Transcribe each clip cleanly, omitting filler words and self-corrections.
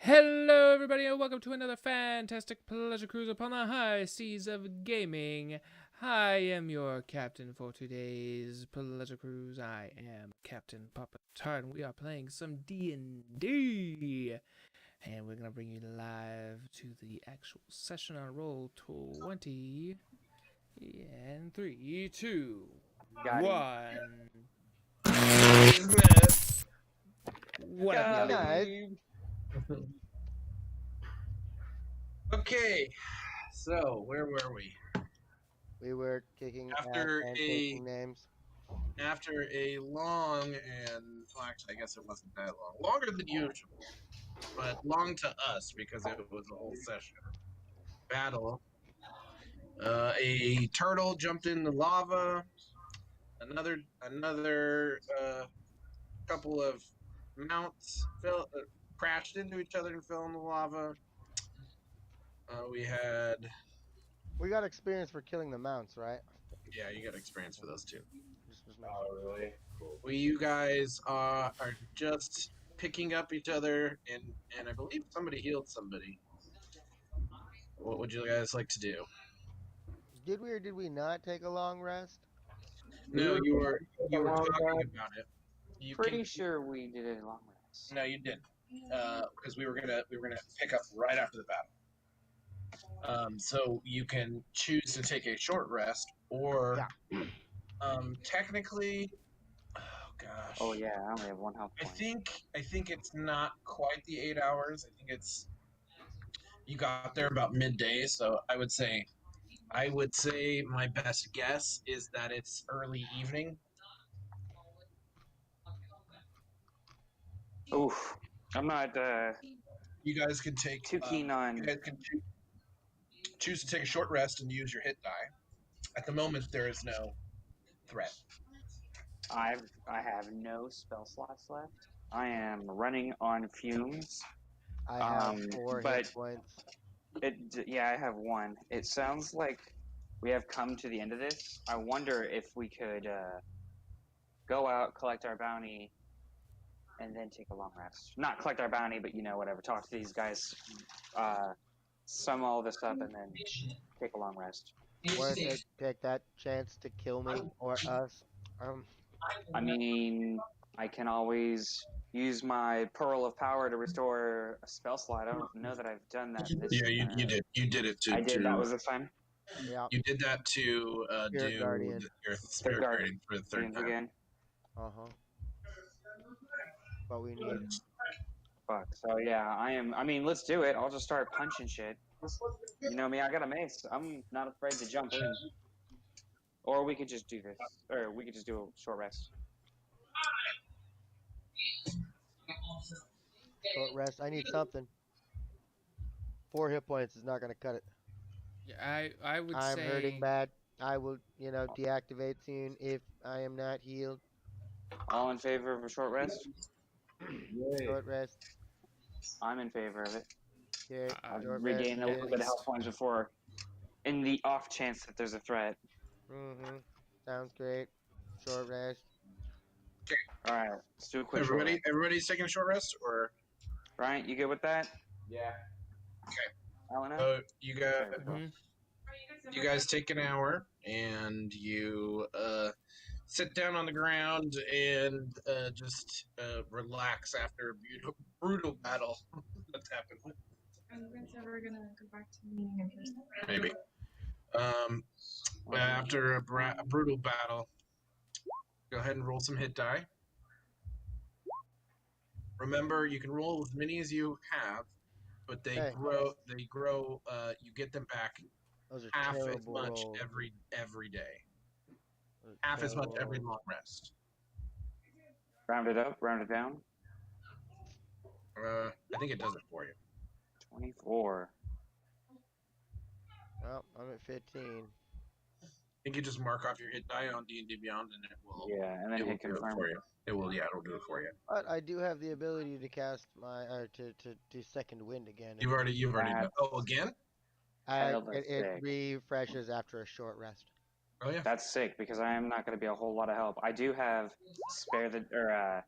Hello, everybody, and welcome to another fantastic pleasure cruise upon the high seas of gaming. I am your captain for today's pleasure cruise. I am Captain Papa Tart, and we are playing some D&D. And we're gonna bring you live to the actual session on roll 20. And 3, 2, Got him. 1. What Got up, y'all? him. Okay, so where were we? We were kicking ass After and a taking names. after a long and well, actually, I guess it wasn't that long, longer than usual, but long to us because it was a whole session battle. A turtle jumped in the lava. Another couple of mounts crashed into each other and fell in the lava. We had We got experience for killing the mounts, right? yeah, you got experience for those two. Just making sure. Really? Cool. You guys are just picking up each other, and I believe somebody healed somebody. What would you guys like to do? Did we or did we not take a long rest? No, you were long talking rest. about it. You Pretty can, sure we did a long rest. no, you didn't, because we were gonna pick up right after the battle. So you can choose to take a short rest, or technically, oh gosh. Oh yeah, I only have one health I point. think it's not quite the 8 hours. I think it's you got there about midday, so I would say my best guess is that it's early evening. Oof. I'm not You guys can take too keen you on. guys can choose to take a short rest and use your hit die. At the moment, there is no threat. I have no spell slots left. I am running on fumes. I have 4 but hit points. yeah, I have one. It sounds like we have come to the end of this. I wonder if we could go out, collect our bounty, and then take a long rest. Not collect our bounty, but whatever. Talk to these guys, sum all this up, and then take a long rest. Worth it. Take that chance to kill me or us. I mean, I can always use my Pearl of Power to restore a spell slot. I don't know that I've done that this Yeah, you did. You did it to. I did. That was this time. Yeah. You did that to Spirit Guardian. your spirit guardian for the third time. Again. Uh-huh. But we need. Fuck. So yeah, I mean, let's do it. I'll just start punching shit. You know me, I got a mace. I'm not afraid to jump in. Or we could just do this. Or we could just do a short rest. Short rest. I need something. 4 hit points is not going to cut it. Yeah, I would I'm say hurting bad. I will, deactivate soon if I am not healed. All in favor of a short rest? Short rest. I'm in favor of it. Okay. I'll Short regain a rest. little bit of health points before, in the off chance that there's a threat. Mm-hmm. Sounds great. Short rest. All right, let's do a quick short rest. Everybody's taking a short rest, or Ryan, you good with that? Yeah. Elena? so you guys Okay, cool. you guys take an hour and you sit down on the ground and just relax after a brutal battle that's happened. Are you guys ever gonna go back to meeting in person? Maybe. After a brutal battle, go ahead and roll some hit die. Remember, you can roll as many as you have, but they Hey. grow. They grow. You get them back Those are half as terrible much rolls. every day. Those are Half as much terrible every rolls. long rest. Round it up, round it down. I think it does it for you. 24. Well, I'm at 15. I think you just mark off your hit die on D&D Beyond, and it will. Yeah, and then It will hit do it confirm. for you. It will. Yeah, it'll do it for you. But I do have the ability to cast my to do second wind again. You've already. That- Oh, again? Hell, that's It sick. refreshes after a short rest. Oh yeah. That's sick because I am not going to be a whole lot of help. I do have spare the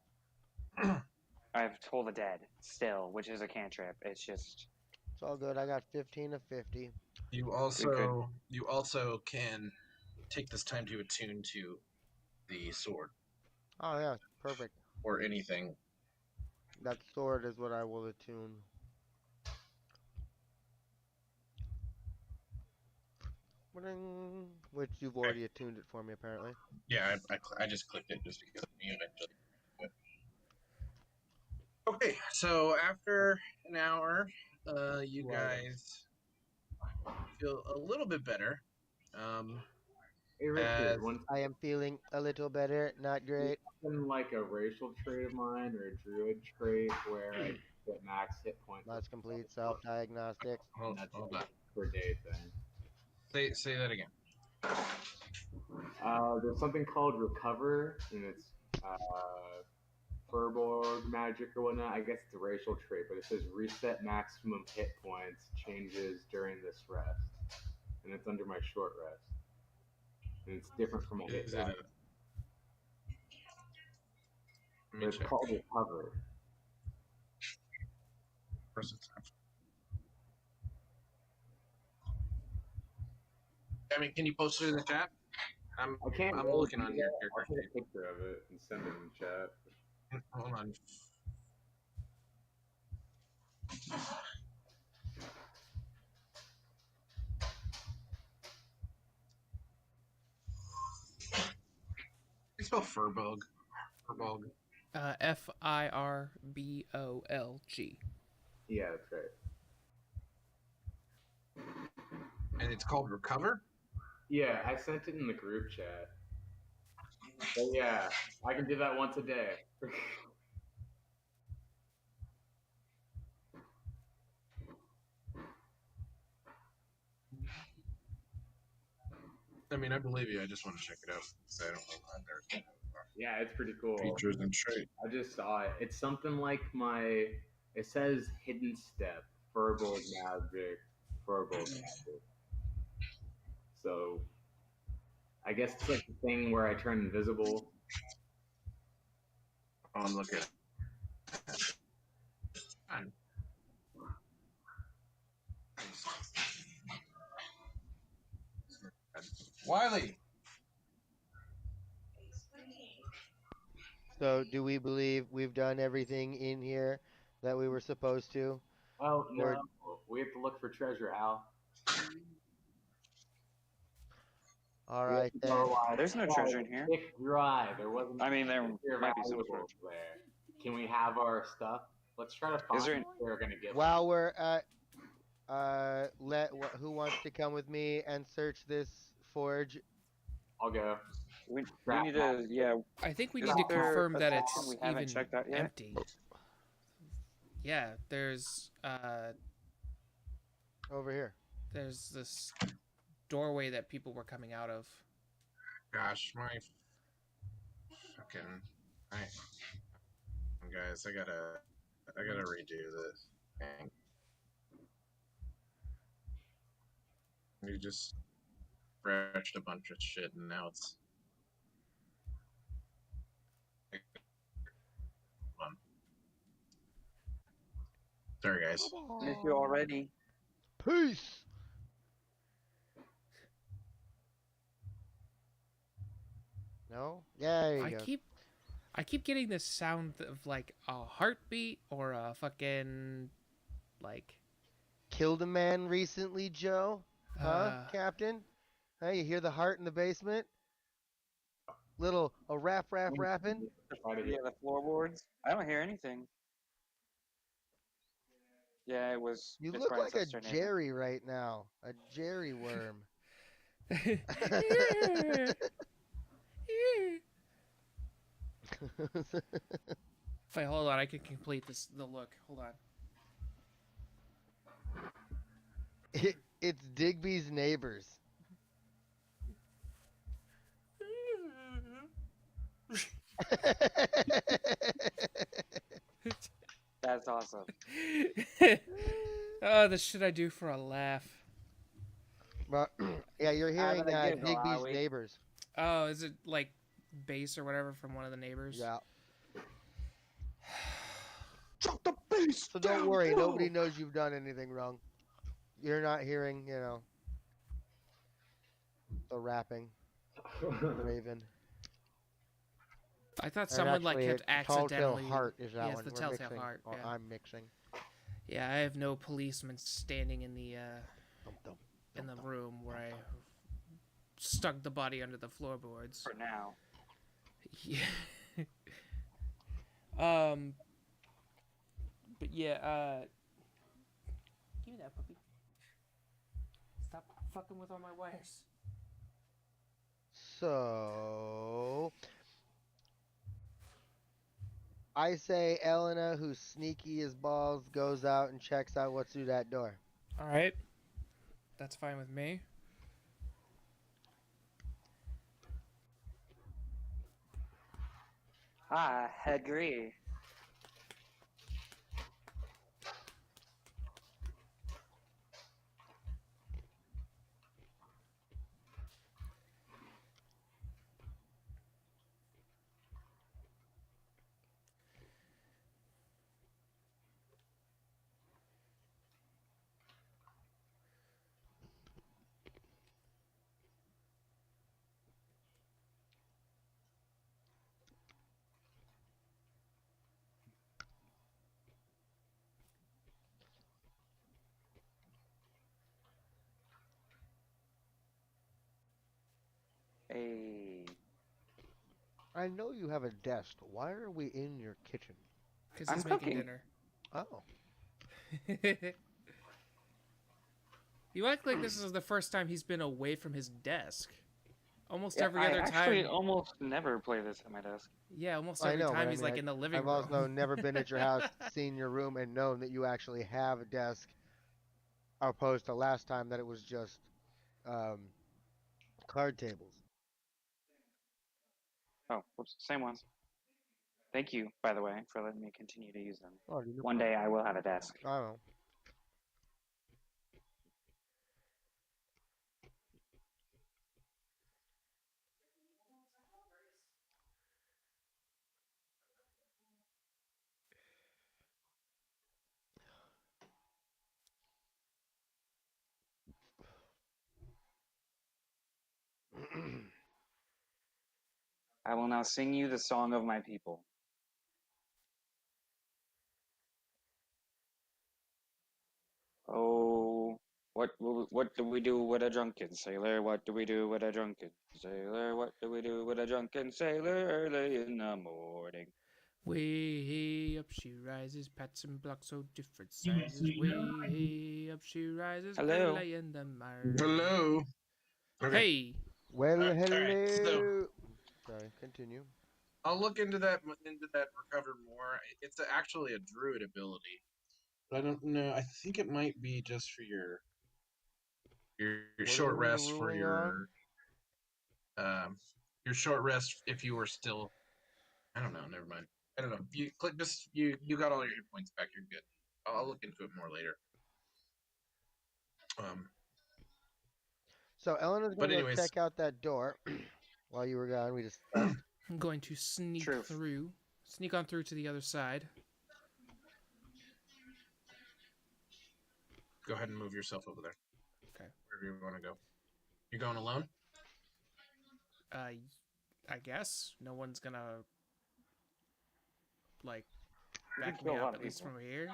I have Toll the Dead still, which is a cantrip. It's just It's all good. I got 15 of 50. You also can take this time to attune to the sword Oh yeah, perfect. or anything. That sword is what I will attune. Ba-ding. Which you've already attuned it for me, apparently. Yeah, I just clicked it just because of you eventually. Okay, so after an hour, you guys feel a little bit better. Hey Richard, as one I am feeling a little better. Not great. something like a racial trait of mine or a druid trait where I get max hit points. Let's complete self-diagnostics. hold, That's hold like on. a per day thing. Say that again. There's something called recover, and it's Furborg magic or whatnot. I guess it's a racial trait, but it says reset maximum hit points changes during this rest, and it's under my short rest, and it's different from a hit Is it die. let me It's check. called recover. First it's time. I mean, can you post it in the chat? I'm I can't. looking on your I'll character take a picture of it and send it in the chat. sheet. Hold on. You spell Furbolg. Furbolg. Firbolg. Yeah, that's right. And it's called Recover? Yeah, I sent it in the group chat. But yeah, I can do that once a day. I mean, I believe you. I just want to check it out. So I don't know what there's Yeah, it's pretty cool. features and trait. I just saw it. It's something like my. It says hidden step, Furbolg magic, Furbolg magic. So, I guess it's like the thing where I turn invisible. Oh, look at it. Fine. Wiley! So, do we believe we've done everything in here that we were supposed to? Well, Or- no, we have to look for treasure, Al. All right then. there's no treasure in here. Pick dry. There wasn't. I mean, there treasure might be some valuables there. Can we have our stuff? Let's try to find there what they're gonna give. While we're at, who wants to come with me and search this forge? I'll go. We need to, yeah. I think we Is need to there confirm a that section it's we haven't even checked out yet? empty. Yeah, there's Over here. this doorway that people were coming out of. Gosh, my fucking. Guys, I gotta redo this thing. You just scratched a bunch of shit and now it's. Hold on. Sorry, guys. Miss you already. Peace. No? Yeah, there you go. I keep getting this sound of like a heartbeat or a fucking like Killed a man recently, Joe? Huh, Captain? Hey, you hear the heart in the basement? A rapping? Yeah, the floorboards. I don't hear anything. Yeah, it was. You it's look right like a upstairs, neighbor. Jerry right now. A Jerry worm. Wait, hold on. I can complete the look. Hold on. It's Digby's neighbors. That's awesome. Oh, the shit I do for a laugh. But, yeah, you're hearing did I get it, Digby's Howie? neighbors. Oh, is it like bass or whatever from one of the neighbors? Yeah. Chuck the beast. So don't down worry, low. nobody knows you've done anything wrong. You're not hearing, the rapping, raven. I thought And someone like actually, kept it's the Telltale accidentally. Heart is that Yes, one. the We're Telltale mixing, Heart. or Yeah. I'm mixing. Yeah, I have no policeman standing in the Dum, dum, in dum, the dum. room where I stuck the body under the floorboards. For now. Yeah. But yeah, give me that puppy. Stop fucking with all my wires. So I say Elena, who's sneaky as balls, goes out and checks out what's through that door. All right, that's fine with me. I agree. Hey. I know you have a desk. Why are we in your kitchen? Because I'm he's making cooking. dinner. Oh. You act like this is the first time he's been away from his desk. Almost Yeah, every I other actually time. almost never play this at my desk. Yeah, almost I every know, but time I he's mean, like in the living I've room. also never been at your house, seen your room, and known that you actually have a desk, opposed to last time that it was just card tables. Oh, whoops, same ones. Thank you, by the way, for letting me continue to use them. Oh, you One day I will have a desk. I don't know. I will now sing you the song of my people. Oh, what do we do with a drunken sailor? What do we do with a drunken sailor? What do we do with a drunken sailor early in the morning? Way up she rises, pats and blocks so different sizes. Way up she rises, Hello. early in the morning. Hello. Okay. Hey, Well, All hello. right, so Sorry, continue. I'll look into that recover more. It's actually a druid ability, but I don't know. I think it might be just for your What short are we rest for ruling on? your short rest if you were still. I don't know. Never mind. I don't know. You click just you got all your hit points back. You're good. I'll look into it more later. So Eleanor's But gonna go anyways. check out that door. While you were gone, we just. I'm going to sneak Truth. through. Sneak on through to the other side. Go ahead and move yourself over there. Okay. Wherever you want to go. You going alone? I guess. No one's gonna, like, You can back kill me a lot up of at least people. from here.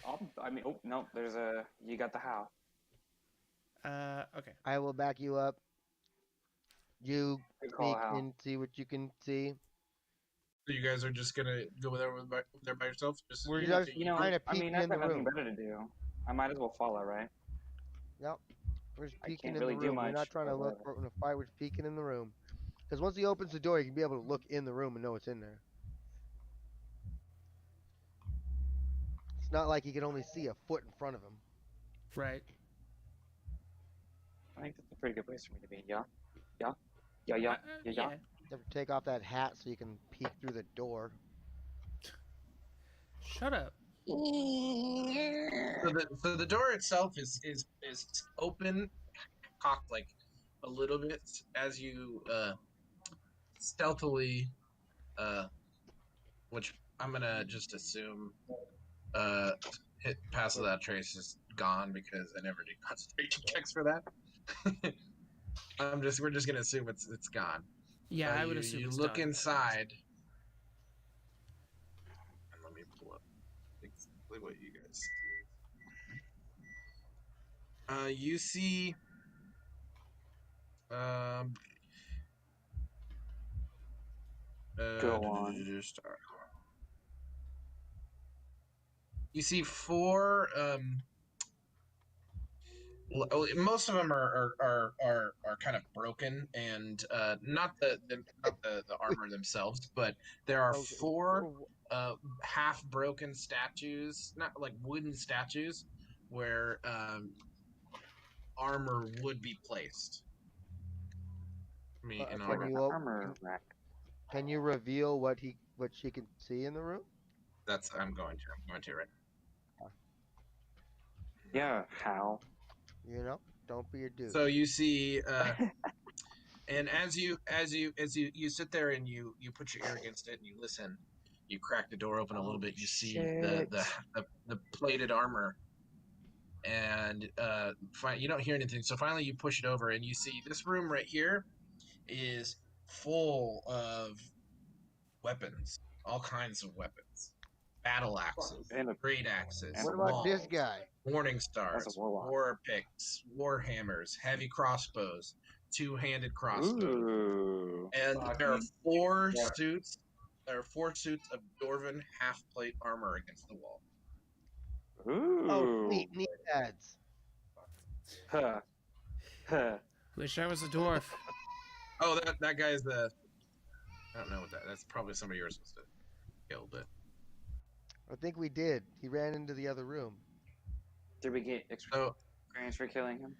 Oh no, you got the how. Okay. I will back you up. You Good call, sneak Hal. and see what you can see. So you guys are just gonna go there by yourself? Just We're You just know, kind of I mean, peeking I've in the got nothing room. better to do. I might as well follow, right? Yep. We're just I peeking can't in really the do room. We're not much, trying to but look whatever. for in a fight. We're just peeking in the room. Because once he opens the door, you can be able to look in the room and know what's in there. It's not like he can only see a foot in front of him. Right. I think that's a pretty good place for me to be. Yeah. Yeah. Yeah. You have to take off that hat so you can peek through the door. Shut up. So the door itself is open, cocked like a little bit as you stealthily which I'm gonna just assume hit pass without trace is gone because I never do concentration checks for that. We're just gonna assume it's gone. Yeah, I would you, assume you it's look done. inside, and let me pull up exactly what you guys see. You see, Go on. You see four. Most of them are kind of broken, and not the armor themselves, but there are Okay. four half broken statues, not like wooden statues, where armor would be placed. I mean, in Can armor. you Armor rack. can you reveal what she can see in the room? I'm going to right. Yeah, how? You know, don't be a dude. So you see, and as you sit there and you put your ear against it and you listen, you crack the door open a little bit. You see the plated armor, and you don't hear anything. So finally, you push it over, and you see this room right here is full of weapons, all kinds of weapons, battle axes, And great axes, What about this mauls, guy? morning stars, That's a warlock. war picks, war hammers, heavy crossbows, two-handed crossbows, Ooh. and Fuck there are me. four Yeah. suits. There are four suits of Dwarven half-plate armor against the wall. Ooh. Oh, neat ads. Huh. Huh. Wish I was a dwarf. Oh, that guy's the. I don't know what that. That's probably somebody you're supposed to kill, but I think we did. He ran into the other room. Did we get extra so experience for killing him?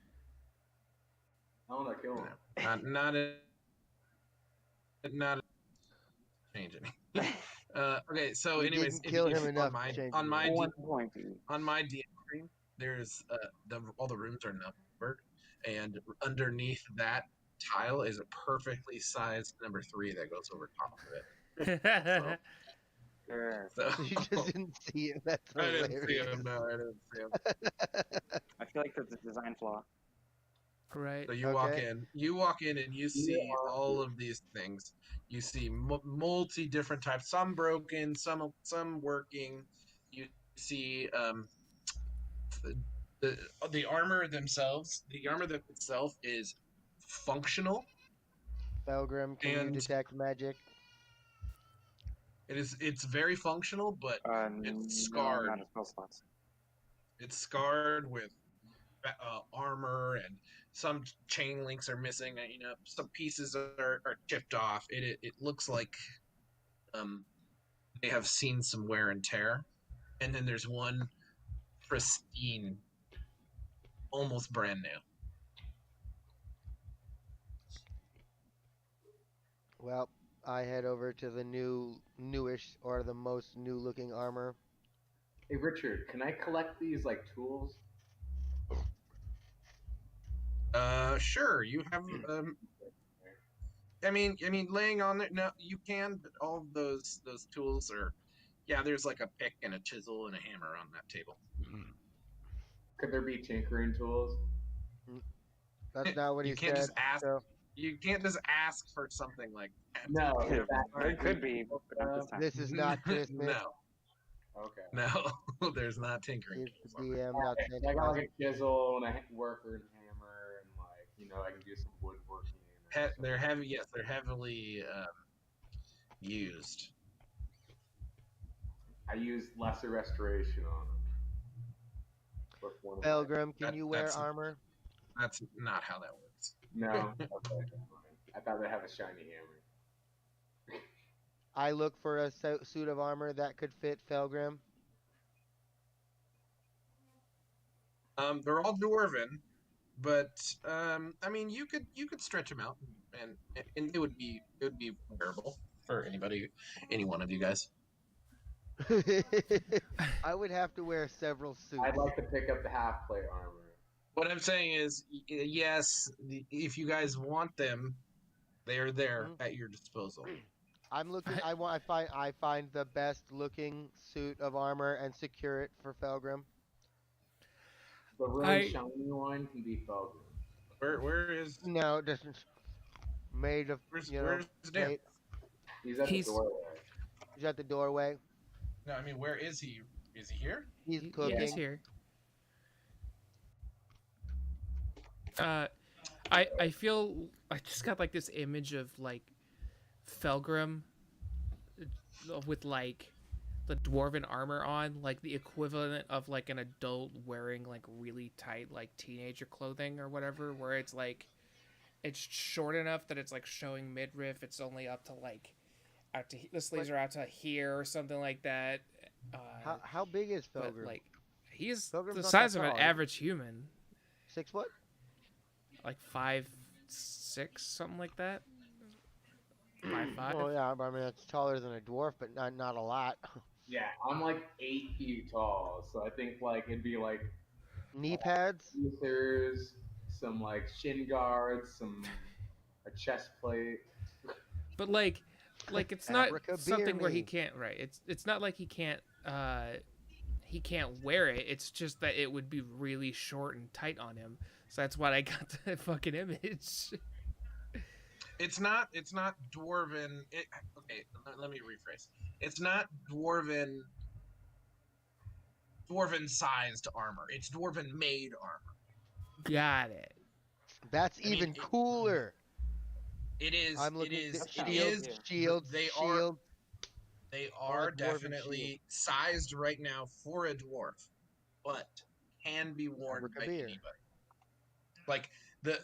I want to kill him. not changing. Okay, so We anyways, didn't kill him enough to change on it. my 1 point. on my DM screen, there's all the rooms are numbered, and underneath that tile is a perfectly sized number 3 that goes over top of it. Sure. So You just didn't see him. That's I hilarious. didn't see him. No, I didn't see him. I feel like that's a design flaw. Right. So you walk in, and you see all of these things. You see multi different types. Some broken, some working. You see the armor themselves. The armor itself is functional. Felgrim, can you And- detect magic? It's very functional, but it's scarred. No, not a spell slots. It's scarred with armor, and some chain links are missing. You know, some pieces are chipped off. It looks like they have seen some wear and tear. And then there's one pristine, almost brand new. Well, I head over to the newish, or the most new-looking armor. Hey Richard, can I collect these like tools? Sure. You have I mean, laying on it. No, you can. But all of those tools are. Yeah, there's like a pick and a chisel and a hammer on that table. Could there be tinkering tools? That's not what he You can't said. just ask. So, You can't just ask for something like that. No. It could be, but not this time. this is not Christmas. No, Okay. no, there's not tinkering. It's the DM, not Okay, Santa I got Claus. like a chisel and a worker's hammer, and like I can do some woodworking. They're heavy. Yes, they're heavily used. I used lesser restoration on them. What's one of them? Felgrim, can you wear that's- armor? That's not how that works. No. Okay. Never mind. I thought they have a shiny hammer. I look for a suit of armor that could fit Felgrim. They're all dwarven, but I mean, you could stretch them out, and it would be wearable for any one of you guys. I would have to wear several suits. I'd like to pick up the half plate armor. What I'm saying is, if you guys want them, they are there at your disposal. I'm looking. I find the best looking suit of armor and secure it for Felgrim. The really I- shiny one can be Felgrim. Where is No, it doesn't. Made of where's you know. where's Dan? Made, He's at He's- the doorway. he's at the doorway. No, I mean where is he? Is he here? He's Yeah, cooking. he's here. I feel I just got like this image of like Felgrim with like the dwarven armor on, like the equivalent of like an adult wearing like really tight like teenager clothing or whatever, where it's like it's short enough that it's like showing midriff. It's only up to like out to the sleeves are out to here or something like that. How big is But Felgrim? like he's Felgrim's the not size that of an tall, is he? average human, 6 foot? like 5'6", something like that. 5'5". Oh yeah, but I mean it's taller than a dwarf, but not a lot. Yeah, I'm like 8 feet tall, so I think like it'd be like Knee pads. ethers, some like shin guards, a chest plate. But like it's not Abraca something where he beer me. can't it's not like he can't wear it. It's just that it would be really short and tight on him. So that's why I got the fucking image. It's not dwarven. Okay, let me rephrase. It's not dwarven sized armor. It's dwarven made armor. Got it. That's I mean, even it- cooler. It is. I'm It looking is. at It shield, is. shield. They shield. They Or are a dwarven definitely sized right now for a dwarf, but can be worn by Abracadabra. anybody. Like the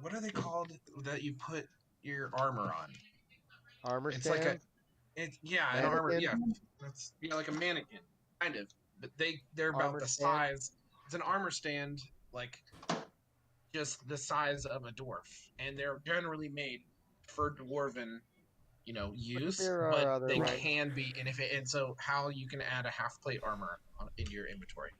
what are they called that you put your armor on? Armor It's stands. like an armor. Mannequin? Yeah, that's like a mannequin, kind of. But they're about Armor the stand? size. It's an armor stand, like just the size of a dwarf, and they're generally made for dwarven, use. there are But other they ways. can be, and so how you can add a half plate armor in your inventory.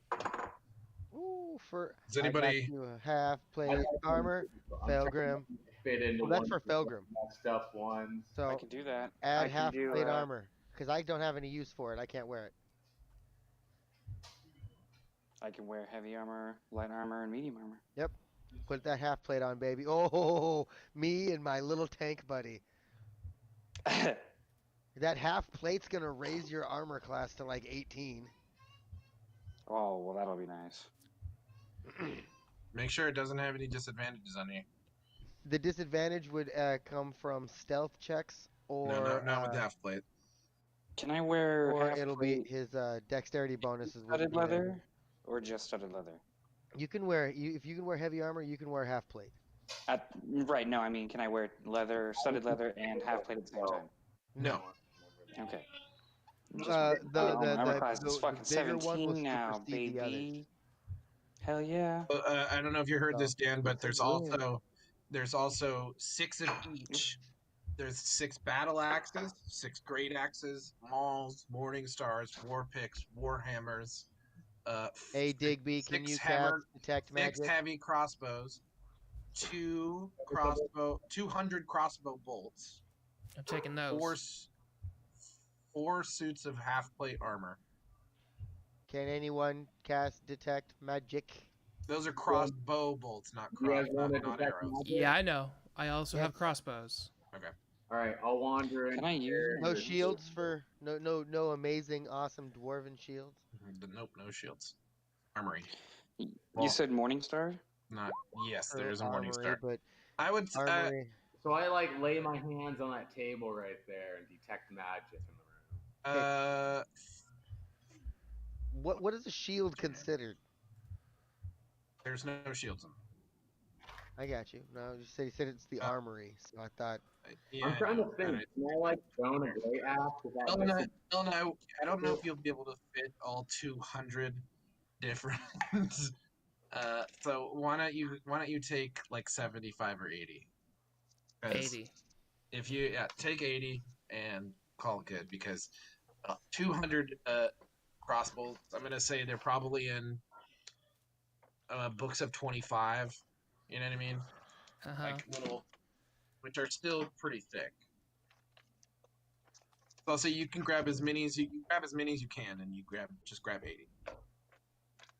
Ooh, Does I got anybody? you a half plate I like armor. I'm trying to Felgrim. fit into Well, that's one for of the Felgrim. messed up ones. So I can do that. I add can half do, plate armor because I don't have any use for it. I can't wear it. I can wear heavy armor, light armor, and medium armor. Put that half plate on, baby. Oh, me and my little tank buddy. That half plate's gonna raise your armor class to like 18. Oh, well, that'll be nice. Make sure it doesn't have any disadvantages on you. The disadvantage would come from stealth checks, or No, not with the half plate. Can I wear or half it'll plate be his dexterity bonuses. would studded be leather, or just studded leather? You can wear if you can wear heavy armor, you can wear half plate. Right. No, I mean, can I wear leather, studded leather, and half plate at the same time? No. Okay. Just The armor class is the fucking bigger one will 17 now, supersede the others. baby. Hell yeah. I don't know if you heard So, this, Dan, but there's Yeah. also 6 of each. There's 6 battle axes, 6 great axes, mauls, morning stars, war picks, war hammers. Hey Digby, can 6 you hammer, cast detect 6 magic? heavy crossbows, 200 crossbow bolts, I'm taking those. 4 suits of half plate armor. Can anyone cast detect magic? Those are crossbow bolts, not You guys not wanna detect arrows. magic? Yeah, I know. I also have Yes. crossbows. All right, I'll wander in. Can I use- No shields for no amazing awesome dwarven shields. Nope, no shields. Armory. You Well- said Morningstar? Not yes, For there is a morning armory, star. but I would armory. So I like lay my hands on that table right there and detect magic in the room. What is a shield considered? There's no shields in. I got you. No, you said it's the armory, so I thought Yeah, I'm trying to think. alright. Can I like drone a great axe? Is that Elna, I don't know if you'll be able to fit all 200 different. So why don't you take like 75 or 80? 'Cause 80. If you take 80 and call it good, because 200 crossbows. I'm gonna say they're probably in books of 25. You know what I mean? Uh-huh. Like little which are still pretty thick. So I'll say you can grab as many as you can, and you just grab 80.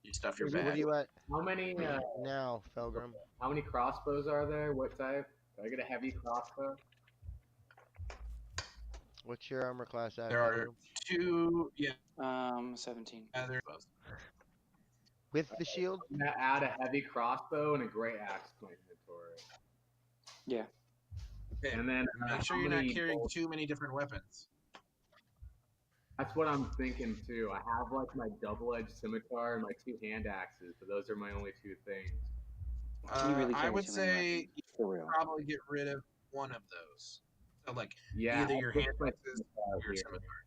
You stuff your What What are bag. you at How many now, Felgrim? how many crossbows are there? What type? Do I get a heavy crossbow? What's your armor class at, There are Felgrim? 2. 17. There's With the shield? I'm gonna add a heavy crossbow and a great axe to my inventory. Yeah. Okay. And then Make sure how you're not many carrying bolts- too many different weapons. That's what I'm thinking too. I have like my double-edged scimitar and my 2 hand axes, but those are my only 2 things. Can you really I carry would too many say weapons? For real. probably get rid of one of those. So like Yeah, either I'll your put hand my axes scimitar or your here. scimitar.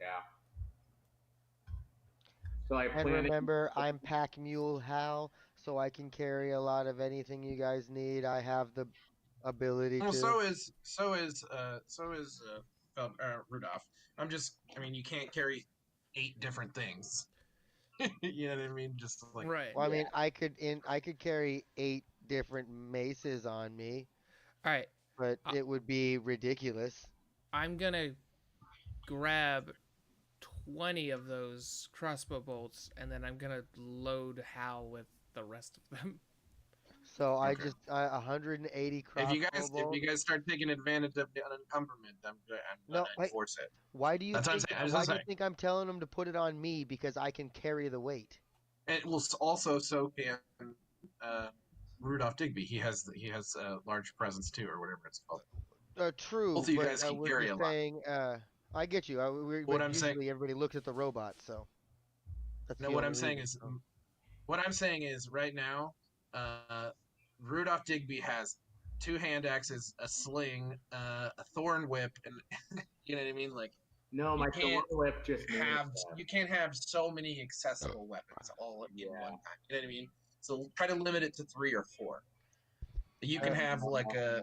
Yeah. So I And plan remember, I'm Pack Mule Hal, so I can carry a lot of anything you guys need. I have the ability Well, to. so is Rudolph. I mean, you can't carry 8 different things. You know what I mean? Just like Right. Well, I mean, I could carry 8 different maces on me, All right. but it would be ridiculous. I'm gonna grab 20 of those crossbow bolts, and then I'm gonna load Hal with the rest of them. So I Okay. just 180 crossbow if bolts. you guys start taking advantage of the unencumberment, I'm No, gonna wait. enforce it. Why do you That's what I'm think? saying. I was Why just do you saying. think I'm telling them to put it on me? Because I can carry the weight. It will also so can Rudolph Digby. He has a large presence too, or whatever it's called. True, Both of you but guys can we're carry just a lot. saying. I get you. What But I'm saying- usually everybody looks at the robot, so. That's No, the what only I'm saying reason, is, so. what I'm saying is, right now, Rudolph Digby has 2 hand axes, a sling, a thorn whip, and you know what I mean. Like No, my can't thorn whip just made you can't have so many accessible weapons all in one time. You know what I mean? So try to limit it to 3 or 4. You can have like a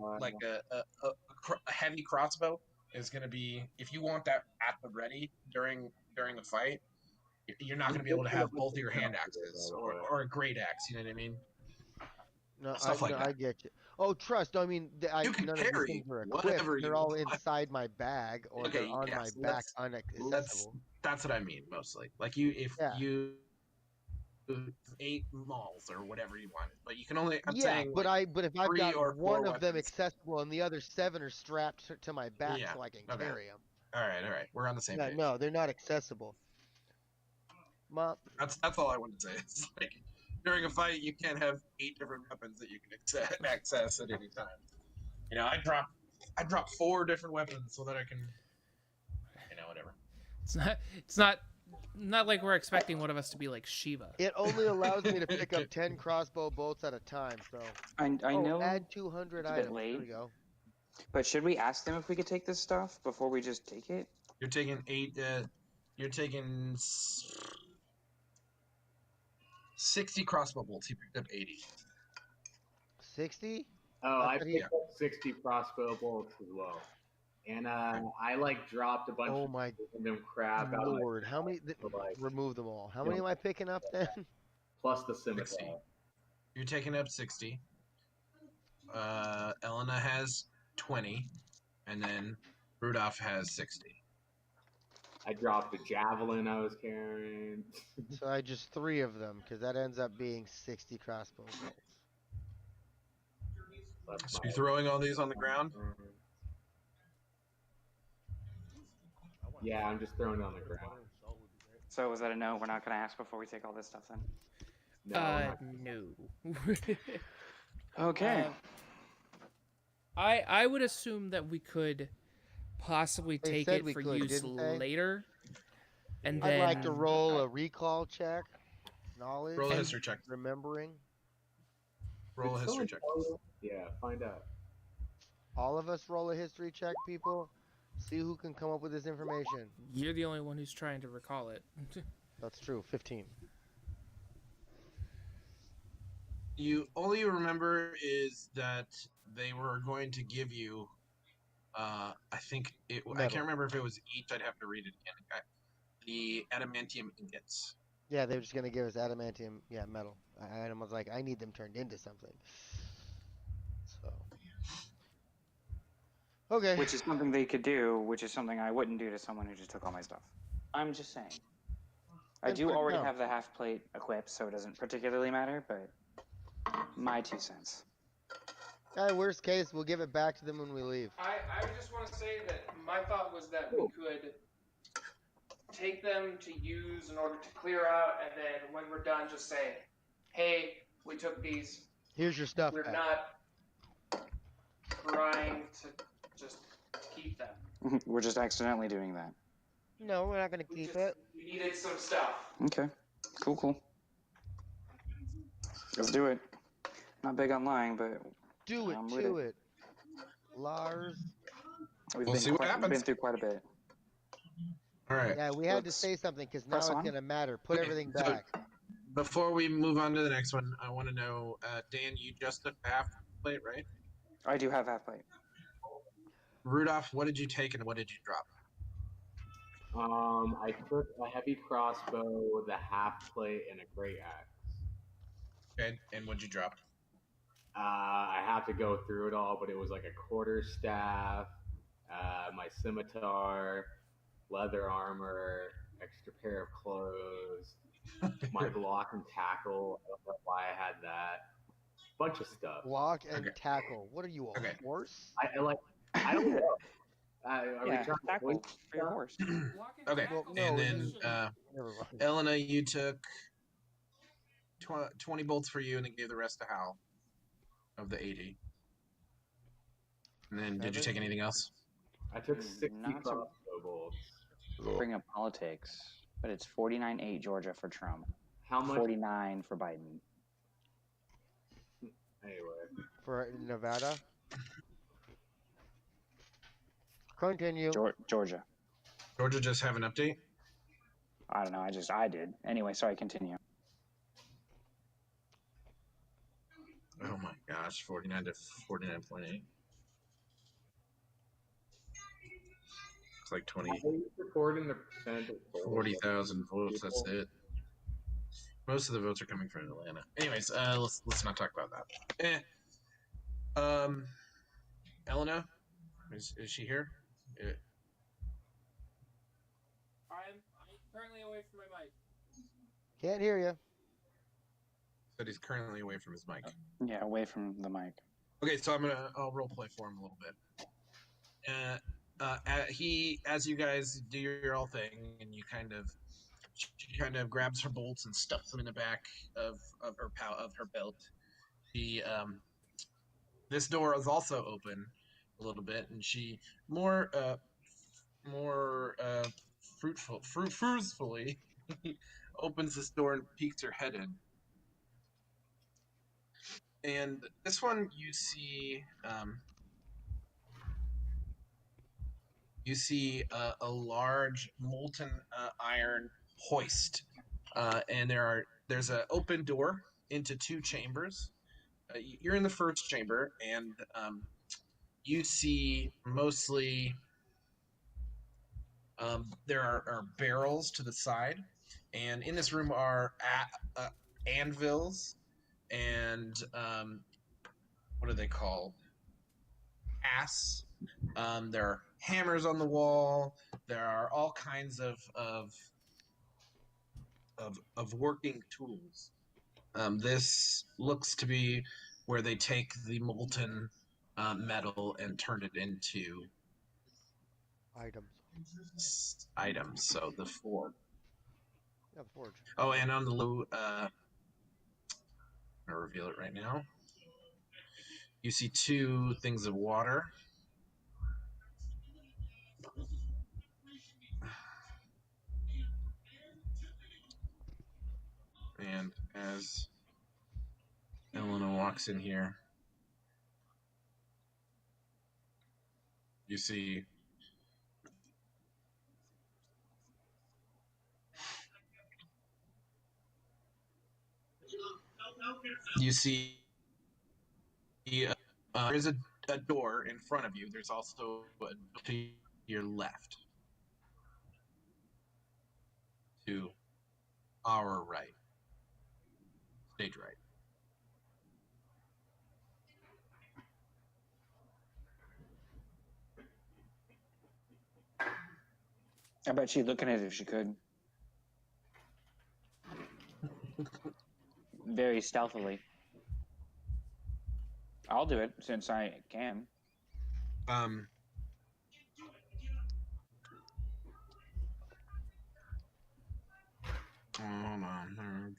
heavy crossbow is going to be, if you want that at the ready during a fight, you're not going to be able to have both of your hand axes or a great axe. You know what I mean? No, Stuff like that. I get you. Oh, trust. I mean, You can none of these carry things are equipped. whatever They're you all want. inside my bag, or Okay, they're on my yes, back, that's unaccessible. what I mean mostly. Like you 8 malls or whatever you want, but you can only. I'm Yeah, saying, but like, but if I've 3 got or 4 one of them weapons. accessible and the other 7 are strapped to my back, Yeah, so I can okay. carry them. All right, we're on the same Yeah, page. no, they're not accessible. That's all I wanted to say. It's like during a fight, you can't have 8 different weapons that you can access at any time. You know, I drop 4 different weapons so that I can, whatever. It's not like we're expecting one of us to be like Shiva. It only allows me to pick up 10 crossbow bolts at a time. So I know, add 200 it's a bit items. There late. we go. but should we ask them if we could take this stuff before we just take it? You're taking 8. You're taking 60 crossbow bolts. He picked up 80. 60? Oh, I That's what he- picked up 60 crossbow bolts as well. And I like dropped a bunch Oh of my random crap out of my Lord, how many? like, Remove them all. How many am I picking up then? plus the scimitar. 60. You're taking up 60. Elena has 20, and then Rudolph has 60. I dropped the javelin I was carrying. So I just 3 of them, because that ends up being 60 crossbow bolts. That's So my- you're throwing all these on the ground? Yeah, I'm just throwing it on the ground. So was that a no? We're not gonna ask before we take all this stuff then. No, I'm not- No. Okay. I would assume that we could possibly They take said it we for could, use didn't they? later. And I'd then like to roll a recall check. Knowledge. Roll a history check. Remembering. Roll a Did history someone check. tell you? Yeah, find out. All of us roll a history check, people. See who can come up with this information. You're the only one who's trying to recall it. That's true. 15. All you remember is that they were going to give you, I think I Metal. can't remember if it was each. I'd have to read it again. The adamantium ingots. Yeah, they were just gonna give us adamantium. Yeah, metal. I was like, I need them turned into something. So, Okay. which is something they could do, which is something I wouldn't do to someone who just took all my stuff. I'm just saying. I Then do put it already down. have the half plate equipped, so it doesn't particularly matter, but my 2 cents. Worst case, we'll give it back to them when we leave. I just want to say that my thought was that we could take them to use in order to clear out, and then when we're done, just say, "Hey, we took these. Here's your stuff We're back. not trying to just keep them. We're just accidentally doing that. No, we're not gonna keep it. We needed some stuff." Okay. Cool. Let's do it. Not big on lying, but Do it I'm with to it. Lars. we've We'll been see what quite, happens. been through quite a bit. All right. Yeah, we had to Let's say something because now press it's on. gonna matter. Put Okay, everything so- back. Before we move on to the next one, I want to know, Dan, you just took the half plate, right? I do have half plate. Rudolph, what did you take and what did you drop? I took a heavy crossbow, the half plate, and a great axe. Okay, and what'd you drop? I have to go through it all, but it was like a quarter staff, my scimitar, leather armor, extra pair of clothes, my block and tackle. I don't know why I had that. Bunch of stuff. Block and Okay. tackle. What are you, a Okay. horse? I don't know. Are we Yeah, trying to tackle win? for your horse. Okay, Well, no, and we then just- Never mind. Elena, you took 20 bolts for you and then gave the rest to Hal of the 80. And then did you take anything else? I took 60 Not to- crossbow bolts. Bring up politics, but it's 49-8 Georgia for Trump. How much? 49 for Biden. Anyway, For Nevada. Continue. Georgia. Georgia just have an update? I don't know. I did. Anyway, sorry. Continue. Oh my gosh, 49 to 49.8. It's like 20, are you recording the percentage? 40,000 votes. That's it. Most of the votes are coming from Atlanta. Anyways, let's not talk about that. Elena, is she here? I'm currently away from my mic. Can't hear you. Said he's currently away from his mic. Yeah, away from the mic. Okay, so I'll role play for him a little bit. He, as you guys do your all thing, and she kind of grabs her bolts and stuffs them in the back of her belt. This door is also open a little bit, and she more fruitfully opens this door and peeks her head in. And this one you see a large molten iron hoist, and there's an open door into two chambers. You're in the first chamber, and you see mostly there are barrels to the side, and in this room are anvils and what are they called? Asps. There are hammers on the wall. There are all kinds of working tools. This looks to be where they take the molten metal and turn it into Items. So the forge. Yeah, the forge. Oh, and on the low, I'm gonna reveal it right now. You see two things of water. And as Elena walks in here, you see there's a door in front of you. There's also a door to your left, to our right, stage right. I bet she'd look at it if she could. Very stealthily. I'll do it since I can. Hold on.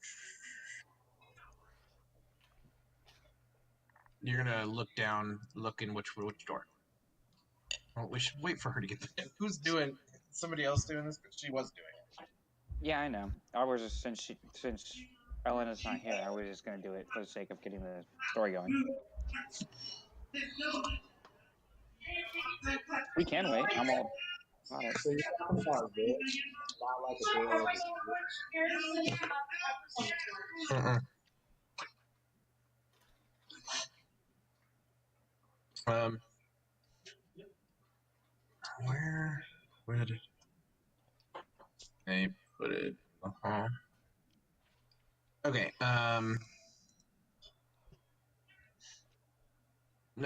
You're gonna look down, look in which door? Well, we should wait for her to get there. Who's doing? Somebody else doing this? But she was doing it. Yeah, I know. I was just since Elena's not here, I was just gonna do it for the sake of getting the story going. We can wait. I'm all about it. So you're talking about this, not like a door. Where did they put it? Okay. No,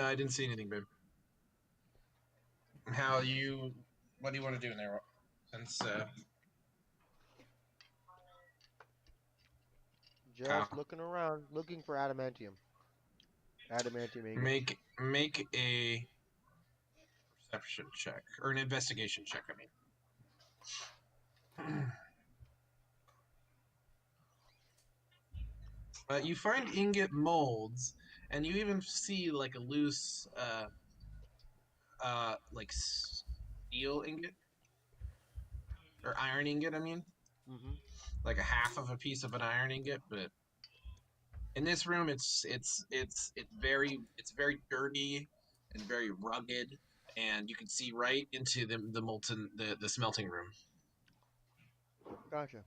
I didn't see anything, babe. What do you want to do in there? Since Just Kyle. looking around, looking for adamantium. Adamantium ingot. make a perception check or an investigation check. I mean, you find ingot molds, and you even see like a loose, like steel ingot or iron ingot. I mean, like a half of a piece of an iron ingot, but in this room, it's very dirty and very rugged, and you can see right into the smelting room. Gotcha.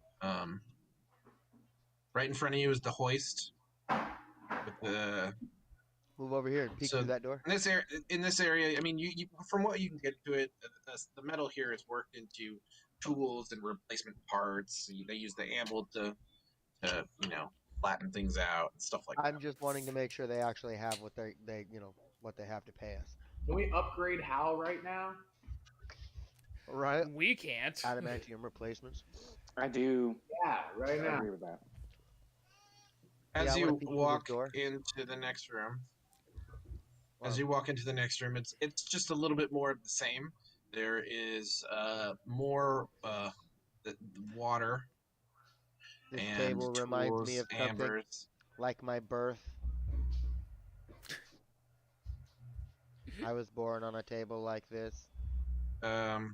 Right in front of you is the hoist. With the Move over here and peek through that door. In this area, I mean, you from what you can get to it, the metal here is worked into tools and replacement parts. They use the anvil to flatten things out and stuff like that. I'm just wanting to make sure they actually have what they what they have to pay us. Can we upgrade Hal right now? Right. We can't. Adamantium replacements. I do. Yeah, right I now. agree with that. As Yeah, I you wanna peek through this walk door. into the next room, Wow. as you walk into the next room, it's just a little bit more of the same. There is more the water. This and table reminds me tools, of something ambers. like my birth. I was born on a table like this. Oh,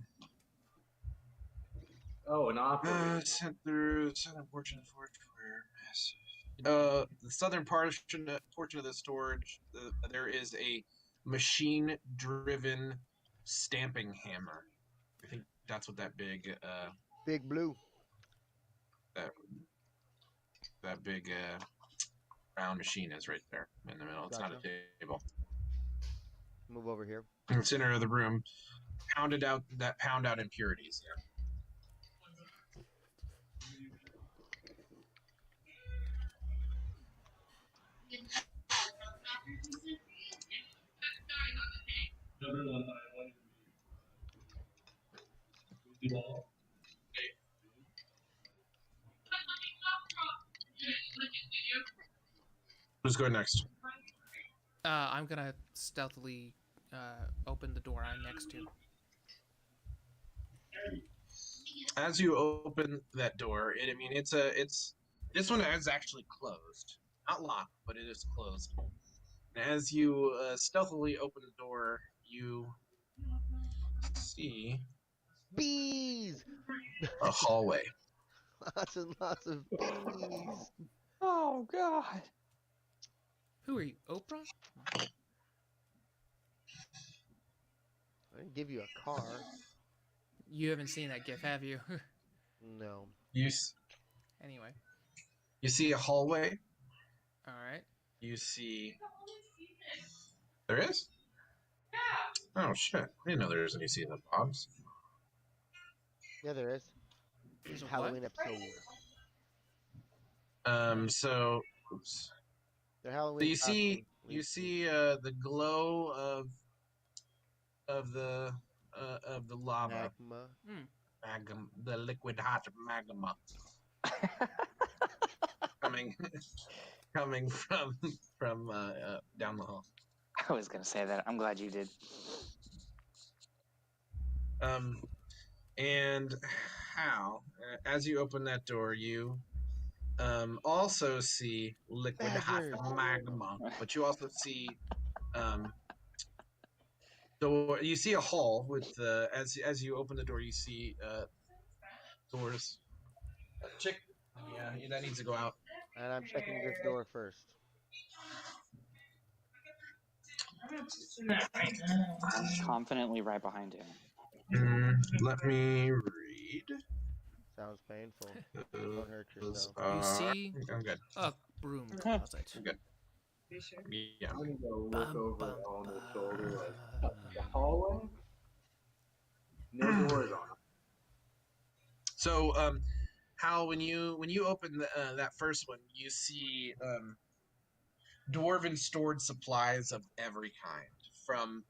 an operator. Sent through southern portion of the forge where massive. The southern portion of the storage, there is a machine-driven stamping hammer. I think that's what that big Big blue. that big round machine is right there in the middle. It's not a table. Move over here. In the center of the room, pound out impurities. Yeah. Who's going next? I'm gonna stealthily open the door I'm next to. As you open that door, it's this one is actually closed, not locked, but it is closed. And as you stealthily open the door, you see Bees! a hallway. Lots and lots of bees. Oh God. Who are you, Oprah? I didn't give you a car. You haven't seen that gif, have you? No. Anyway. You see a hallway. All right. You see. There is? Oh shit! I didn't know there was any season of Bob's. Yeah, there is. There's a Halloween what? episode. So. Oops. They're Halloween. So you see the glow of the lava. Magma. the liquid hot magma coming coming from down the hall. I was gonna say that. I'm glad you did. And Hal, as you open that door, you also see liquid hot Badgers. magma, but you also see door. You see a hall with as you open the door, you see doors. Check. Yeah, that needs to go out. And I'm checking this door first. I'm confidently right behind him. Let me read. Sounds painful. Don't hurt yourself. You see I'm good. a broom closet. I'm good. Yeah. I'm gonna go look Bum, over bum, on his bum. shoulder, like the hallway. No doors on it. So, Hal, when you open that first one, you see dwarven stored supplies of every kind, from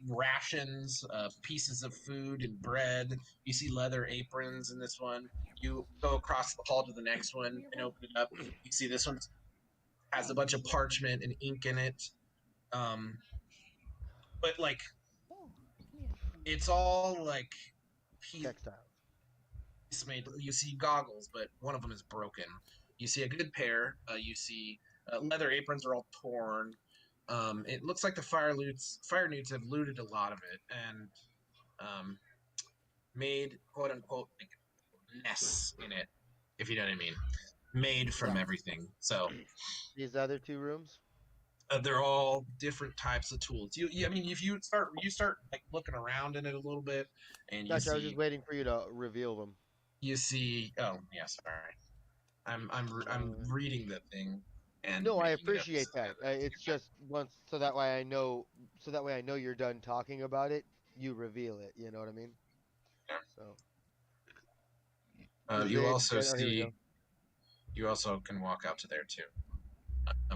rations, pieces of food and bread. You see leather aprons in this one. You go across the hall to the next one and open it up. You see this one has a bunch of parchment and ink in it. But like, it's all like Textiles. made. You see goggles, but one of them is broken. You see a good pair. You see leather aprons are all torn. It looks like the fire newts have looted a lot of it and made quote unquote like nests in it, if you know what I mean. Made from everything. So These other two rooms? they're all different types of tools. I mean, if you start like looking around in it a little bit, and you Gotcha, I was see just waiting for you to reveal them. you see. Oh yeah, sorry. I'm reading the thing. And No, I making notes. appreciate that. It's just once, so that way I know you're done talking about it. You reveal it. You know what I mean? Yeah. So. You also Oh, here we see. go. You also can walk out to there too.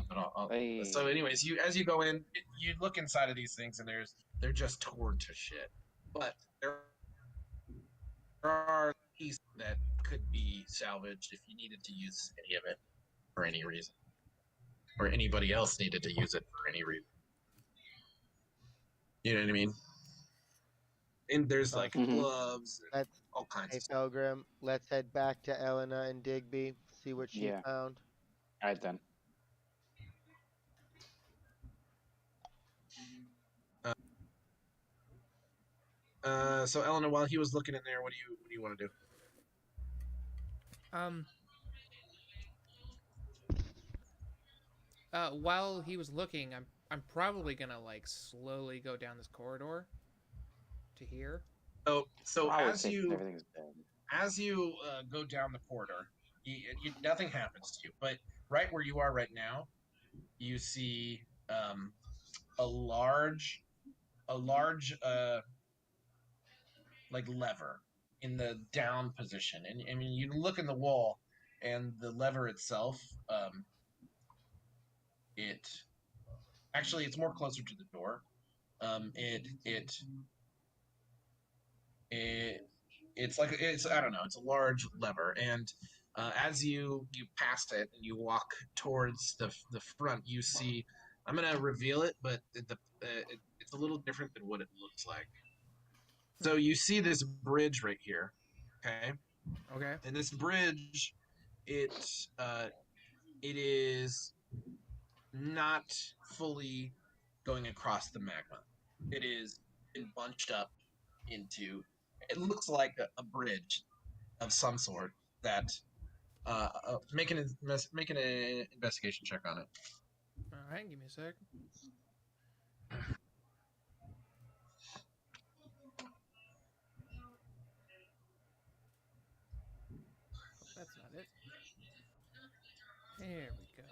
But Hey. so, anyways, as you go in, you look inside of these things, and they're just torn to shit. But there are pieces that could be salvaged if you needed to use any of it for any reason, or anybody else needed to use it for any reason. You know what I mean? And there's like Mhm. gloves, and Let's, all kinds hey, of stuff. Pilgrim, let's head back to Elena and Digby, see what she Yeah. found. All right then. So Elena, while he was looking in there, what do you want to do? While he was looking, I'm probably gonna like slowly go down this corridor to here. So I would as say you everything's dead. go down the corridor, nothing happens to you. But right where you are right now, you see a large like lever in the down position, and I mean you look in the wall, and the lever itself, it's more closer to the door. It's I don't know, it's a large lever, and as you pass it and you walk towards the front, you see. I'm gonna reveal it, but it's a little different than what it looks like. So you see this bridge right here, okay? Okay. And this bridge, it is not fully going across the magma. It is been bunched up into. It looks like a bridge of some sort that make an investigation check on it. All right, give me a sec. That's not it. There we go.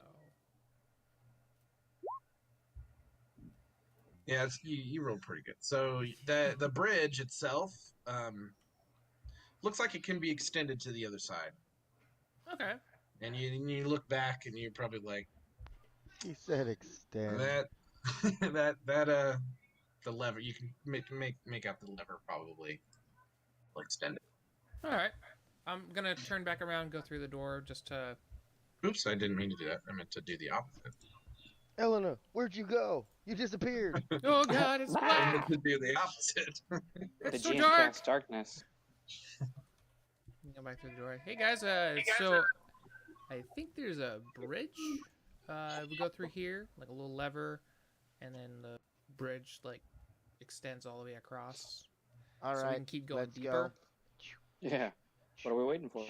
Yeah, you rolled pretty good. So the bridge itself looks like it can be extended to the other side. Okay. And you look back and you're probably like, He said extend. that the lever, you can make out the lever probably. will extend it. All right. I'm gonna turn back around, go through the door, just to. Oops, I didn't mean to do that. I meant to do the opposite. Eleanor, where'd you go? You disappeared. Oh God, it's I black. meant to do the opposite. The It's so GM dark. cast darkness. Go back through the door. Hey guys, so I think there's a bridge. We go through here, like a little lever, and then the bridge like extends all the way across. All so we right, can keep going let's deeper. Yeah. What are we waiting for?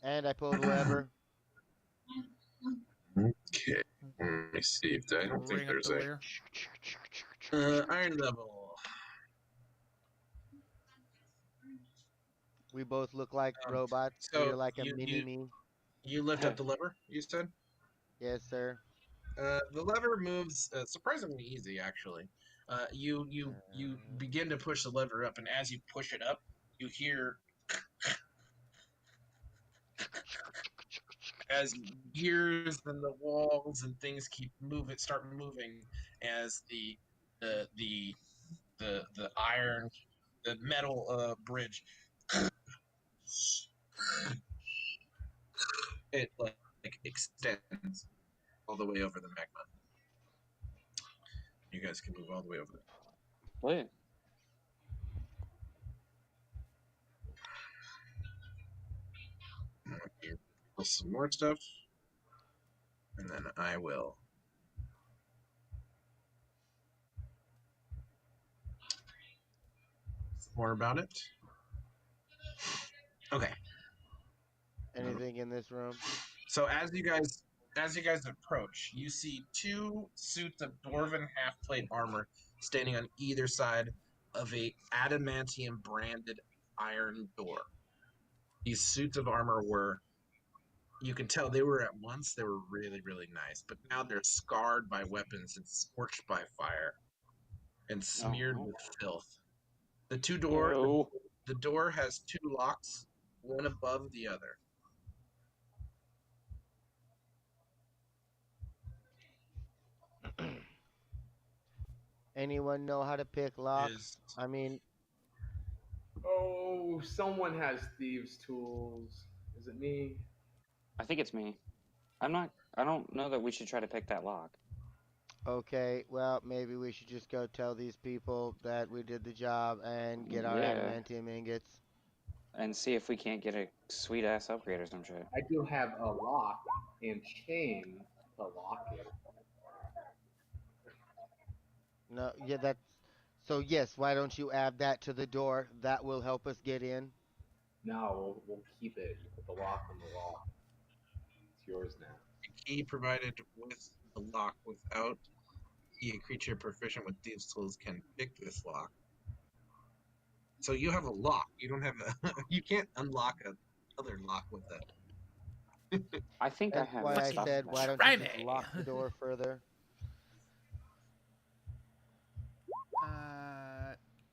And I pulled the lever. Okay. Let me see if I don't think Ring up there's the a rear. iron level. We both look like Um, robots. so You're like a you- mini you- me. You lift up the lever, you said? Yes, sir. The lever moves surprisingly easy, actually. You begin to push the lever up, and as you push it up, you hear as gears and the walls and things start moving as the iron, the metal bridge. It like extends all the way over the magma. You guys can move all the way over there. What? Some more stuff, and then I will more about it. Okay. Anything in this room? So as you guys approach, you see two suits of dwarven half-plate armor standing on either side of a adamantium branded iron door. These suits of armor were, you can tell they were really, really nice, but now they're scarred by weapons and scorched by fire and smeared no. with filth. The door has two locks, one above the other. Anyone know how to pick locks? Is I mean, Oh, someone has thieves' tools. Is it me? I think it's me. I don't know that we should try to pick that lock. okay, well, maybe we should just go tell these people that we did the job and get our Yeah. adamantium ingots. And see if we can't get a sweet ass upgrade or some shit. I do have a lock and chain to lock it. No, yeah, that's so. Yes, why don't you add that to the door? That will help us get in. No, we'll keep it. You put the lock on the lock. It's yours now. a key provided with the lock without a creature proficient with thieves' tools can pick this lock. So you have a lock. You don't have a. You can't unlock a other lock with that. I think That's I have why that I stuff. said, why don't Try you just me. lock the door further?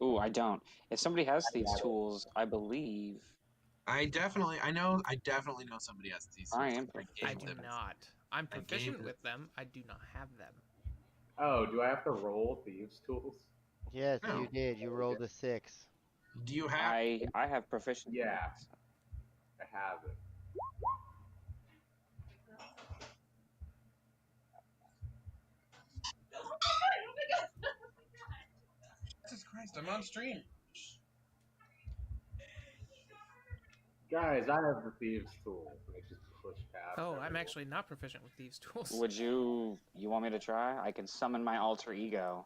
Ooh, I don't. If somebody has these tools, I believe I definitely know somebody has these. I am I proficient do with them. not. I'm I gave proficient it- with them. I do not have them. Oh, do I have to roll thieves' tools? Yes, No. you did. You rolled a 6. Do you have? I have proficiency. Yeah. I have it. Jesus Christ! I'm on stream. Guys, I have the thieves' tools. I just push past. Oh, I'm everyone. actually not proficient with these tools. Would you want me to try? I can summon my alter ego.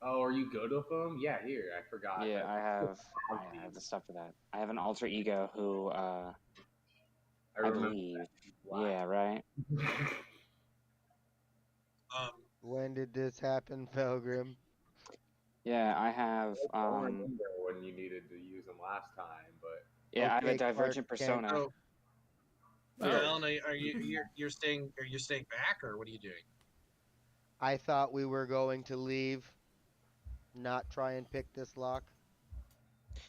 Oh, are you good with them? Yeah, here. I forgot. Yeah, I have the stuff for that. I have an alter ego who I remember believe. that. Yeah, right. When did this happen, Felgrim? Yeah, I have I don't remember when you needed to use them last time, but yeah, I have a Okay, Clark divergent Kent. persona. So, Oh. Elena, are you're staying? Are you staying back, or what are you doing? I thought we were going to leave, not try and pick this lock.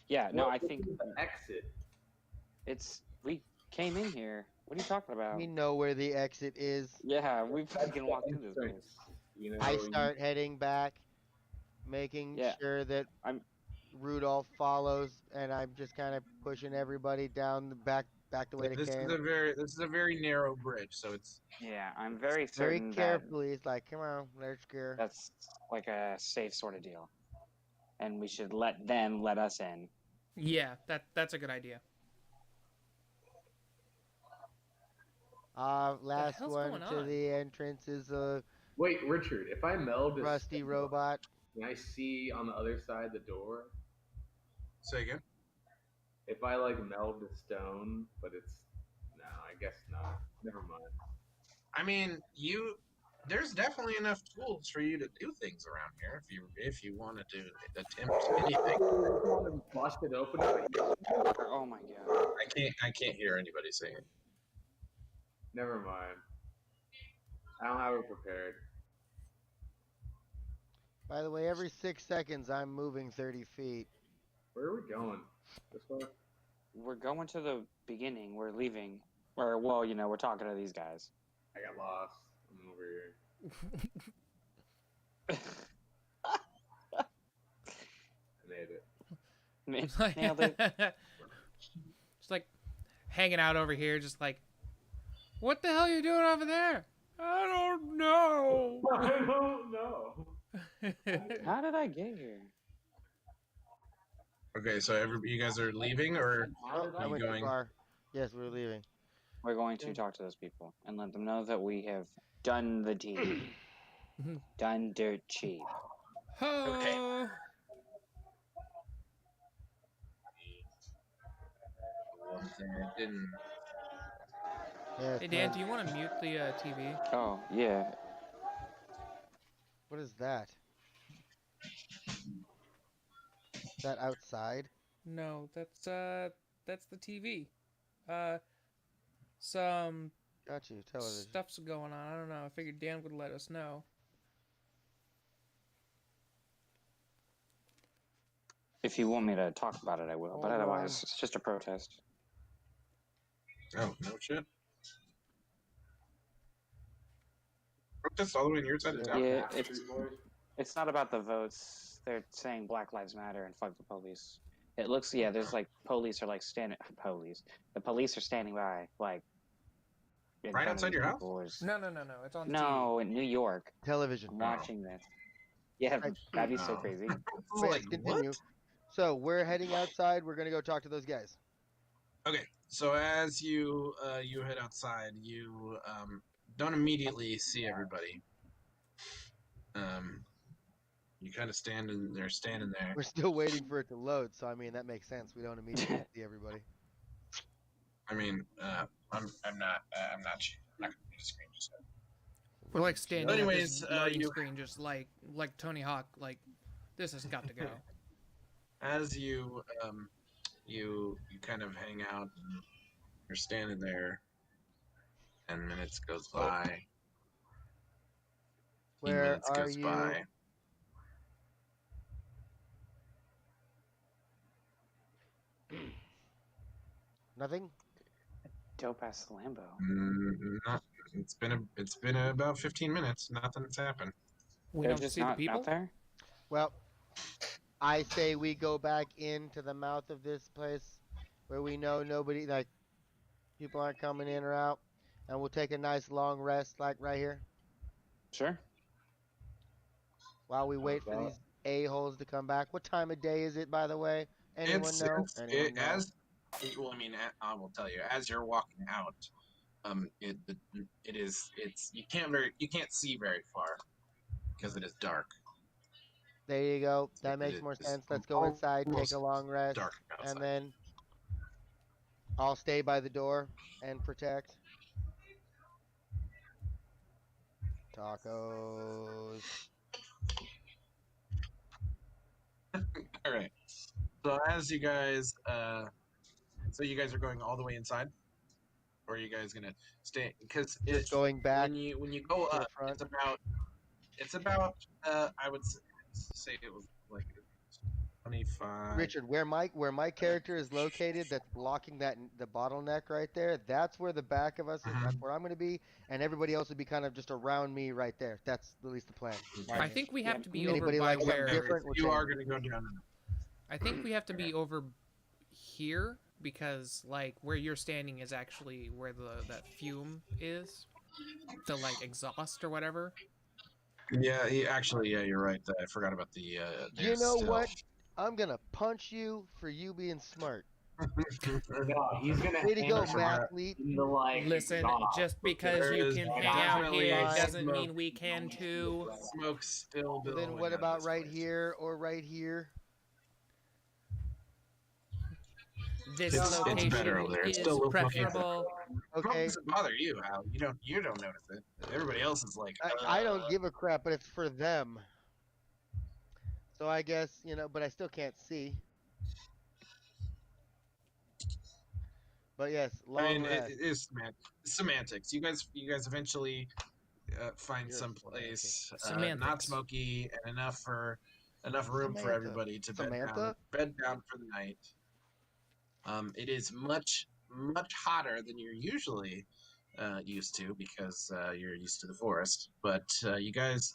Yeah, no, Well, I this think is the exit. we came in here. What are you talking about? We know where the exit is. Yeah, we That's fucking the walked through this place. entrance. You know, I start heading back, making Yeah. sure that Rudolph follows, and I'm just kind of pushing everybody down the back the way they This came. is a very narrow bridge, so it's Yeah, I'm very Very certain that carefully. It's like, come on, let's go. that's like a safe sort of deal, and we should let them let us in. Yeah, that's a good idea. Last hell's one going to on? the entrance is a Wait, Richard, if I meld a rusty stone, robot. can I see on the other side the door? say again. If I like meld the stone, but it's no, I guess not. Never mind. I mean, there's definitely enough tools for you to do things around here if you wanted to attempt anything. Bust it open. Oh my god. I can't hear anybody saying it. Never mind. I don't have it prepared. By the way, every 6 seconds I'm moving 30 feet. Where are we going? This way? We're going to the beginning. We're leaving. Or, well, you know, we're talking to these guys. I got lost. I'm over here. I made it. Nailed it. Just like hanging out over here, just like, what the hell are you doing over there? I don't know. I don't know. How did I get here? Okay, so you guys are leaving, or Oh, I you went too going? far. Yes, we're leaving. We're going to talk to those people and let them know that we have done the deed. Done dirt cheap. Ho! Didn't. Yes, Hey Dan, man. do you want to mute the TV? Oh, yeah. What is that? Is that outside? No, that's the TV. Some Got you. Television. stuff's going on. I don't know. I figured Dan would let us know. If you want me to talk about it, I will. But Hold otherwise, it's just a protest. Oh no shit. Protest all the way on your side of town. Yeah, it's not about the votes. They're saying Black Lives Matter and fuck the police. It looks, yeah, there's like police are like standing. Police. The police are standing by, like. in Right front of outside these your house? people is- No. It's on the No, in New York. Television. I'm watching this. Yeah, Right. that'd be so Oh. crazy. Wait, Like, continue. what? So we're heading outside. We're gonna go talk to those guys. Okay, so as you you head outside, you don't immediately see everybody. You kind of standing there. We're still waiting for it to load, so I mean that makes sense. We don't immediately see everybody. I mean, I'm not gonna do the screen just yet. We're like standing Anyways, at this loading you- screen, just like Tony Hawk. Like, this has got to go. As you you kind of hang out and you're standing there, 10 minutes goes by. 15 Where minutes are goes you? by. Nothing. Dope ass Lambo. Not, it's been about 15 minutes. Nothing's happened. We They're don't just see the not people. out there. Well, I say we go back into the mouth of this place where we know nobody, like, people aren't coming in or out, and we'll take a nice long rest, like right here, Sure. while we wait for these a-holes to come back. What time of day is it, by the way? Anyone know? Anyone know? Well, I mean, I will tell you, as you're walking out, you can't see very far because it is dark. There you go. That It makes more is sense. Let's go inside, take almost a long rest, Dark outside. and then I'll stay by the door and protect. Tacos. All right. So as you guys, you guys are going all the way inside, or are you guys gonna stay? Because Just going back. when you go to the up, front. it's about I would say it was like 25. Richard, where my character is located, that's blocking the bottleneck right there. That's where the back of us is. That's where I'm going to be, and everybody else would be kind of just around me right there. That's at least the plan. Okay. I think we have to be Anybody over by like where. different? We'll You change are it. going to go down. I think we have to be over here because, like, where you're standing is actually where that fume is, the like exhaust or whatever. Yeah, actually, yeah, you're right. I forgot about the. You there's know still- what? I'm gonna punch you for you being smart. No, he's gonna Way to hang go, out mathlete. in the like. Listen, exhaust just because There you is can hang definitely out here fine. doesn't smoke. mean we can too. Smoke's still Well, billowing. then what out of about this right place. here or right here? This It's location better over there. It is still looks like preferable. Smoke Okay, doesn't bother you, Al. You don't notice it. Everybody else is like. I don't give a crap, but it's for them. So I guess, but I still can't see. But yes, long I mean, rest. it is semantics. You guys eventually find You're a some place not Semantics. smoky and enough room for Samantha. everybody to Samantha? bed down for the night. It is much hotter than you're usually used to because you're used to the forest. But you guys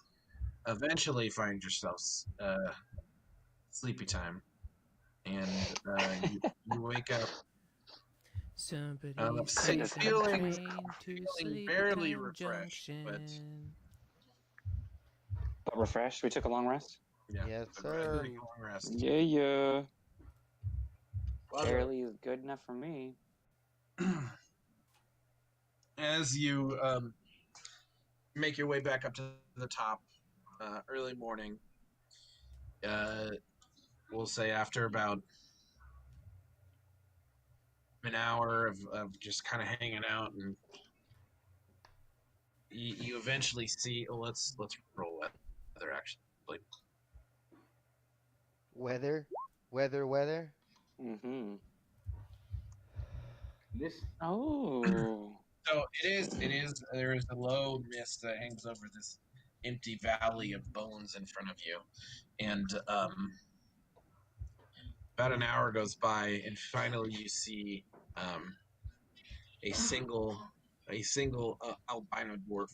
eventually find yourselves sleepy time, and you wake up. Somebody Feeling- says train to feeling sleep barely at refreshed, but- Junction. But refreshed. We took a long rest. Yeah, Yes, a sir. pretty long rest. Yeah. Well, Barely is good enough for me. As you make your way back up to the top, early morning, we'll say after about an hour of just kind of hanging out, and you eventually see. Oh, let's roll weather actually. Weather. Mm-hmm. this Oh. So it is. There is a low mist that hangs over this empty valley of bones in front of you, and about an hour goes by, and finally you see a single albino dwarf.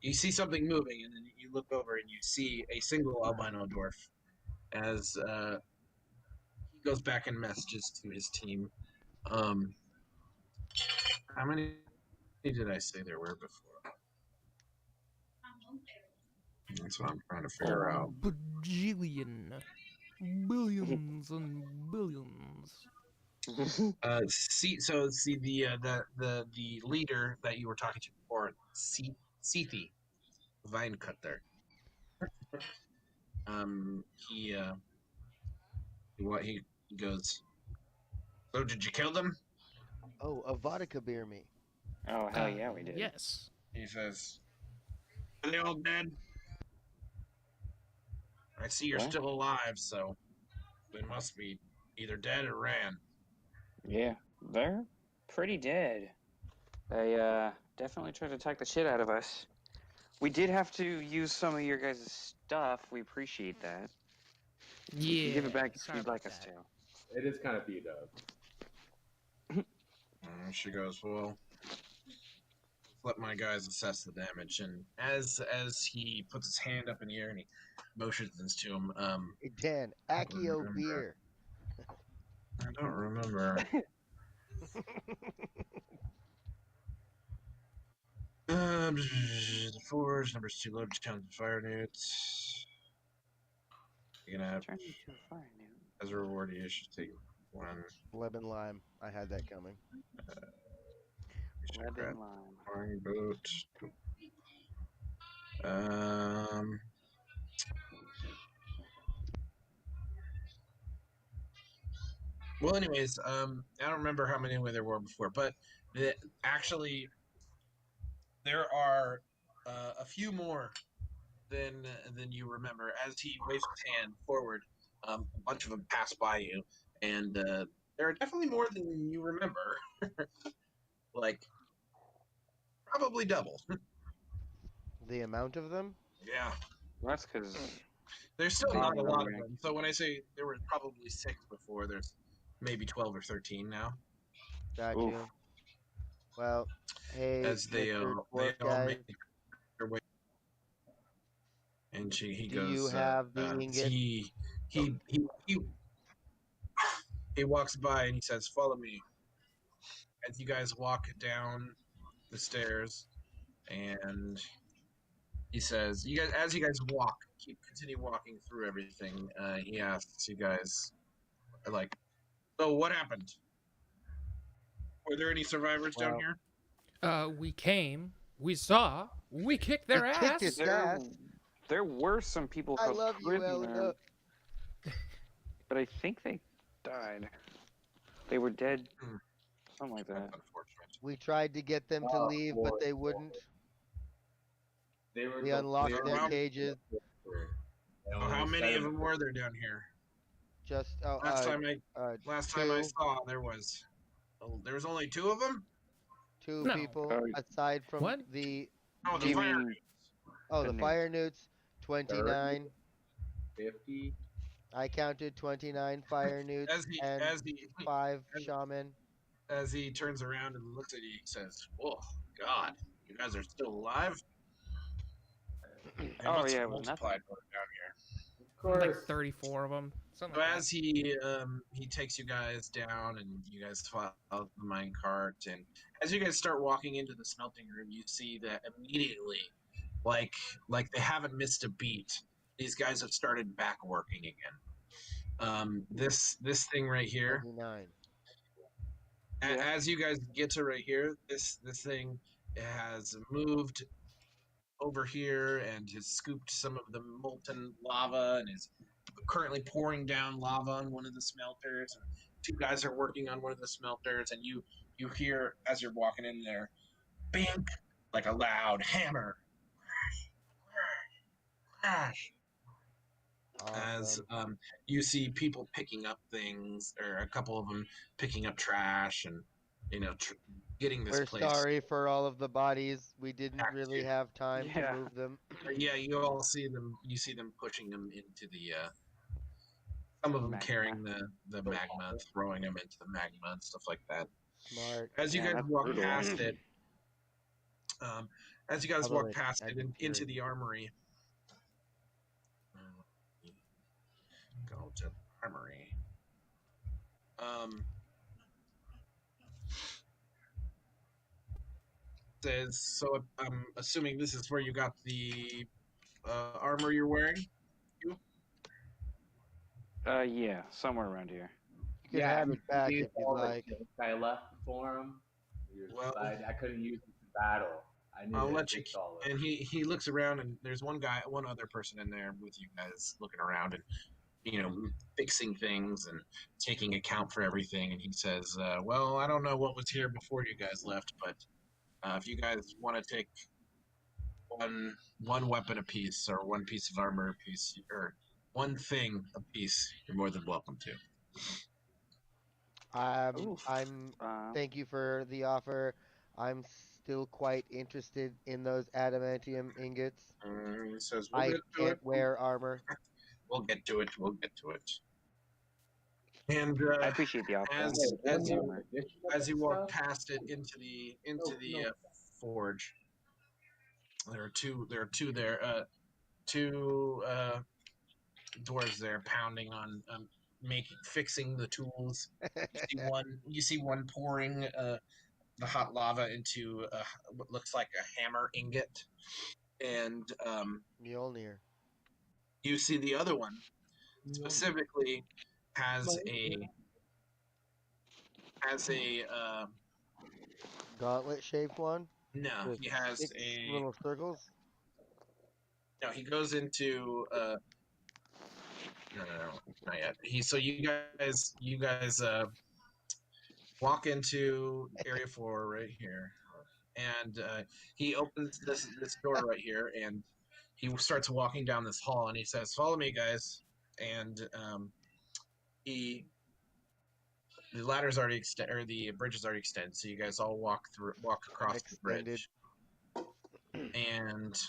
You see something moving, and then you look over and you see a single albino dwarf as he goes back and messages to his team. How many did I say there were before? That's what I'm trying to figure out. Bajillion. Billions and billions. See the leader that you were talking to before, Sethi, Vine Cutter. He goes. So did you kill them? Oh, a vodka beer me. Oh hell yeah, we did. Yes. He says, "Are they all dead?" I see you're What? still alive, so they must be either dead or ran. Yeah, they're pretty dead. They definitely tried to attack the shit out of us. We did have to use some of your guys' stuff. We appreciate that. Yeah. Give it back if sorry you'd about like us that. to. it is kind of beat up. She goes, "Well, let my guys assess the damage." And as he puts his hand up in the air and he motions to him, Hey, Dan, Accio remember. beer. I don't remember. The forge numbers 2 loaded tons of fire newts. You're gonna have Turn into a fire new. as a reward you should take one. Lemon lime. I had that coming. Lemon lime. Flying boat. Well, anyways, I don't remember how many there were before, but actually, there are a few more than you remember. As he waves his hand forward, a bunch of them pass by you, and there are definitely more than you remember. Like, probably double. The amount of them? Yeah. Well, that's because There's still I not a don't lot of remember. them. So when I say there were probably 6 before, there's maybe 12 or 13 now. Got Oof. you. Well, hey, As they Mr. all Dwarf guy. make their way. And he Do goes. you have the ingot? He walks by and he says, "Follow me." As you guys walk down the stairs, and he says, "You guys, as you guys walk, continue walking through everything." He asks you guys, like, "So what happened? Were there any survivors down Well, here?" We came, we saw, we kicked their We ass. kicked his ass. There were some people I held love you, prisoner, Elena. but I think they died. They were dead, Hmm. something like That's that. unfortunate. We tried to get them to leave, but they wouldn't. They were We the- unlocked they were their the- cages. And So when how we many set of them were there down here? Just Last time I two saw, there was only 2 of them. two No. people Oh, aside from what? the Oh, Do the you fire. mean the the fire newts. 29. 50. I counted 29 fire newts As he and as he 5 as- shaman. as he turns around and looks at you, he says, "Oh God, you guys are still alive." They Oh, must yeah, have it was multiplied more down here. Of course. Like 34 of them. Something So like as he takes you guys down, and you guys follow the mine cart, and as you guys start walking into the smelting room, you see that immediately, like they haven't missed a beat. These guys have started back working again. This thing right here. 29. Yeah. As you guys get to right here, this thing has moved over here and has scooped some of the molten lava and is currently pouring down lava on one of the smelters. And 2 guys are working on one of the smelters, and you hear as you're walking in there, bink, like a loud hammer, crash. As Awesome. you see people picking up things, or a couple of them picking up trash, and getting this We're place. sorry for all of the bodies. We didn't Back really to- have time Yeah. to move them. Yeah, you all see them. You see them pushing them into the. Some of them Magma. carrying the magma, throwing them into the magma and stuff like that. Smart. As you Yeah, guys that's walk brutal. past it, as you guys Although walk it past it hasn't into cured. the armory, go to the armory. Says so. I'm assuming this is where you got the armor you're wearing. Yeah, somewhere around here. You can have it back if you'd all the like. kits I left for him. Well- I couldn't use it in battle. I knew I'll that let you. fix all of it. And he looks around, and there's one other person in there with you guys looking around and fixing things and taking account for everything. And he says, "Well, I don't know what was here before you guys left, but if you guys want to take one weapon apiece, or one piece of armor apiece, or one thing apiece, you're more than welcome to." Oof. Thank you for the offer. I'm still quite interested in those adamantium ingots. He says, "We'll I get to can't it. wear armor. We'll get to it. We'll get to it." And I appreciate the offer. as you walk past it into the forge, there are two there, two dwarves there pounding on fixing the tools. You see one pouring the hot lava into what looks like a hammer ingot, and Mjolnir. you see the other one specifically has a Gauntlet shaped one. no. With He has 6 a little circles. no. He goes into no, not yet. You guys walk into area 4 right here, and he opens this door right here, and he starts walking down this hall, and he says, "Follow me, guys." And the ladder's already extended, or the bridge is already extended, so you guys all walk across the bridge. And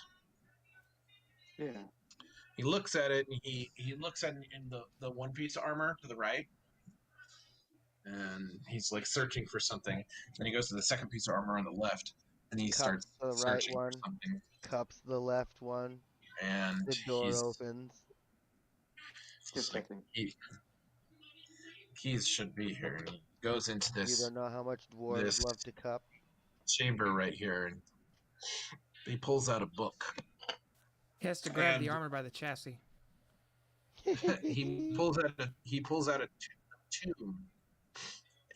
Yeah. he looks at it, and he looks at in the one piece of armor to the right, and he's like searching for something. Then he goes to the second piece of armor on the left, and he starts the right searching one. for something. Cups the left one. and The door he's opens. Just checking. Keys should be here. And he goes into You this don't know how much dwarves this- love to cup. chamber right here, and he pulls out a book. He has to grab the And- armor by the chassis. he pulls out a tomb,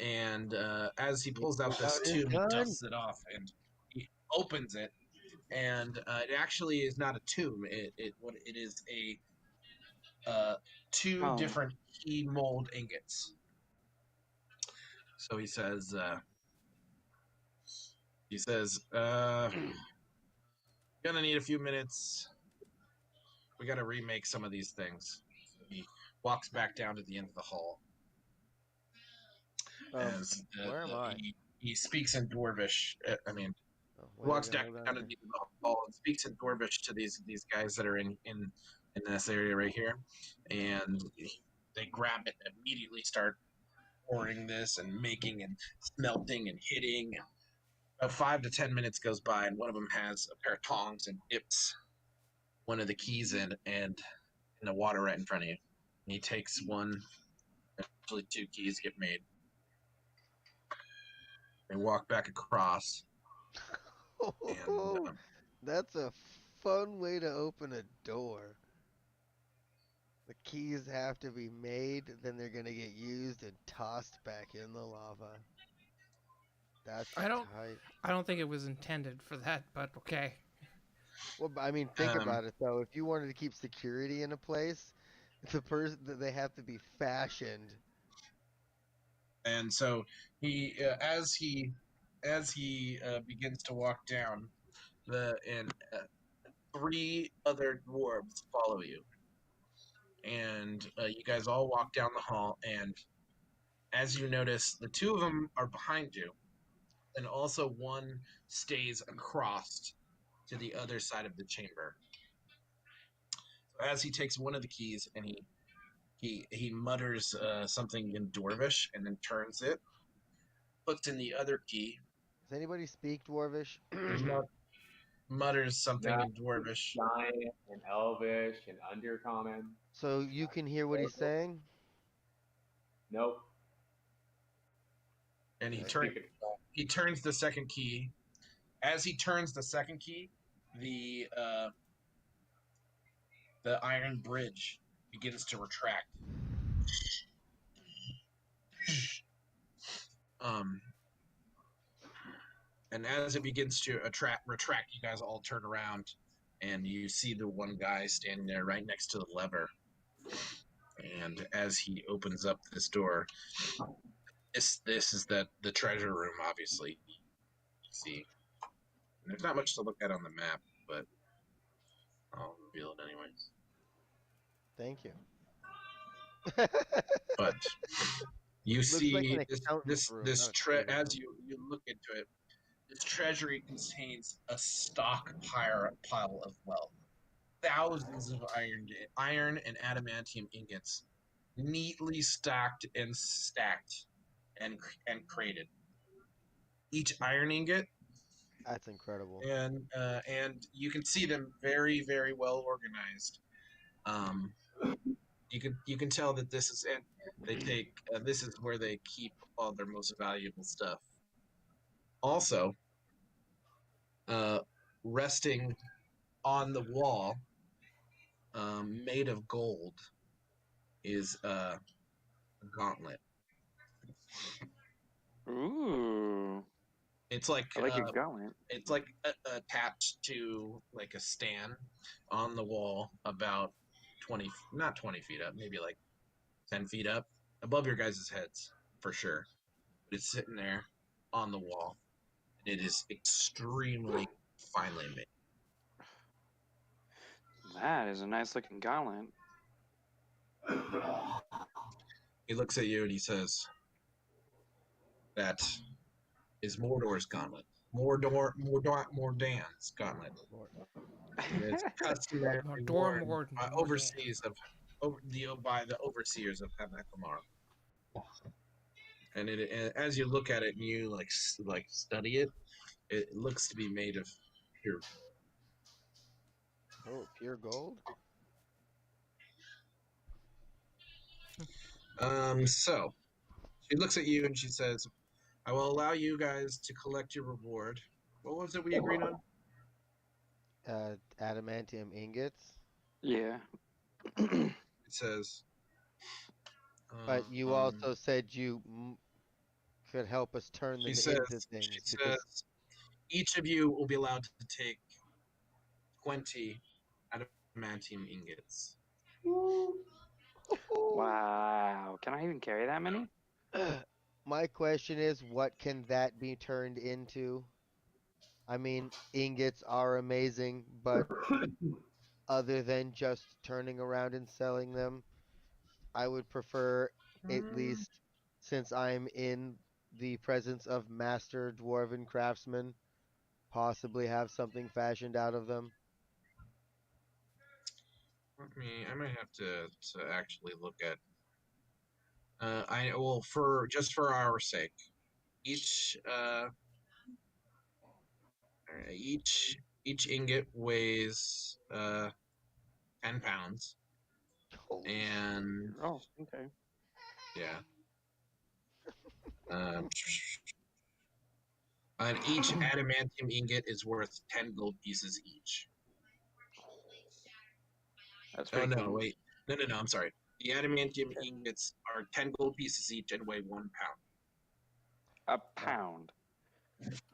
and as he pulls out this out his tomb, he gun. dusts it off and he opens it, and it actually is not a tomb. It is a two Oh. different key mold ingots. So he says, gonna need a few minutes. We gotta remake some of these things. He walks back down to the end of the hall. As where am I? he speaks in Dwarvish. Oh, wait, Walks hold down on. to the hall and speaks in Dwarvish to these guys that are in this area right here, and they grab it and immediately start pouring this and making and smelting and hitting. About 5 to 10 minutes goes by, and one of them has a pair of tongs and dips one of the keys in the water right in front of you. And he takes one. Actually, 2 keys get made. They walk back across. And, That's a fun way to open a door. The keys have to be made, then they're gonna get used and tossed back in the lava. That's I don't- tight. I don't think it was intended for that, but okay. Well, I mean, think Um, about it though. If you wanted to keep security in a place, they have to be fashioned. And so he, as he begins to walk down, 3 other dwarves follow you, and you guys all walk down the hall. And as you notice, the 2 of them are behind you, and also one stays across to the other side of the chamber. So as he takes one of the keys and he mutters something in Dwarvish and then turns it, puts in the other key, Does anybody speak Dwarvish? mutters something Yeah. in Dwarvish, Giant and Elvish and Undercommon. So you can hear what he's saying? Nope. and he I turns think it's- he turns the second key. As he turns the second key, the iron bridge begins to retract. And as it begins to retract, you guys all turn around, and you see the one guy standing there right next to the lever. And as he opens up this door, this is the treasure room, obviously. You see, and there's not much to look at on the map, but I'll reveal it anyways. Thank you. But you Looks see like an this accountant's room, this not a treasure as room. you look into it, this treasury contains a stockpile of wealth. Thousands of iron and adamantium ingots, neatly stacked and crated. Each iron ingot, That's incredible. and you can see them very, very well organized. You can tell that this is it. They take this is where they keep all their most valuable stuff. Also, resting on the wall, made of gold, is a gauntlet. Ooh, It's like I like your gauntlet. it's like attached to like a stand on the wall, about 20, not 20 feet up, maybe like 10 feet up, above your guys' heads for sure. But it's sitting there on the wall. It is extremely finely made. That is a nice looking gauntlet. He looks at you and he says, "That is Mordor's gauntlet. Mordan's gauntlet. It's customary Mordor, worn by Mordan. overseas by the overseers of Havnakamar." And as you look at it and you like study it, it looks to be made of pure. Oh, pure gold. So she looks at you and she says, "I will allow you guys to collect your reward." What was it we agreed on? Adamantium ingots. Yeah. It says, But you um, also said you could help us turn she them says, into she things because says, each of you will be allowed to take 20 adamantium ingots. Wow. Can I even carry that many? my question is, what can that be turned into? I mean, ingots are amazing, but other than just turning around and selling them, I would prefer, at Mm, least since I'm in the presence of master dwarven craftsmen, possibly have something fashioned out of them. I might have to actually look at. I will for just for our sake, each each each ingot weighs 10 pounds, Holy shit. and Oh, okay. yeah, um, and each adamantium ingot is worth 10 gold pieces each. That's Oh pretty no, cool. wait, no, I'm sorry. The adamantium ingots are 10 gold pieces each and weigh 1 pound. A pound.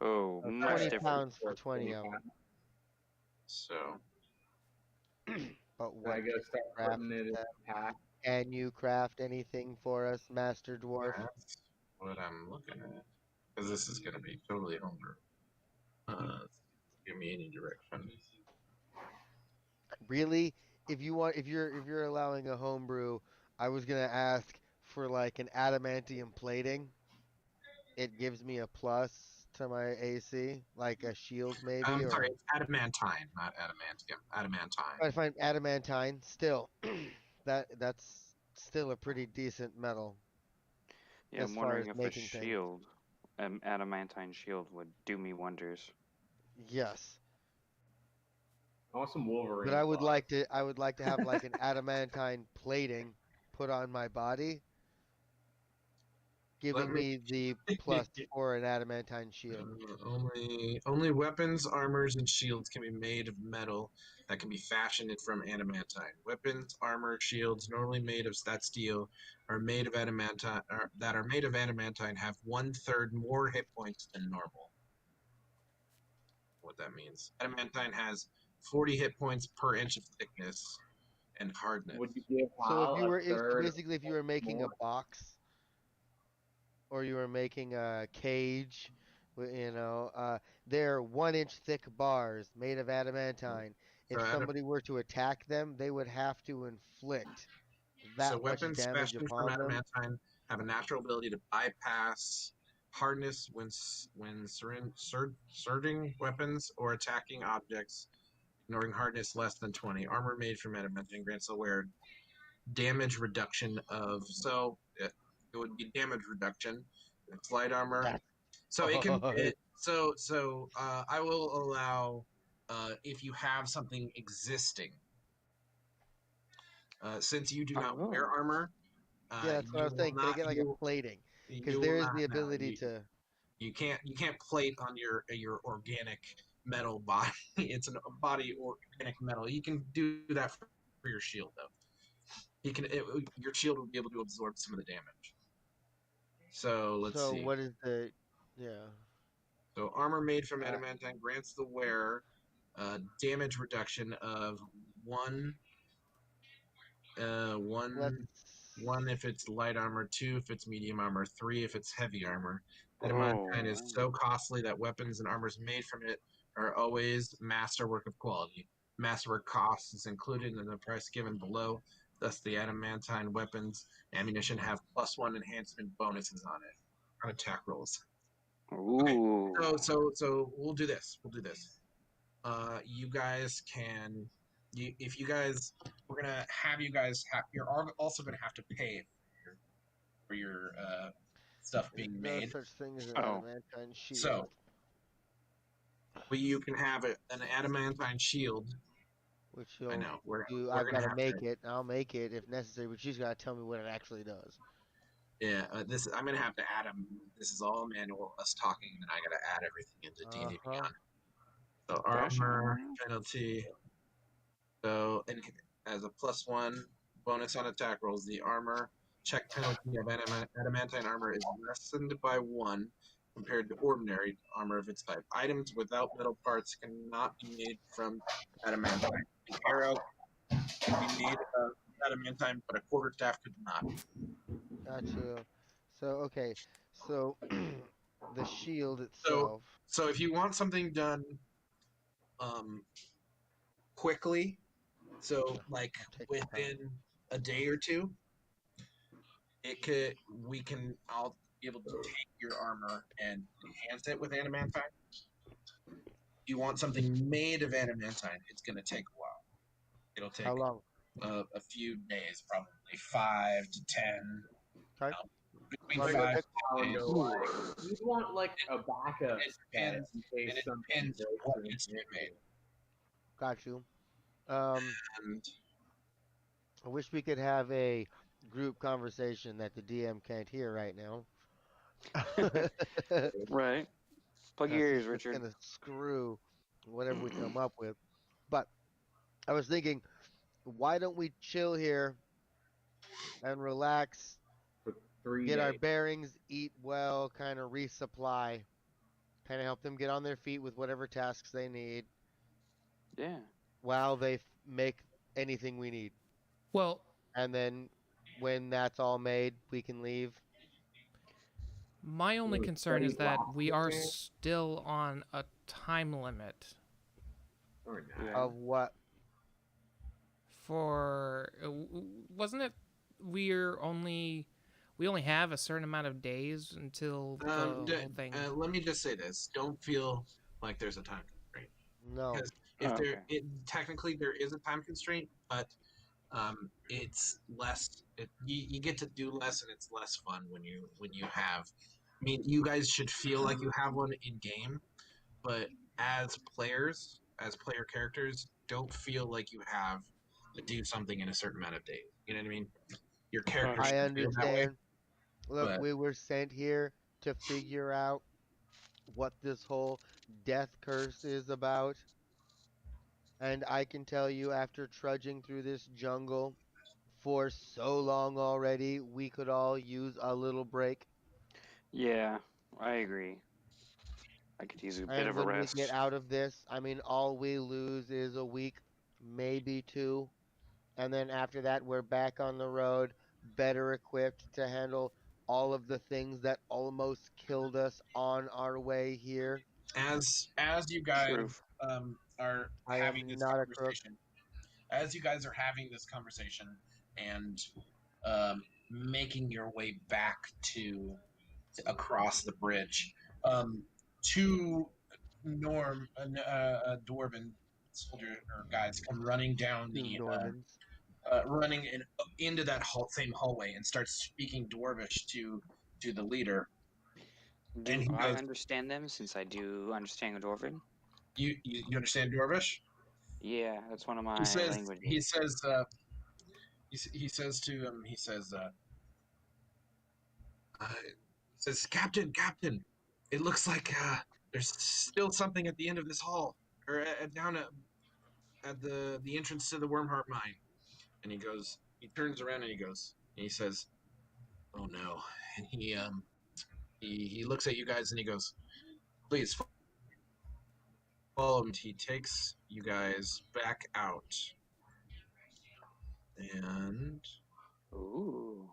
Oh, Okay. much 20 different. pounds for 20 of them. So But So I what gotta start craft putting it in that? a pack. Can you craft anything for us, Master Dwarf? that's what I'm looking at, because this is gonna be totally homebrew. Give me any direction. Really? If you want, if you're allowing a homebrew, I was gonna ask for like an adamantium plating. It gives me a plus to my AC, like a shield maybe, I'm sorry, or it's adamantine, not adamantium. Adamantine. I find adamantine still. That's still a pretty decent metal Yeah, as I'm far as wondering if a making things. shield, an adamantine shield, would do me wonders. Yes. I want some But Wolverine I would claws. like to have like an adamantine plating put on my body, Let giving me. me the plus for an adamantine shield. Only weapons, armors, and shields can be made of metal that can be fashioned from adamantine. Weapons, armor, shields normally made of that steel are made of adamantine. That are made of adamantine have 1/3 more hit points than normal. What that means? Adamantine has 40 hit points per inch of thickness and hardness. Would you give So if Hal you a were third basically if you were making a more? box or you were making a cage, they're 1 inch thick bars made of adamantine. So, If somebody were to attack them, they would have to inflict so that much weapons damage fashioned from upon them. adamantine have a natural ability to bypass hardness when surging weapons or attacking objects, ignoring hardness less than 20. Armor made from adamantine grants the wearer damage reduction of it would be damage reduction. It's light armor, That's so it can I will allow if you have something existing. Since you do not wear Oh, armor, yeah, that's what I you was will saying. Can I not get like a plating? Because you will there is not the know ability to. you can't plate on your organic metal body. It's a body organic metal. You can do that for your shield though. Your shield will be able to absorb some of the damage. So let's So see. what is the? Yeah. So armor made from Uh, adamantine grants the wearer damage reduction of one uh let's. one one if it's light armor, two if it's medium armor, three if it's heavy armor. Adamantine is oh, so costly that weapons and armors made from it are always masterwork of quality. Masterwork cost is included in the price given below. Thus, the adamantine weapons ammunition have +1 enhancement bonuses on it on attack rolls. Okay, ooh. so we'll do this. We'll do this. You guys can, if you guys, we're gonna have you guys have. You're also gonna have to pay for your stuff There's being no made. such thing as an Oh, adamantine So, shield. you can have an adamantine shield which I you'll know. We're do. we're I've gonna got to have make to. it. I'll make it if necessary, but she's got to tell me what it actually does. Yeah, this I'm gonna have to add them. This is all manual, us talking, and I gotta add everything into D&D Uh-huh. Beyond. So Dashing. armor penalty. So and as a +1 bonus on attack rolls, the armor check penalty of adamantine armor is lessened by 1 compared to ordinary armor of its type. Items without metal parts cannot be made from adamantine. An arrow can be made of adamantine, but a quarterstaff could not. Gotcha. So okay, so the shield So itself. so if you want something done um quickly, so like I'll take the time. within a day or two, I'll be able to take your armor and enhance it with adamantine. If you want something made of adamantine, it's going to take a while. It'll take How long? a few days, probably 5 to 10. Okay. Between Let me 5 pick- to 10 days. You'd want like a backup It set depends. in case And it something depends breaks what or needs to be made. Got you. And I wish we could have a group conversation that the DM can't hear right now. Right. Plug your ears, It's Richard. gonna screw whatever we come up with. But I was thinking, why don't we chill here and relax, for 3 get our days. bearings, eat well, kind of resupply, kind of help them get on their feet with whatever tasks they need Yeah. while they make anything we need. Well, And then when that's all made, we can leave. my only Would concern study is that last we are weekend? still on a time limit Or not. Yeah. Of what? for wasn't it we only have a certain amount of days until the whole thing. let me just say this: don't feel like there's a time constraint. No. Because if Oh, there, okay. technically there is a time constraint, but it's less. You get to do less, and it's less fun when you have. I mean, you guys should feel like you have one in game, but as players, as player characters, don't feel like you have to do something in a certain amount of days. You know what I mean? Your character I should feel that way. understand. Look, but- we were sent here to figure out what this whole death curse is about. And I can tell you, after trudging through this jungle for so long already, we could all use a little break. Yeah, I agree. I could use a bit And of a when rest. we get out of this, I mean, all we lose is a week, maybe 2. And then after that, we're back on the road, better equipped to handle all of the things that almost killed us on our way here. as you guys True. are I having am this not a crook. conversation, as you guys are having this conversation and making your way back to across the bridge, two dwarven soldier or guys come running down Two the Normans. running into that same hallway and start speaking Dwarvish to the leader. Do And he I goes- understand them since I do understand Dwarven? You understand Dwarvish? Yeah, that's one of my He says languages. he says to him, he says Captain, it looks like there's still something at the end of this hall, or down at the entrance to the Wormheart mine. And he turns around and he says, oh no. And he looks at you guys and he goes, please follow him. He takes you guys back out. And Ooh.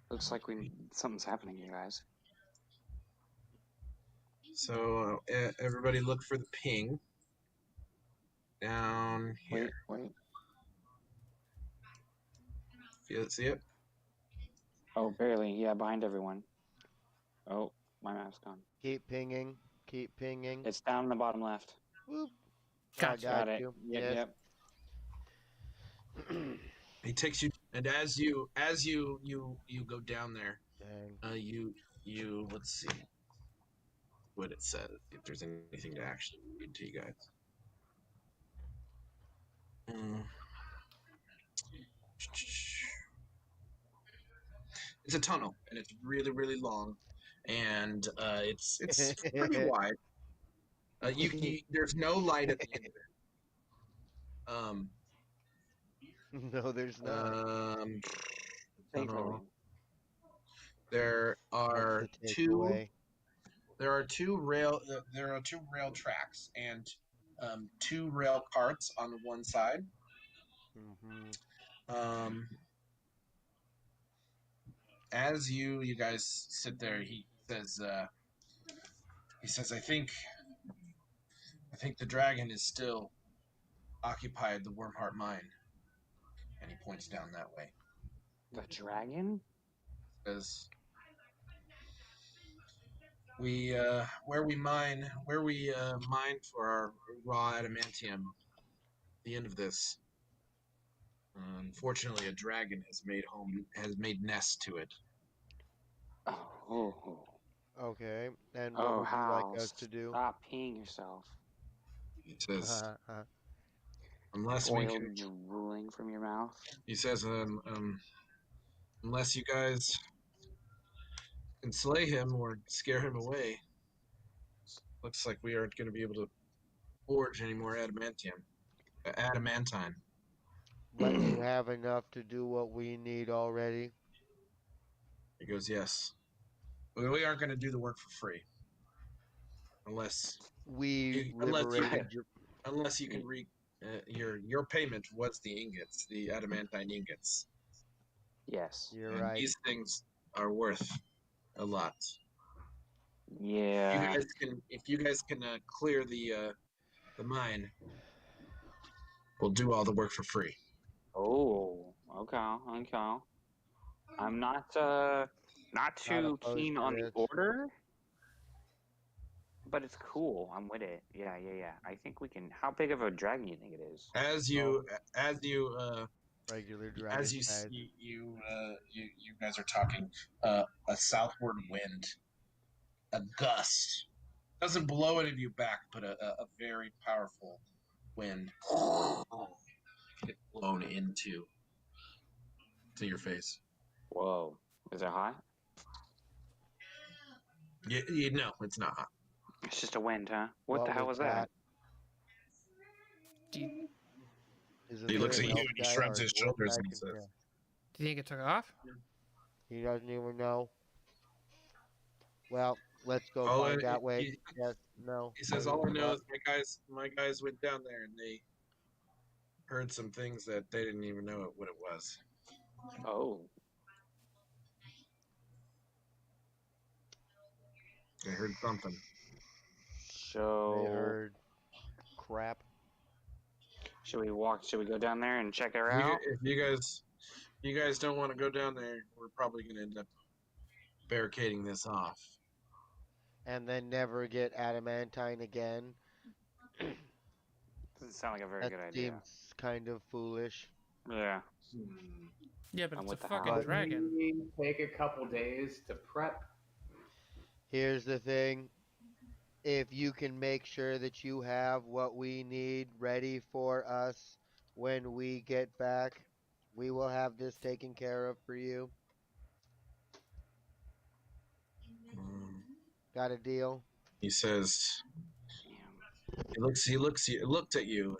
Looks like something's happening here, guys. so everybody look for the ping down here. Wait. See it? Oh, barely. Yeah, behind everyone. Oh, my map's gone. Keep pinging. Keep pinging. It's down in the bottom left. Whoop. Gotcha. I got it. you. Yep. He takes you, and as you go down there, Dang. you let's see what it says, if there's anything to actually read to you guys. Mm. It's a tunnel, and it's really, really long, and it's pretty wide. There's no light at the end of it. No, there's not. Thankfully. Tunnel. There That's are the two. takeaway. There are two rail. There are two rail tracks and two rail carts on one side. Mm-hmm. As you guys sit there, he says, I think the dragon is still occupied the Wormheart mine, and he points down that way. The dragon? Says, where we mine for our raw adamantium. The end of this. Unfortunately, a dragon has made nests to it. Oh. Okay. And what Oh, would you like how? us to do? Stop peeing yourself. He says, unless Oil we can. drooling from your mouth. He says, unless you guys can slay him or scare him away, looks like we aren't going to be able to forge any more adamantine. But you have enough to do what we need already. He goes, yes. We aren't going to do the work for free, unless We unless you liberated can your payment was the ingots, the adamantine ingots. Yes. You're And right. these things are worth a lot. Yeah. If you guys can clear the mine, we'll do all the work for free. Oh, okay. I'm not too opposed keen to on the this. order, but it's cool. I'm with it. Yeah. I think we can. How big of a dragon do you think it is? As you Regular dragon as you size. you guys are talking, a southward wind, a gust, doesn't blow any of you back, but a very powerful wind gets blown into your face. Whoa. Is it hot? No, it's not hot. It's just a wind, huh? What the hell was that? Do you, Isn't He there looks at an you elf and he guy shrugs or his dwarf shoulders guy and he can- says, yeah. do you think it took off? He doesn't even know. Well, let's go All find I- that way. he- Yes, no. He says, all I know is my guys went down there and they heard some things that they didn't even know what it was. Oh. They heard something. So They heard crap. should we go down there and check her out? If you guys don't want to go down there, we're probably going to end up barricading this off. And then never get adamantine again. Doesn't sound like a very That good idea. seems kind of foolish. Yeah. Yeah, but I'm it's a with the fucking house. dragon. We take a couple days to prep. Here's the thing. If you can make sure that you have what we need ready for us when we get back, we will have this taken care of for you. Got a deal? He says, Damn. he looked at you,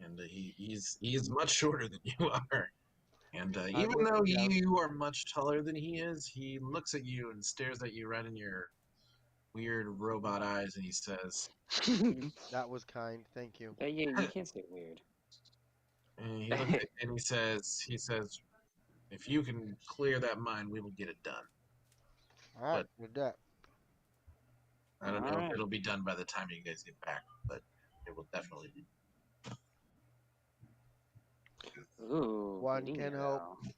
and he's much shorter than you are. And even would though be down. you are much taller than he is, he looks at you and stares at you right in your weird robot eyes, and he says, That was kind. Thank you. Yeah, you can't say weird. and he looks at, and he says, if you can clear that mine, we will get it done. All right, we're done. I don't know Alright. if it'll be done by the time you guys get back, but it will definitely be. Ooh. One can hope. neato.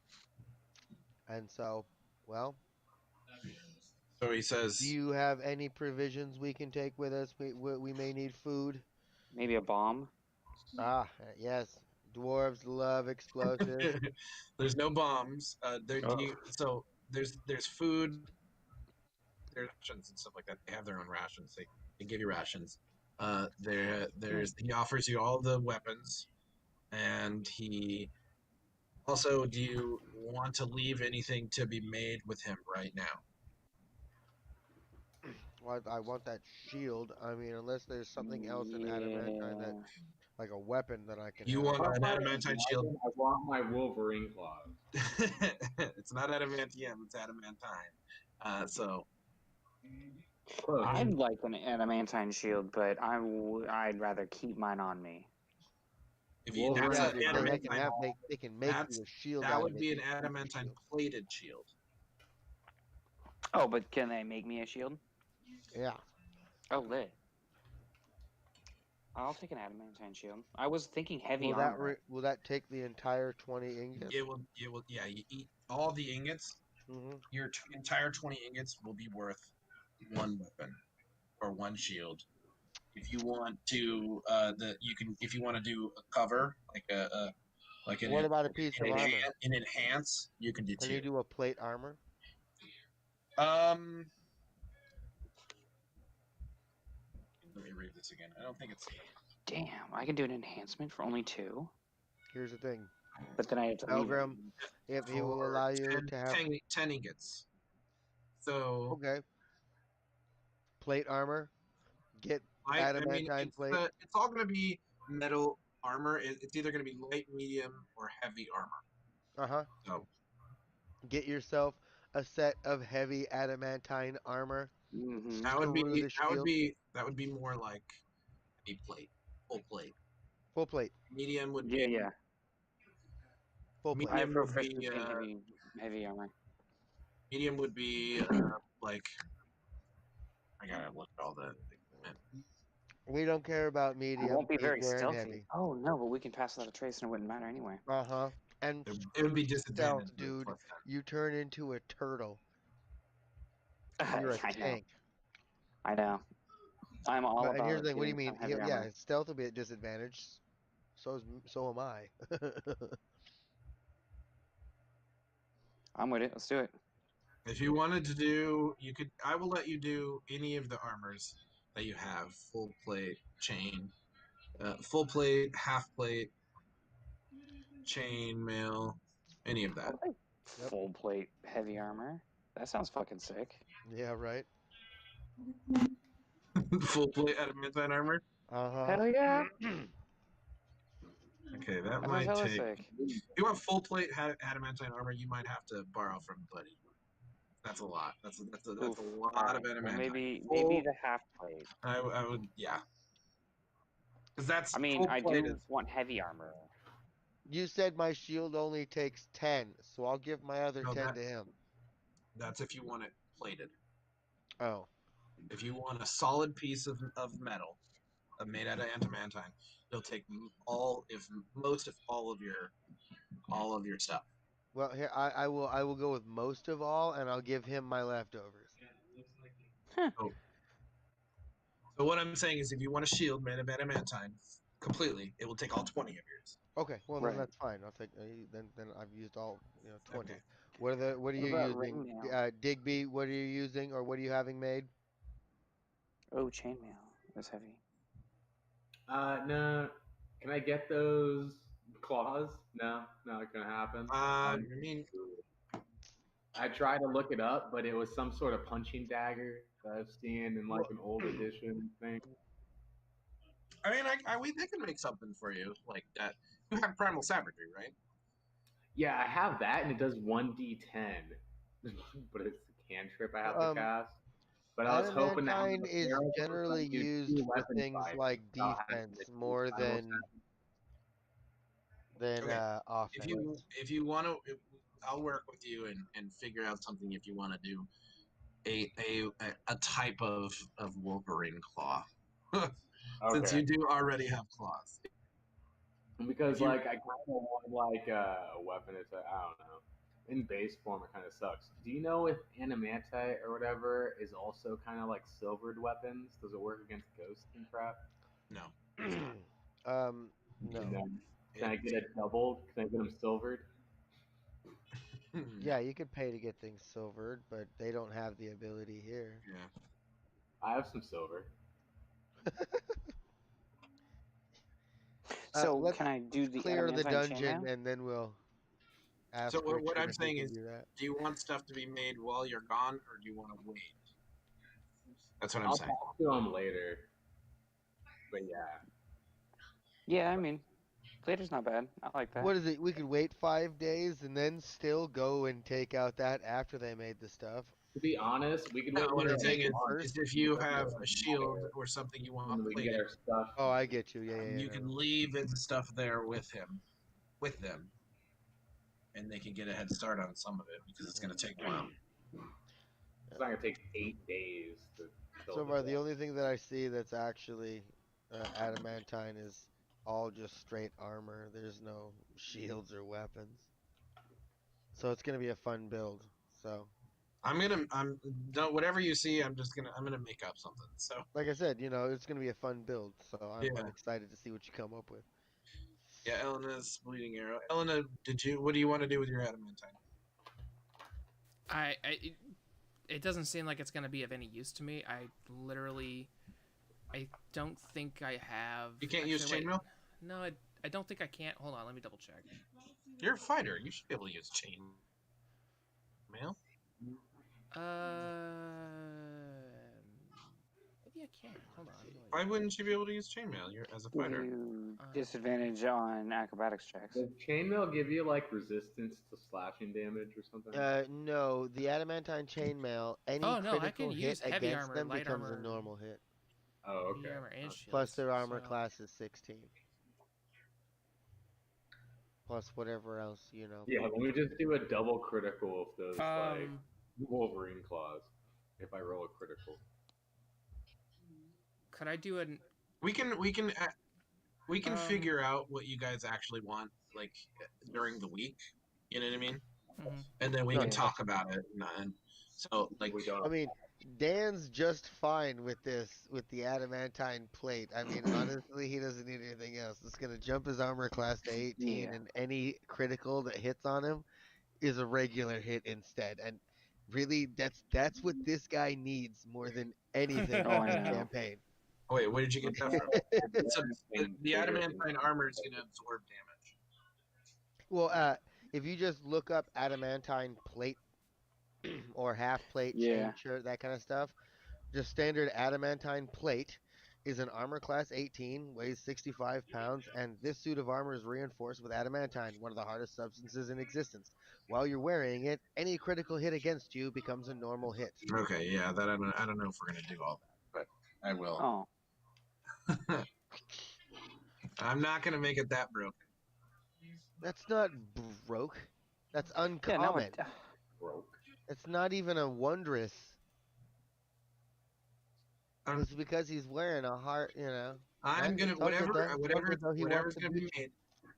And so, well, So he says, do you have any provisions we can take with us? We may need food. Maybe a bomb. Yes. Dwarves love explosives. there's no bombs. Oh. So there's food, there's rations and stuff like that. They have their own rations. They give you rations. He offers you all the weapons. And he also, do you want to leave anything to be made with him right now? Well, I want that shield. I mean, unless there's something else in adamantine that, Yeah. like a weapon that I can You have. want How an about adamantine shield? I want my Wolverine claws. It's not adamantium, it's adamantine. So Close. I'd like an adamantine shield, but I'd rather keep mine on me. if you, that's Yeah, an Wolverine they can adamantine. have they can make That's you a shield that out would of it. be an You can keep your adamantine shield. plated shield. Oh, but can they make me a shield? Yeah. Oh, lit. I'll take an adamantine shield. I was thinking heavy Will that armor. will that take the entire 20 ingots? It will. Yeah, you eat all the ingots. Mm-hmm. Your entire 20 ingots will be worth one weapon or one shield. If you want to, if you want to do a cover like What about a piece of armor? an enhance, you can do Can two. you do a plate armor? Let me read this again. I don't think it's. Damn, I can do an enhancement for only 2. Here's the thing. But then I have to leave. Pelgrim, if he will for allow you 10, to have 10 ingots. So okay. Plate armor. Get I mean, adamantine plate. it's all going to be metal armor. It's either going to be light, medium, or heavy armor. Uh-huh. So Get yourself a set of heavy adamantine armor. Mm-hmm. that would Screw be the shield. that would be more like a plate, full plate. Full plate. Medium would Yeah, be yeah. Full plate. I have medium would be proficiency in heavy armor. medium would be like I gotta look at all the. We don't care about I medium. won't be Keep very wearing stealthy. heavy. Oh no, but we can pass without a trace and it wouldn't matter anyway. Uh-huh. And It would be screw disadvantage, stealth, dude. plus You turn into a turtle. You're a I know. tank. I know. I'm all But, about. and here's the thing. What do you getting mean? some heavy Yeah, armor. stealth will be at disadvantage. So am I. I'm with it. Let's do it. If you wanted to do, you could. I will let you do any of the armors that you have: full plate, chain, full plate, half plate, chain mail, any of that. I'll take full plate heavy armor. That sounds fucking sick. Yeah, right. Full plate adamantine armor. Uh-huh. Hell yeah. Okay, that That sounds might hella take. sick. If you want full plate adamantine armor, you might have to borrow from Buddy. That's a lot. That's a Oof. lot Alright, of well, adamantine. maybe Full- the half plate. I would, yeah. Because that's. I mean, full I plate do is- want heavy armor. You said my shield only takes 10, so I'll give my other No, 10 to him. That's if you want it plated. Oh. If you want a solid piece of metal made out of adamantine, you'll take most of all of your stuff. Well, here I will go with most of all, and I'll give him my leftovers. So what I'm saying is, if you want a shield made of adamantine completely, it will take all 20 of yours. Okay, well Right. then that's fine. I'll take then I've used all 20. Okay. What are What you about using? ring mail? Digby, what are you using or what are you having made? Oh, chainmail. That's heavy. No. Can I get those claws? No, not gonna happen. I mean, I tried to look it up, but it was some sort of punching dagger that I've seen in like an old edition thing. they can make something for you like that. You have primal savagery, right? Yeah, I have that, and it does 1d10, but it's a cantrip I have to cast. But I was hoping to have Adamantine a is barrel or generally something, used two for weapon things fights like without having defense to do more primal than Okay. offense. If you want to, I'll work with you and figure out something if you want to do a type of Wolverine claw. Since you do already have claws. Because If you- like I kind of want like a weapon. It's I don't know. In base form, it kind of sucks. Do you know if animantite or whatever is also kind of like silvered weapons? Does it work against ghosts and crap? No. No. And then, can I get it doubled? Can I get them silvered? Yeah, you could pay to get things silvered, but they don't have the ability here. Yeah. I have some silver. So let's can I do the clear the adamantine dungeon chainmail? and then we'll ask So what Richard I'm if he saying can is, do that. do you want stuff to be made while you're gone, or do you want to wait? That's what I'm I'll saying. talk to him later. But yeah, Yeah, I mean, later's not bad. I like that. What is it? We could wait 5 days and then still go and take out that after they made the stuff. to be honest, we could No, wait what until I'm saying next is, month, is if you because it have doesn't a shield matter, or something you and want then we can get plated, our stuff. Oh, I get you. Yeah, yeah, you yeah. can leave the stuff there with them, and they can get a head start on some of it because it's going to take a while. It's not gonna take 8 days to So build far, it the up. only thing that I see that's actually adamantine is all just straight armor. There's no shields or weapons. So it's gonna be a fun build. So, Whatever you see, I'm gonna make up something. So like I said, it's gonna be a fun build. So I'm Yeah. excited to see what you come up with. yeah, Elena's bleeding arrow. Elena, what do you want to do with your adamantine? It doesn't seem like it's gonna be of any use to me. I don't think I have. You can't use Actually, wait. chainmail. No, I don't think I can't. Hold on, let me double check. You're a fighter. You should be able to use chainmail. Maybe I can. Hold on. Why wouldn't you be able to use chainmail? You're as a Give fighter. you disadvantage on acrobatics checks. Does chainmail give you like resistance to slashing damage or something? No, the adamantine chainmail, any Oh, no, I critical can hit use heavy against armor, them light becomes armor, a normal hit. Oh, heavy okay. armor and shields. Plus their armor so- class is 16. Plus whatever else, Yeah, let me just do a double critical of those like Um, Wolverine claws. If I roll a critical. could I do an? We can Um, figure out what you guys actually want, like during the week. You know what I mean? Mhm. And then we No, can yeah. talk about it. And so, like, We don't. I mean, Dan's just fine with the adamantine plate. I mean, honestly, he doesn't need anything else. It's gonna jump his armor class to 18, Yeah. and any critical that hits on him is a regular hit instead. And really, that's what this guy needs more than anything Oh, on I this know. campaign. oh wait, where did you get that from? So the adamantine armor is going to absorb damage. Well, if you just look up adamantine plate or half plate, Yeah. chain shirt, that kind of stuff, just standard adamantine plate is an armor class 18, weighs 65 pounds, and this suit of armor is reinforced with adamantine, one of the hardest substances in existence. While you're wearing it, any critical hit against you becomes a normal hit. Okay, yeah, that I don't know if we're going to do all that, but I will. Oh, I'm not going to make it that broken. That's not broke. That's yeah, uncommon. no, it, Broke. It's not even a wondrous. Um, It's because he's wearing a heart, I'm And gonna tell me whatever though whatever he whatever's wants to gonna do. be made,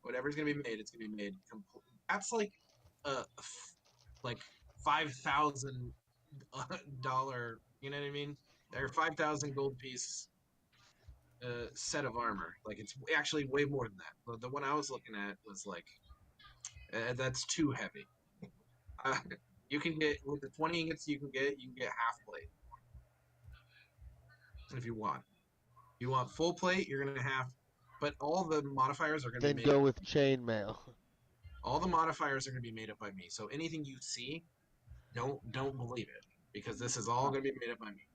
whatever's gonna be made, it's gonna be made complete. That's like like $5,000. You know what I mean? Or 5,000 gold piece set of armor. Like it's actually way more than that. The one I was looking at was like that's too heavy. You can get with the 20 ingots you can get half plate if you want. You want full plate, you're gonna have, but all the modifiers are gonna Then be made. go with chainmail. All the modifiers are gonna be made up by me. So anything you see, don't believe it because this is all gonna be made up by me.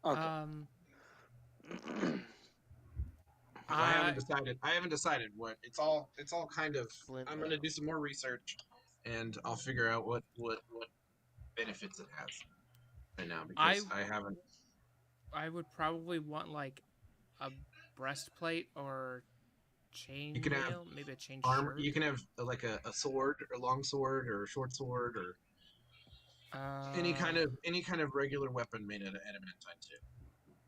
okay. I haven't decided. I haven't decided what it's all. It's all kind of. Flint I'm gonna do some more research, and I'll figure out what benefits it has right now because I haven't. I would probably want like a breastplate or chain can have mail, maybe a chain Armor. shirt. You can have like a sword, or long sword, or a short sword, or any kind of regular weapon made out of adamantine too.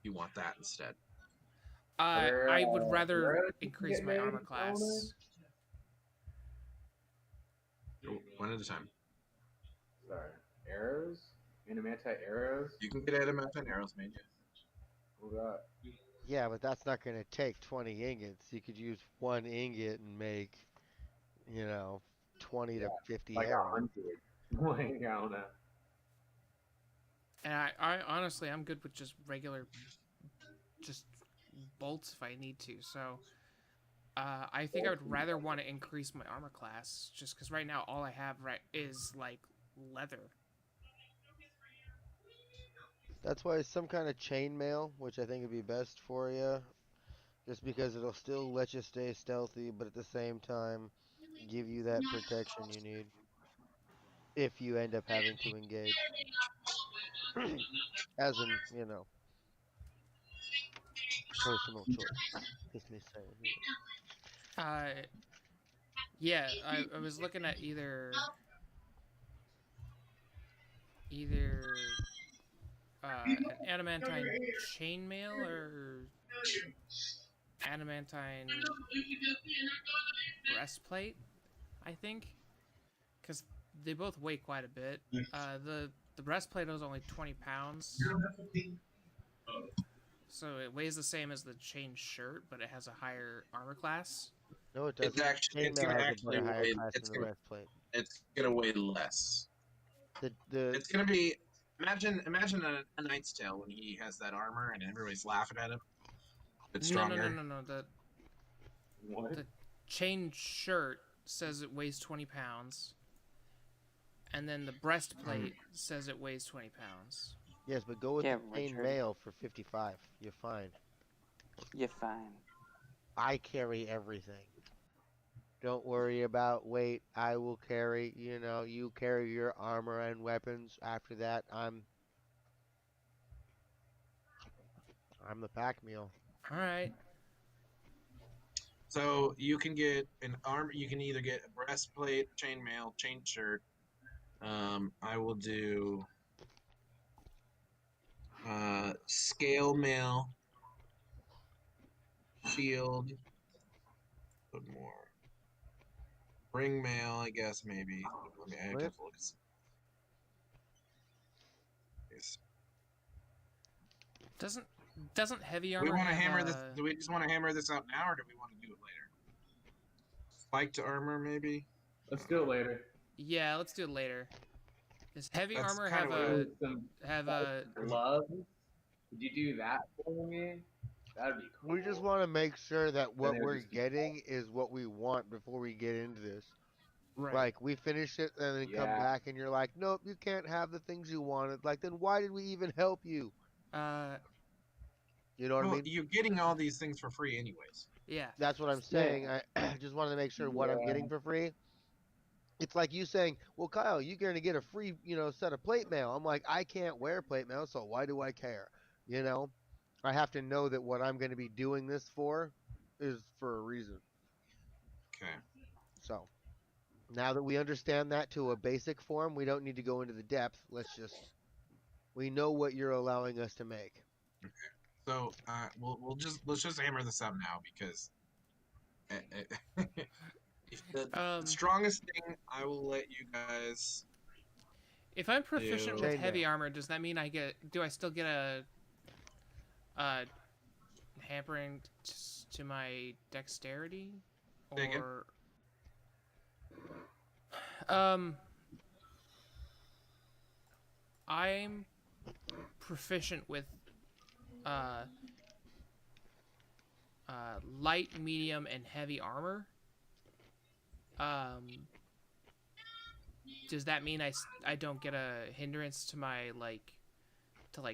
You want that instead. I would where rather else you increase get my made, armor Eleanor? class. One at a time. Sorry. Arrows? Adamantite arrows? You can get adamantine arrows made. What about Yeah, but that's not going to take 20 ingots. You could use 1 ingot and make, 20 to 50 like arrows. 100? Like, I don't know. And I honestly, I'm good with just regular, just bolts if I need to. So I think I would rather want to increase my armor class, just because right now all I have is like leather. That's why some kind of chainmail, which I think would be best for you, just because it'll still let you stay stealthy, but at the same time give you that protection you need if you end up having to engage. As in, personal choice. Just me saying. Yeah, I was looking at either an adamantine chainmail or adamantine breastplate, I think, because they both weigh quite a bit. The breastplate is only 20 pounds, so it weighs the same as the chain shirt, but it has a higher armor class. No, it doesn't. It's Chainmail gonna has actually a higher weigh. class than the breastplate. It's gonna weigh less. The It's gonna be. Imagine a Knight's Tale when he has that armor and everybody's laughing at him. It's stronger. No. The chain shirt says it weighs 20 pounds, and then the breastplate says it weighs 20 pounds. Yes, but go with Yeah, the chainmail for 55. You're fine. You're fine. I carry everything. Don't worry about weight. I will carry, you carry your armor and weapons. After that, I'm the pack mule. All right. So you can get an armor. You can either get a breastplate, chainmail, chain shirt. I will do scale mail, shield. Put more. Ring mail, I guess maybe. I have to look at some. Yes. Doesn't heavy Do armor we want to have, hammer this? Do we just want to hammer this out now, or do we want to do it later? Spiked armor, maybe. Let's do it later. Yeah, let's do it later. Does heavy That's armor kinda have a Gloves? Would you do that for me? That'd be cool. We just want to make sure that what Then it would we're just be- getting is what we want before we get into this. right? Like, we finish it and then come Yeah. back and you're like, nope, you can't have the things you wanted. Like, then why did we even help you? You know what I Well, mean? you're getting all these things for free, anyways. Yeah. That's what I'm saying. I just wanted to make sure what I'm Yeah. getting for free. It's like you saying, well, Kyle, you're going to get a free, set of plate mail. I'm like, I can't wear plate mail, so why do I care? I have to know that what I'm going to be doing this for is for a reason. Okay. So now that we understand that to a basic form, we don't need to go into the depth. We know what you're allowing us to make. So let's just hammer this out now because if the strongest thing I will let you guys. If I'm proficient with Chainmail. heavy armor, does that mean do I still get a hampering to my dexterity? Say again? Or I'm proficient with light, medium, and heavy armor. Does that mean I don't get a hindrance to my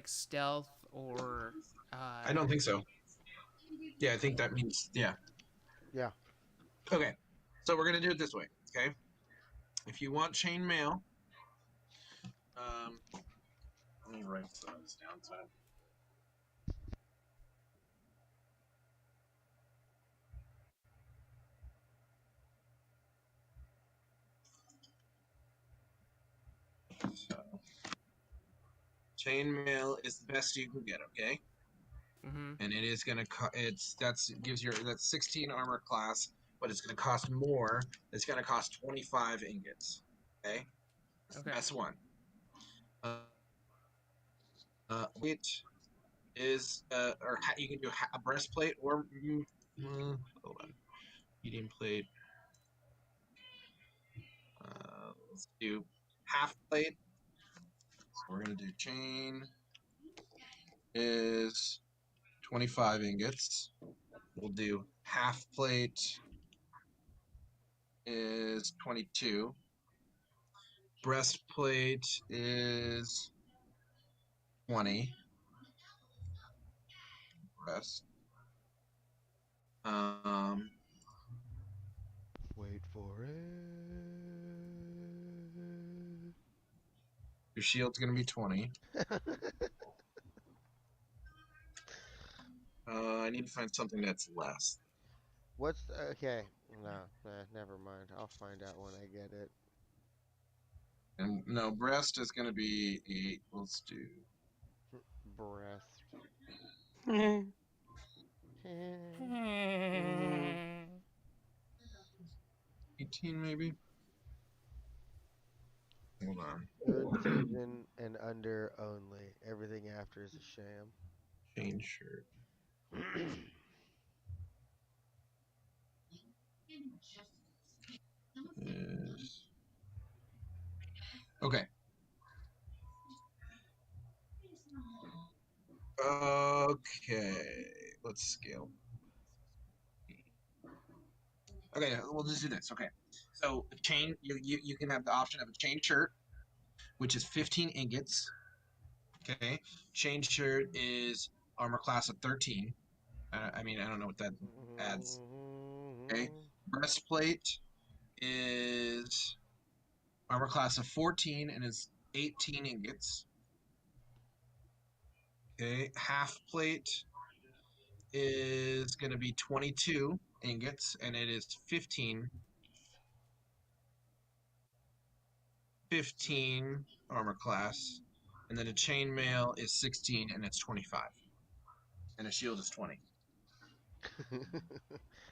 stealth or? I don't think so. Yeah, I think that means yeah. Yeah. Okay, so we're gonna do it this way. Okay, if you want chainmail, let me write some of this down. So. Chainmail is the best you can get, okay? Mm-hmm. And it is gonna that's 16 armor class, but it's gonna cost more. It's gonna cost 25 ingots. Okay. Okay. That's one. Which is you can do a breastplate or hold on, medium plate. Let's do half plate. So we're gonna do chain is 25 ingots. We'll do half plate is 22. Breastplate is 20. Breast. Wait for it. Your shield's gonna be 20. I need to find something that's less. What's okay? No, never mind. I'll find out when I get it. And no, breast is gonna be 8. Let's do Breast. 18 maybe. Hold on. Hood season and under only. Everything after is a sham. Change shirt. Is... Okay. Okay. Let's scale. Okay, we'll just do this. Okay. So chain, you can have the option of a chain shirt, which is 15 ingots. Okay. Chain shirt is armor class of 13. I mean, I don't know what that adds. Okay. Breastplate is armor class of 14 and is 18 ingots. Okay. Half plate is going to be 22 ingots and it is 15 armor class. And then a chainmail is 16 and it's 25. And a shield is 20.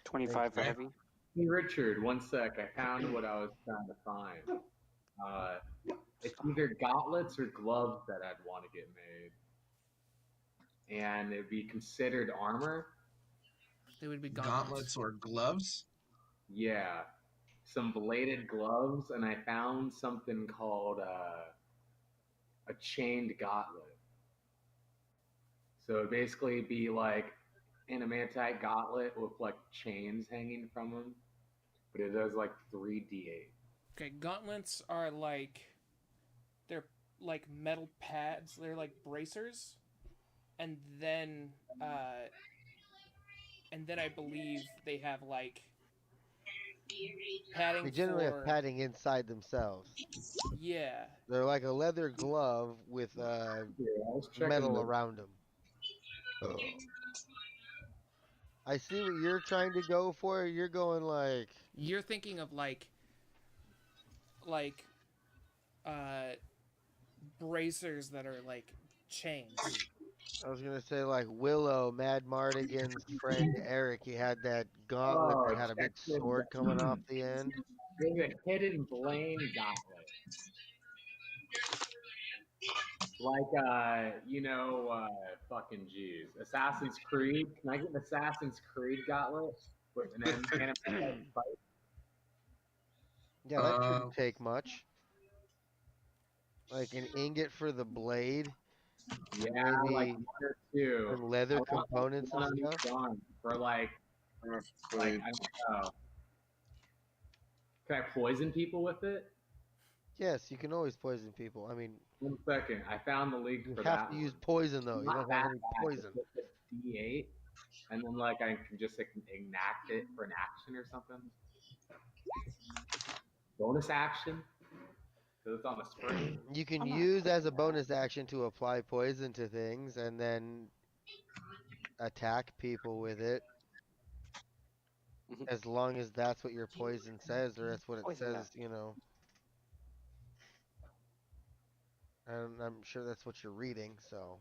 25 for Okay. heavy. Hey, Richard, one sec. I found what I was trying to find. It's either gauntlets or gloves that I'd want to get made. And it'd be considered armor. They would be Gauntlets or gloves? Yeah. Some bladed gloves, and I found something called a chained gauntlet. So it'd basically be like an adamantite gauntlet with like chains hanging from them, but it does like 3d8. Okay, gauntlets are like they're like metal pads. They're like bracers, and then I believe they have like padding They generally for have padding inside themselves. yeah. They're like a leather glove with Here, I was checking metal the- around them. I see what you're trying to go for. You're going like You're thinking of like bracers that are like chains. I was gonna say like Willow, Mad Mardigan's friend Eric. He had that gauntlet that had a big check sword coming off the end. There's a hidden blade gauntlet. Like, fucking jeez. Assassin's Creed. Can I get an Assassin's Creed gauntlet with an animated fight? Yeah, that shouldn't take much. Like an ingot for the blade, Yeah, maybe like one or two. and leather I want, like, components one and on stuff. each arm for like I don't know. Can I poison people with it? Yes, you can always poison people. I mean, 1 second. I found the link you for have that. to use poison though. You Not don't that have any bad, poison. it's just a D8, and then like I can just like enact it for an action or something. Bonus action, because it's on the spring. You can use as a bonus action to apply poison to things and then attack people with it. Mhm. As long as that's what your poison says, or that's what it Poison says, you know. And I'm sure that's what you're reading, so.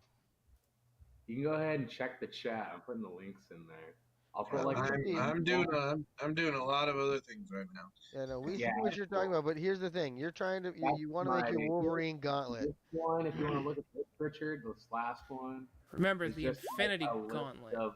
You can go ahead and check the chat. I'm putting the links in there. I'll put like I'm doing a lot of other things right now. Yeah, no, we see Yeah, what you're talking about, but here's the thing. You're trying to, you want to make your my- Wolverine gauntlet. this one. If you want to look at this, Richard, this last one. Remember It's the just Infinity a list Gauntlet. of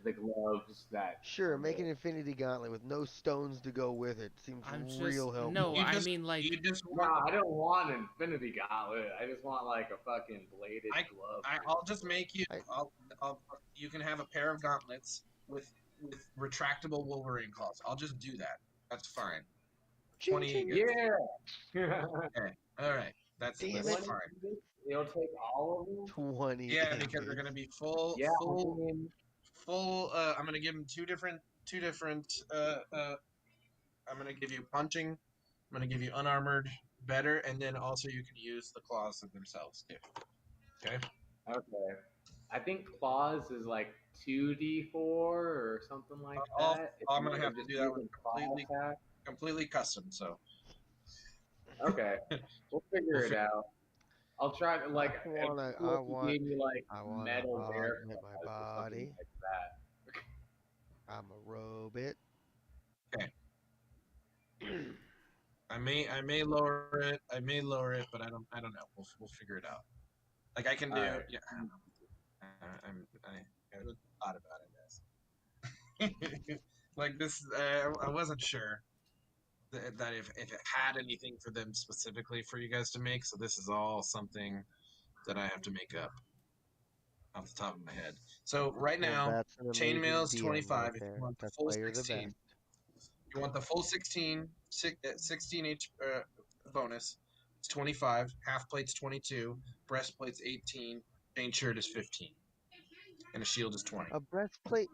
the gloves that. Sure, make an Infinity Gauntlet with no stones to go with it. Seems I'm just real helpful. no. You I just- mean like You just No, I don't want an Infinity Gauntlet. I just want like a fucking bladed glove. I'll just make you. I- I'll you can have a pair of gauntlets with retractable Wolverine claws. I'll just do that. That's fine. 20. Yeah. Okay. All right. That's Damn that's it. fine. It'll take all of them. 20. Yeah, because they're gonna be full. Yeah. Full. I mean, Full. I'm gonna give them two different. I'm gonna give you punching. I'm gonna give you unarmored better, and then also you can use the claws of themselves too. Okay. okay. I think claws is like 2d4 or something like I'll- that. If I'm you gonna were have to just do that one using claw completely. attack. Completely custom. So Okay, we'll figure it out. I'll try to like. I wanna- it'd be cool if you gave me like I wanna metal bear augment my claws or something body. like that. I'm a robot. I may lower it. I may lower it, but I don't know. We'll figure it out. Like I can do. Alright. Yeah. I don't know. I haven't thought about it, guys. Like this, I wasn't sure that if it had anything for them specifically for you guys to make. So this is all something that I have to make up off the top of my head. So right Well, now, that's an amazing chainmail is DM 25. right If there. you want the That's full why you're the 16, best. you want the full 16 bonus. It's 25. Half plate's 22. Breastplate's 18. Chain shirt is 15. And a shield is 20. A breastplate.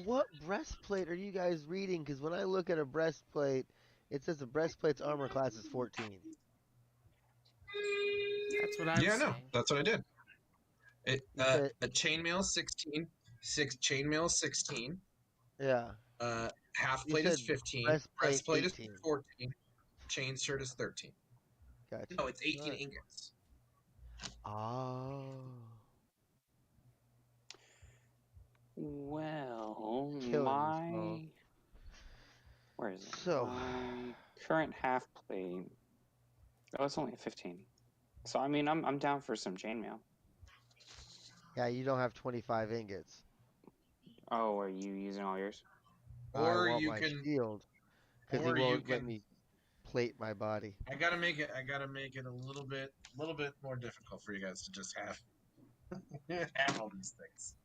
What breastplate are you guys reading? Because when I look at a breastplate, it says the breastplate's armor class is 14. That's what I'm Yeah, saying. no, that's what I did. You said- A chainmail 16. Chainmail 16. Yeah. Half You plate is said 15. breastplate Breastplate 18. is 14. Chain shirt is 13. Gotcha. No, it's 18 Alright. ingots. Oh. Well, Killing me, Small. where is it? So- My current half plate. Oh, it's only a 15. So I mean, I'm down for some chainmail. Yeah, you don't have 25 ingots. Oh, are you using all yours? Or I want you my can. shield because he Or you won't let can. me plate my body. I gotta make it a little bit more difficult for you guys to just have have all these things.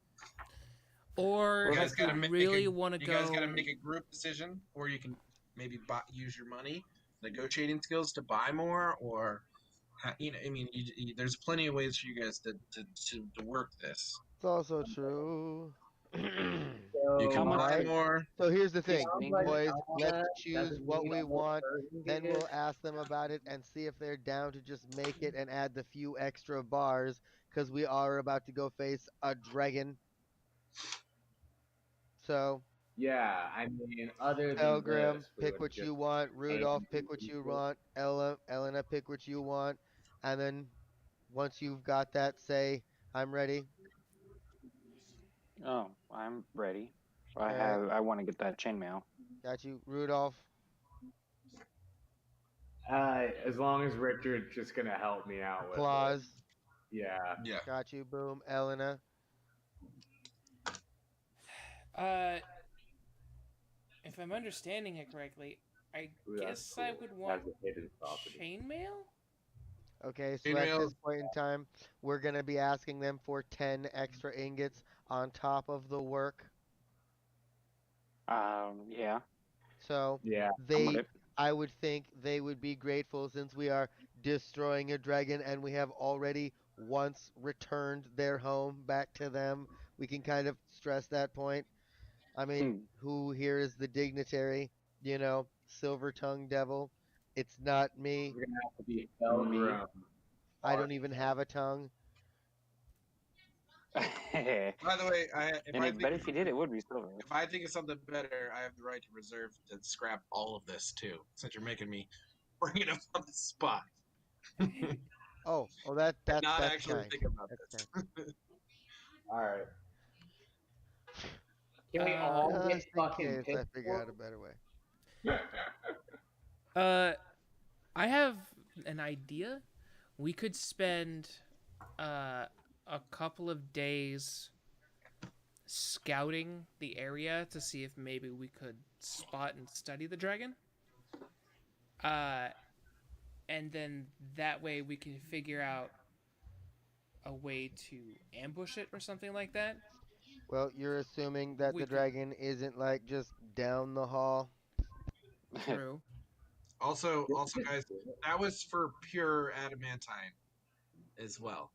Or You guys if you gotta make really a- want to You go, guys gotta make a group decision, or you can maybe use your money, negotiating skills to buy more, or I mean, there's plenty of ways for you guys to work this. It's also true. You can How much- buy Alright. more. So here's the thing, Sounds like boys. Let's Alana choose doesn't what need we a whole want. person Then here. we'll ask them about it and see if they're down to just make it and add the few extra bars because we are about to go face a dragon. So, Yeah, I mean, other than Pilgrim, this, we pick would what just you want. Rudolph, pay pick what you people. want. Elena, pick what you want. And then once you've got that, say, I'm ready. Oh, I'm ready. Alright. I want to get that chainmail. Got you. Rudolph. As long as Richard's just gonna help me out with Claus. it. Yeah. Yeah. Got you. Boom. Elena. if I'm understanding it correctly, I Ooh, that's guess I cool. would Has want a hidden property. chainmail. Okay, so at Chainmail. this point in time, we're going to be asking them for 10 extra ingots on top of the work. Yeah. So Yeah. I'm with they, it. I would think they would be grateful since we are destroying a dragon and we have already once returned their home back to them. We can kind of stress that point. I mean, who here is the dignitary? You know, Silver Tongue Devil. It's not me. We're gonna have to be Pilgrim. I don't even have a tongue. By the way, If you did, it would be silver. if I think of something better, I have the right to reserve to scrap all of this too. Since you're making me bring it up on the spot. Oh, that's Not that's actually kind. think about That's this. kind. All right. Can we all get Just in fucking case I picked figure out for a better way. I have an idea. We could spend a couple of days scouting the area to see if maybe we could spot and study the dragon. And then that way we can figure out a way to ambush it or something like that. Well, you're assuming that We the could- dragon isn't like just down the hall. True. Also, guys, that was for pure adamantine as well.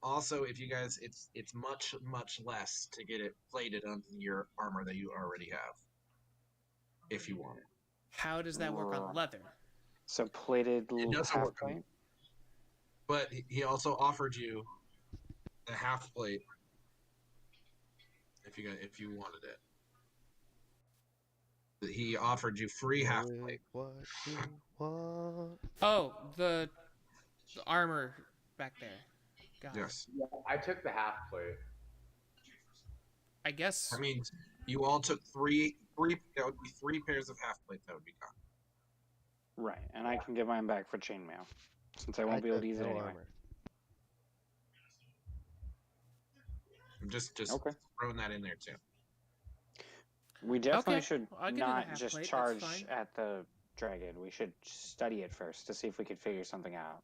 Also, if you guys, it's much less to get it plated onto your armor that you already have, if you want it. How does that work on leather? So plated doesn't half work on- plate. But he also offered you the half plate if you wanted it. He offered you free half plate. What you want. Oh, the armor back there. Got it. Yes, Yeah, I took the half plate. I guess. that means you all took three. That would be 3 pairs of half plate that would be gone. Right, and I can get mine back for chainmail, since I won't be able took to use it no anyway. armor. I'm just Okay. throwing that in there too. We definitely Okay, should I'll give you the not half just plate, that's charge fine. at the dragon. We should study it first to see if we could figure something out.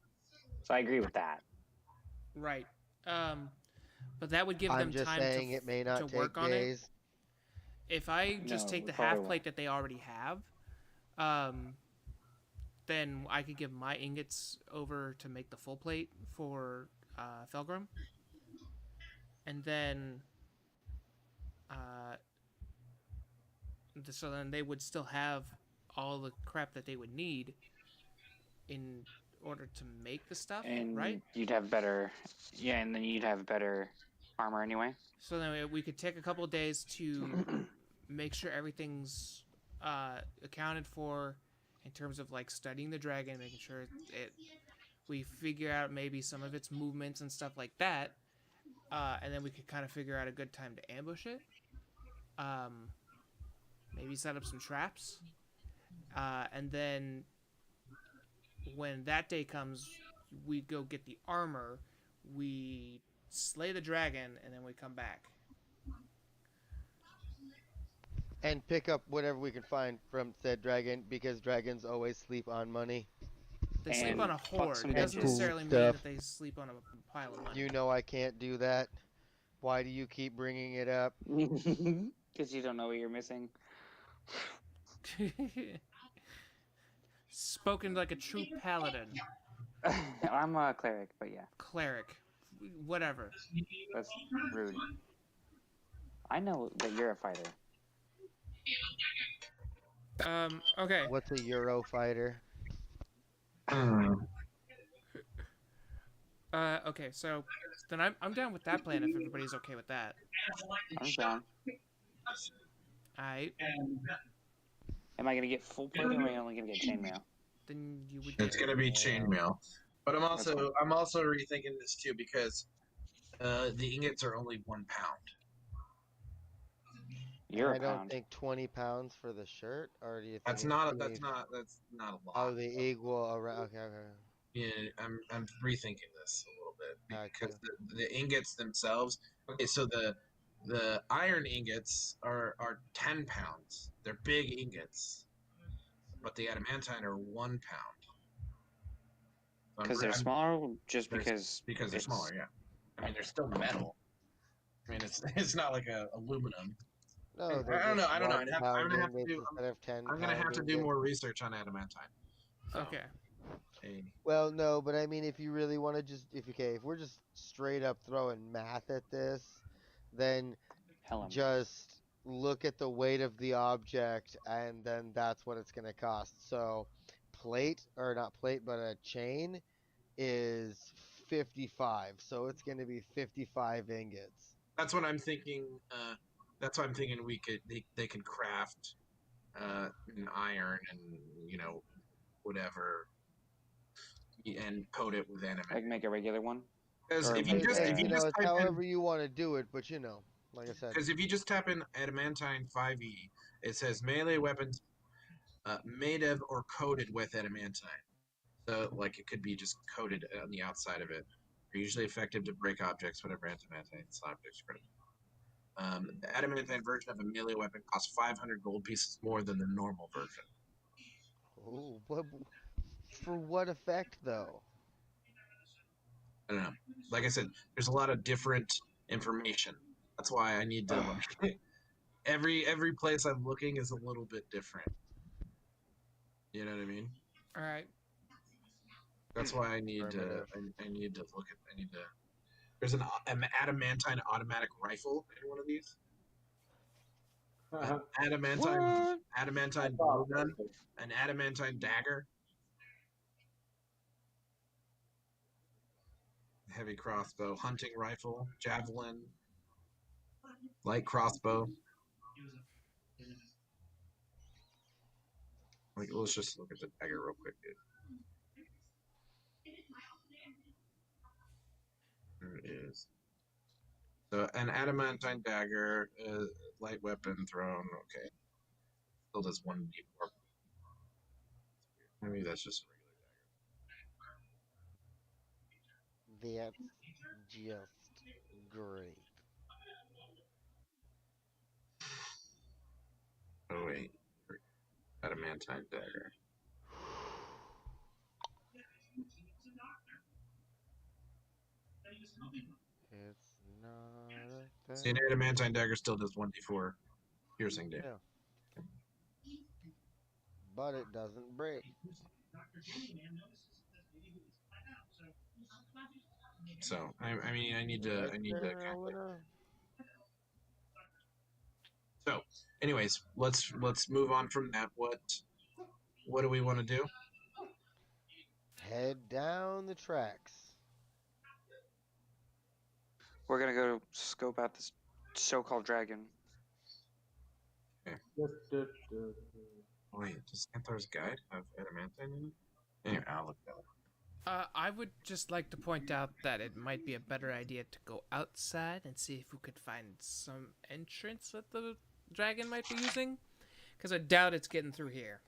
So I agree with that. Right. But that would give them I'm just time saying to, it may not to take work on it. days. If I just No, take we the probably half won't. plate that they already have, then I could give my ingots over to make the full plate for Felgrim. And then, so then they would still have all the crap that they would need in order to make the stuff, And right? you'd have better, yeah, and then you'd have better armor anyway. So then we could take a couple of days to make sure everything's accounted for in terms of like studying the dragon, making sure we figure out maybe some of its movements and stuff like that, and then we could kind of figure out a good time to ambush it. Maybe set up some traps, and then when that day comes, we go get the armor, we slay the dragon, and then we come back. And pick up whatever we can find from said dragon, because dragons always sleep on money. They sleep And on a fuck horde. some It doesn't bitches. necessarily mean Stuff. that they sleep on a pile of money. You know I can't do that. Why do you keep bringing it up? Because you don't know what you're missing. Spoken like a true paladin. I'm a cleric, but yeah, Cleric. Whatever. that's rude. I know that you're a fighter. Okay. What's a Eurofighter? Okay, so then I'm down with that plan if everybody's okay with that. I'm down. Alright. Am I gonna get full plate or am I only gonna get chainmail? Then you would It's get gonna be chainmail, but I'm also rethinking this too because the ingots are only 1 pound. You're I a don't pound. think 20 pounds for the shirt, or do you think That's it's not 20? a lot. Oh, the equal around. Okay, okay. Yeah, I'm rethinking this a little bit because Gotcha. the ingots themselves. Okay, so the iron ingots are 10 pounds. They're big ingots, but the adamantine are 1 pound. So Because they're smaller, or just There's- because they're it's- smaller. Yeah, I mean they're still metal. I mean it's not like a aluminum. No, I they're don't know, just I don't know. 1 I'm pound gonna have to ingots do- instead of 10 I'm gonna have pound to do ingots. more research on adamantine. So, Okay. hey, Well, no, but I mean, if you really want to just, if we're just straight up throwing math at this, then hell, just look at the weight of the object, and then that's what it's going to cost. So, not plate, but a chain is 55. So it's going to be 55 ingots. that's what I'm thinking. That's what I'm thinking. They could craft an iron and whatever, and coat it with adamantine. like make a regular one. Because or if you make just a- if you it's just type in however you want to do it, but like I said, because if you just tap in adamantine 5e, it says melee weapons made of or coated with adamantine. So like it could be just coated on the outside of it. Are usually effective to break objects whenever adamantine objects critical. The adamantine version of a melee weapon costs 500 gold pieces more than the normal version. oh, for what effect though? I don't know. Like I said, there's a lot of different information. That's why I need to like, every place I'm looking is a little bit different. You know what I mean? All right. That's why I need to. Affirmative. I need to look at. I need to. There's an adamantine automatic rifle in one of these. An adamantine blowgun, an adamantine dagger, heavy crossbow, hunting rifle, javelin, light crossbow. Like, let's just look at the dagger real quick, dude. There it is. So an adamantine dagger, light weapon thrown. Okay, still does 1d4. Maybe that's just a regular dagger. That's just great. Oh wait, adamantine dagger. It's not a See, an thing. adamantine dagger still does 1d4 piercing damage. Yeah. But it doesn't break. So I mean I need to Right kind there, of like, Elena. so anyways let's move on from that. What do we want to do? Head down the tracks. We're gonna go scope out this so-called dragon. Wait, does Xanthar's guide have adamantine in it? Anyway, I'll look that up. I would just like to point out that it might be a better idea to go outside and see if we could find some entrance that the dragon might be using, because I doubt it's getting through here.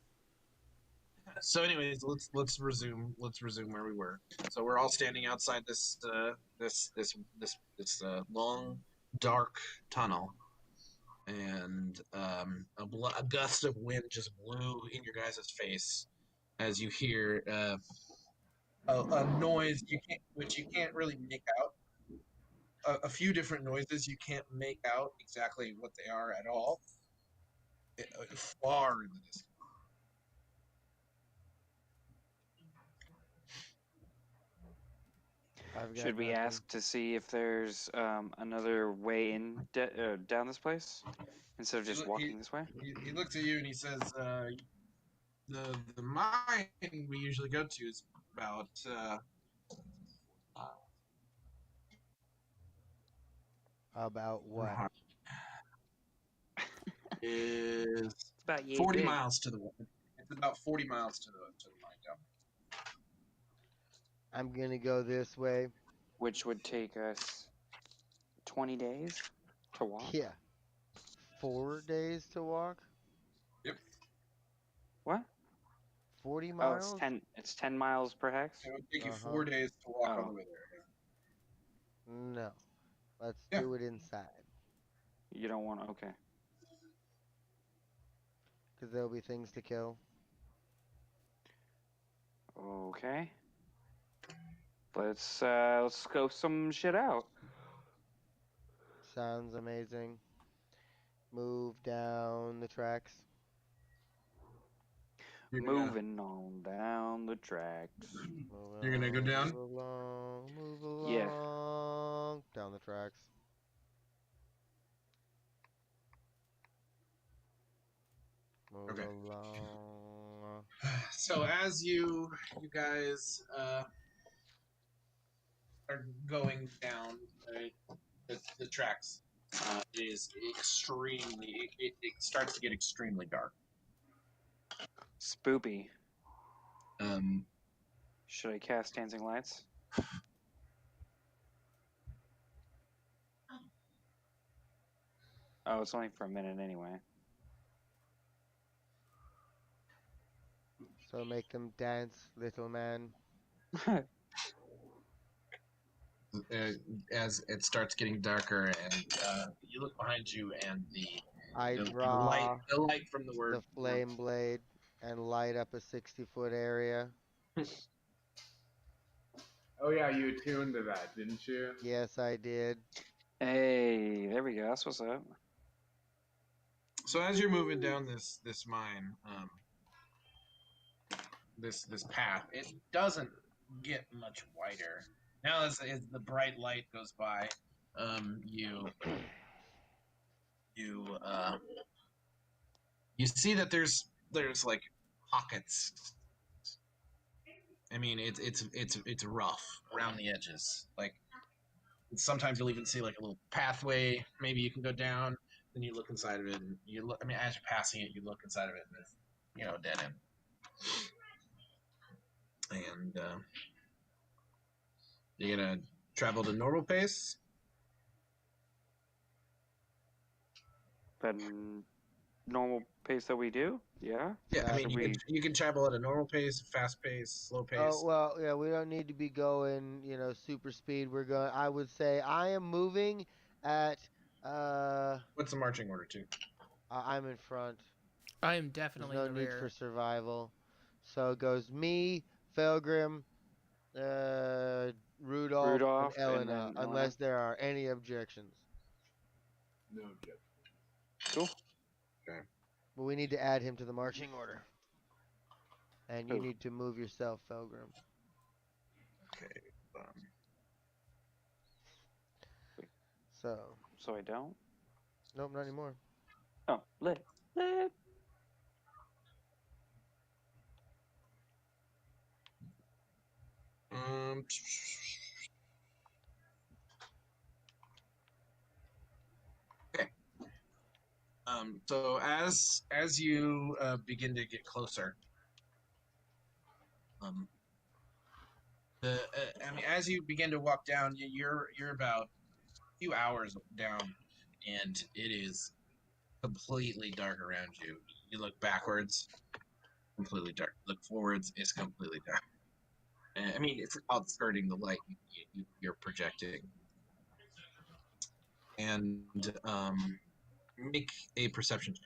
So anyways, let's resume where we were. So we're all standing outside this long dark tunnel, and a gust of wind just blew in your guys' face as you hear a noise which you can't really make out. A few different noises you can't make out exactly what they are at all. Far in the distance. Should we ask to see if there's another way in down this place instead of just walking this way? He looks at you and he says, "The mine we usually go to is about About what? is It's about 40 miles to the west. It's about 40 miles to the mine down. I'm gonna go this way. Which would take us 20 days to walk. Yeah. 4 days to walk? Yep. What? 40 Oh, miles? it's 10 miles per hex. It would take you Uh-huh. 4 days to walk all Oh. the way there. No. Let's Yeah. do it inside. You don't want. Okay. Because there'll be things to kill. Okay. Let's scope some shit out. Sounds amazing. Move down the tracks. Moving on down the tracks. Move You're gonna go along, down? Move along. Yeah. Down the tracks. Move Okay. along. So as you guys are going down the tracks, it is extremely. It starts to get extremely dark. Spoopy. Um, Should I cast Dancing Lights? Oh, it's only for a minute anyway. So make them dance, little man. as it starts getting darker, and you look behind you, and I the draw light from the word the flame blade and light up a 60-foot area. Oh yeah, you attuned to that, didn't you? Yes, I did. Hey, there we go. That's what's up. So as you're moving down this mine, this path, it doesn't get much wider. Now as the bright light goes by, you you see that there's like pockets. I mean, it's rough around the edges. Like sometimes you'll even see like a little pathway. Maybe you can go down. Then you look inside of it, and you look. I mean, as you're passing it, you look inside of it, and it's dead end. And you're gonna travel to normal pace. But normal pace that we do, yeah. Yeah, I mean, Should you can travel at a normal pace, fast pace, slow pace. Oh well, yeah. We don't need to be going, super speed. We're going. I would say I am moving at. What's the marching order to? I'm in front. I am There's definitely no in the need rear. for survival. So it goes me, Felgrim, Rudolph, and Elena, then unless there are any objections. No objection. Cool. But we need to add him to the marching order. And you Who? need to move yourself, Felgrim. Okay. So, So I don't. nope, not anymore. Oh, lit. Um. Okay. So as you begin to get closer, I mean, as you begin to walk down, you're about a few hours down, and it is completely dark around you. You look backwards, completely dark. Look forwards, it's completely dark. And, I mean, it's outskirting the light you're projecting. And make a perception check.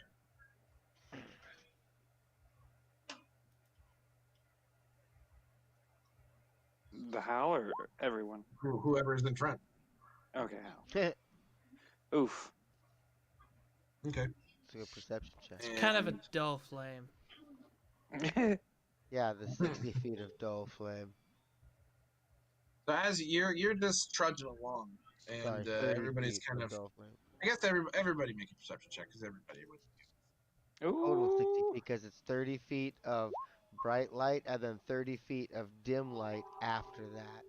The Hal or everyone? Whoever's in front. Okay, It's Hal. Oof. Okay. a good perception check. Kind of a And- dull flame. Yeah, the 60 feet of dull flame. So as you're just trudging along, and Sorry, 30 everybody's feet kind of. dull flame. I guess everybody make a perception check because everybody would. Total 60 Ooh. because it's 30 feet of bright light and then 30 feet of dim light after that.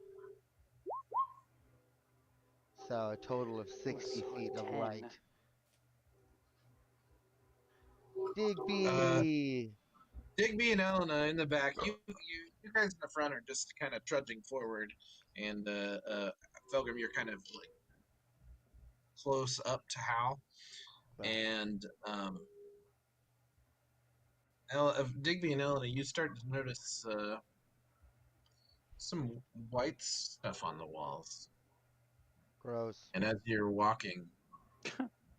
So a total of 60 So a feet of 10. light. Digby! Digby and Elena in the back. You guys in the front are just kind of trudging forward, and Felgrim, you're kind of like close up to Hal, and Digby and Elena, you start to notice some white stuff on the walls. Gross. And as you're walking,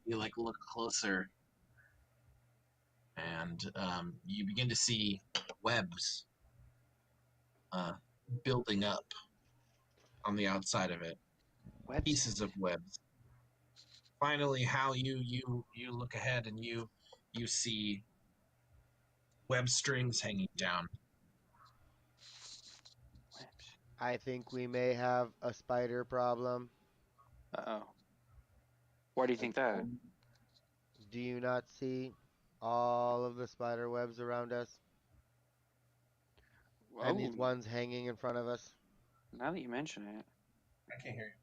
you like look closer, and you begin to see webs building up on the outside of it. Webs. Pieces of webs. Finally, Hal, you look ahead and you see web strings hanging down. Webs. I think we may have a spider problem. Uh-oh. Why do you think that? Do you not see all of the spider webs around us? And these Oh, ones hanging in front of us? now that you mention it. I can't hear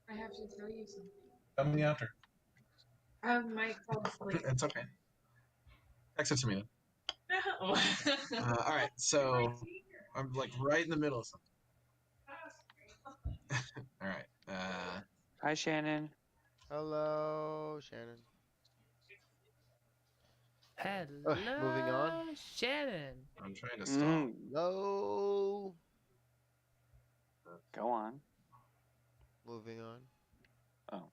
you. I have to tell you something. Tell me after. Mike fell asleep. It's okay. Text it to me. No. All right, so I'm like right in the middle of something. All right. Hi, Shannon. Hello, Shannon. Hello, moving on. Shannon. I'm trying to stall. Hello. Go on. Moving on. Oh.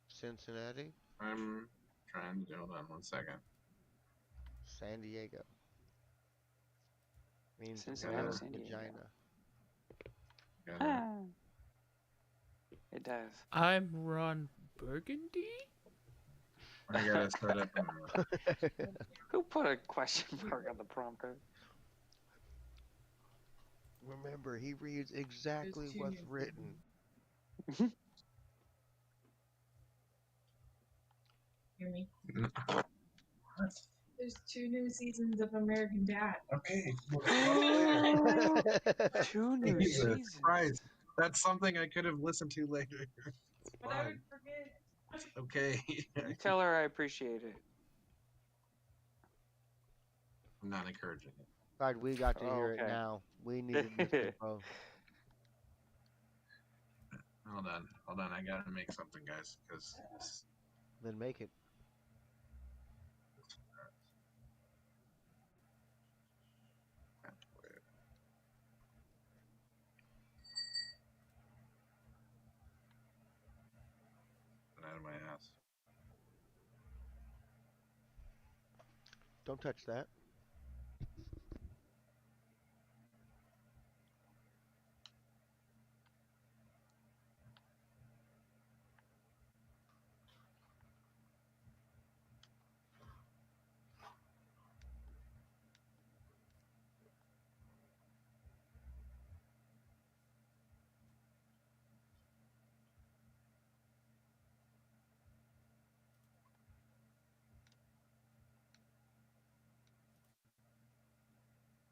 Cincinnati. I'm trying to hold on 1 second. San Diego. Means Cincinnati, whale San Diego. vagina. It does. I'm Ron Burgundy. I gotta set up. Who put a question mark on the prompter? Remember, he reads exactly what's written. Hear me? There's 2 new seasons of American Dad. Okay. Two new Jesus seasons. Christ. That's something I could have listened to later. But I Fine. would forget. Okay. You tell her I appreciate it. I'm not encouraging it. Glad we got to hear it Okay. now. We needed this info. Hold on. I gotta make something, guys, because Then make it. out of my ass. Don't touch that.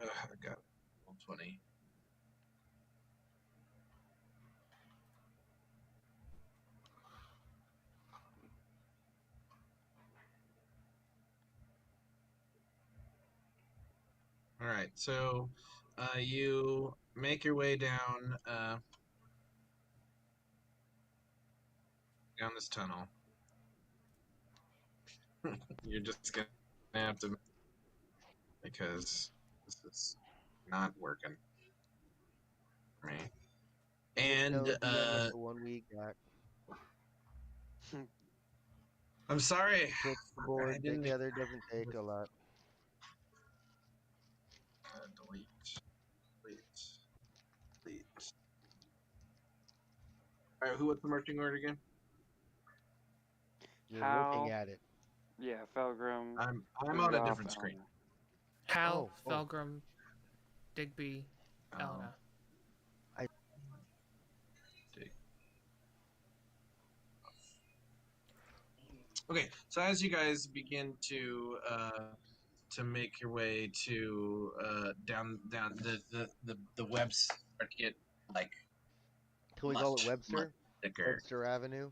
I got 120. All right, so you make your way down down this tunnel. You're just gonna have to, because this is not working for me. And That was the end of the one we got. I'm sorry. Put the board I didn't- together doesn't take a lot. Delete. All right, who was the marching order again? You're How? looking at it. Yeah, Felgrim. I'm on a different screen. Hal, Oh. Felgrim, Digby, Um, Elena. Okay, so as you guys begin to make your way to down the webs start to get like Can we call it much Webster? thicker. Webster Avenue?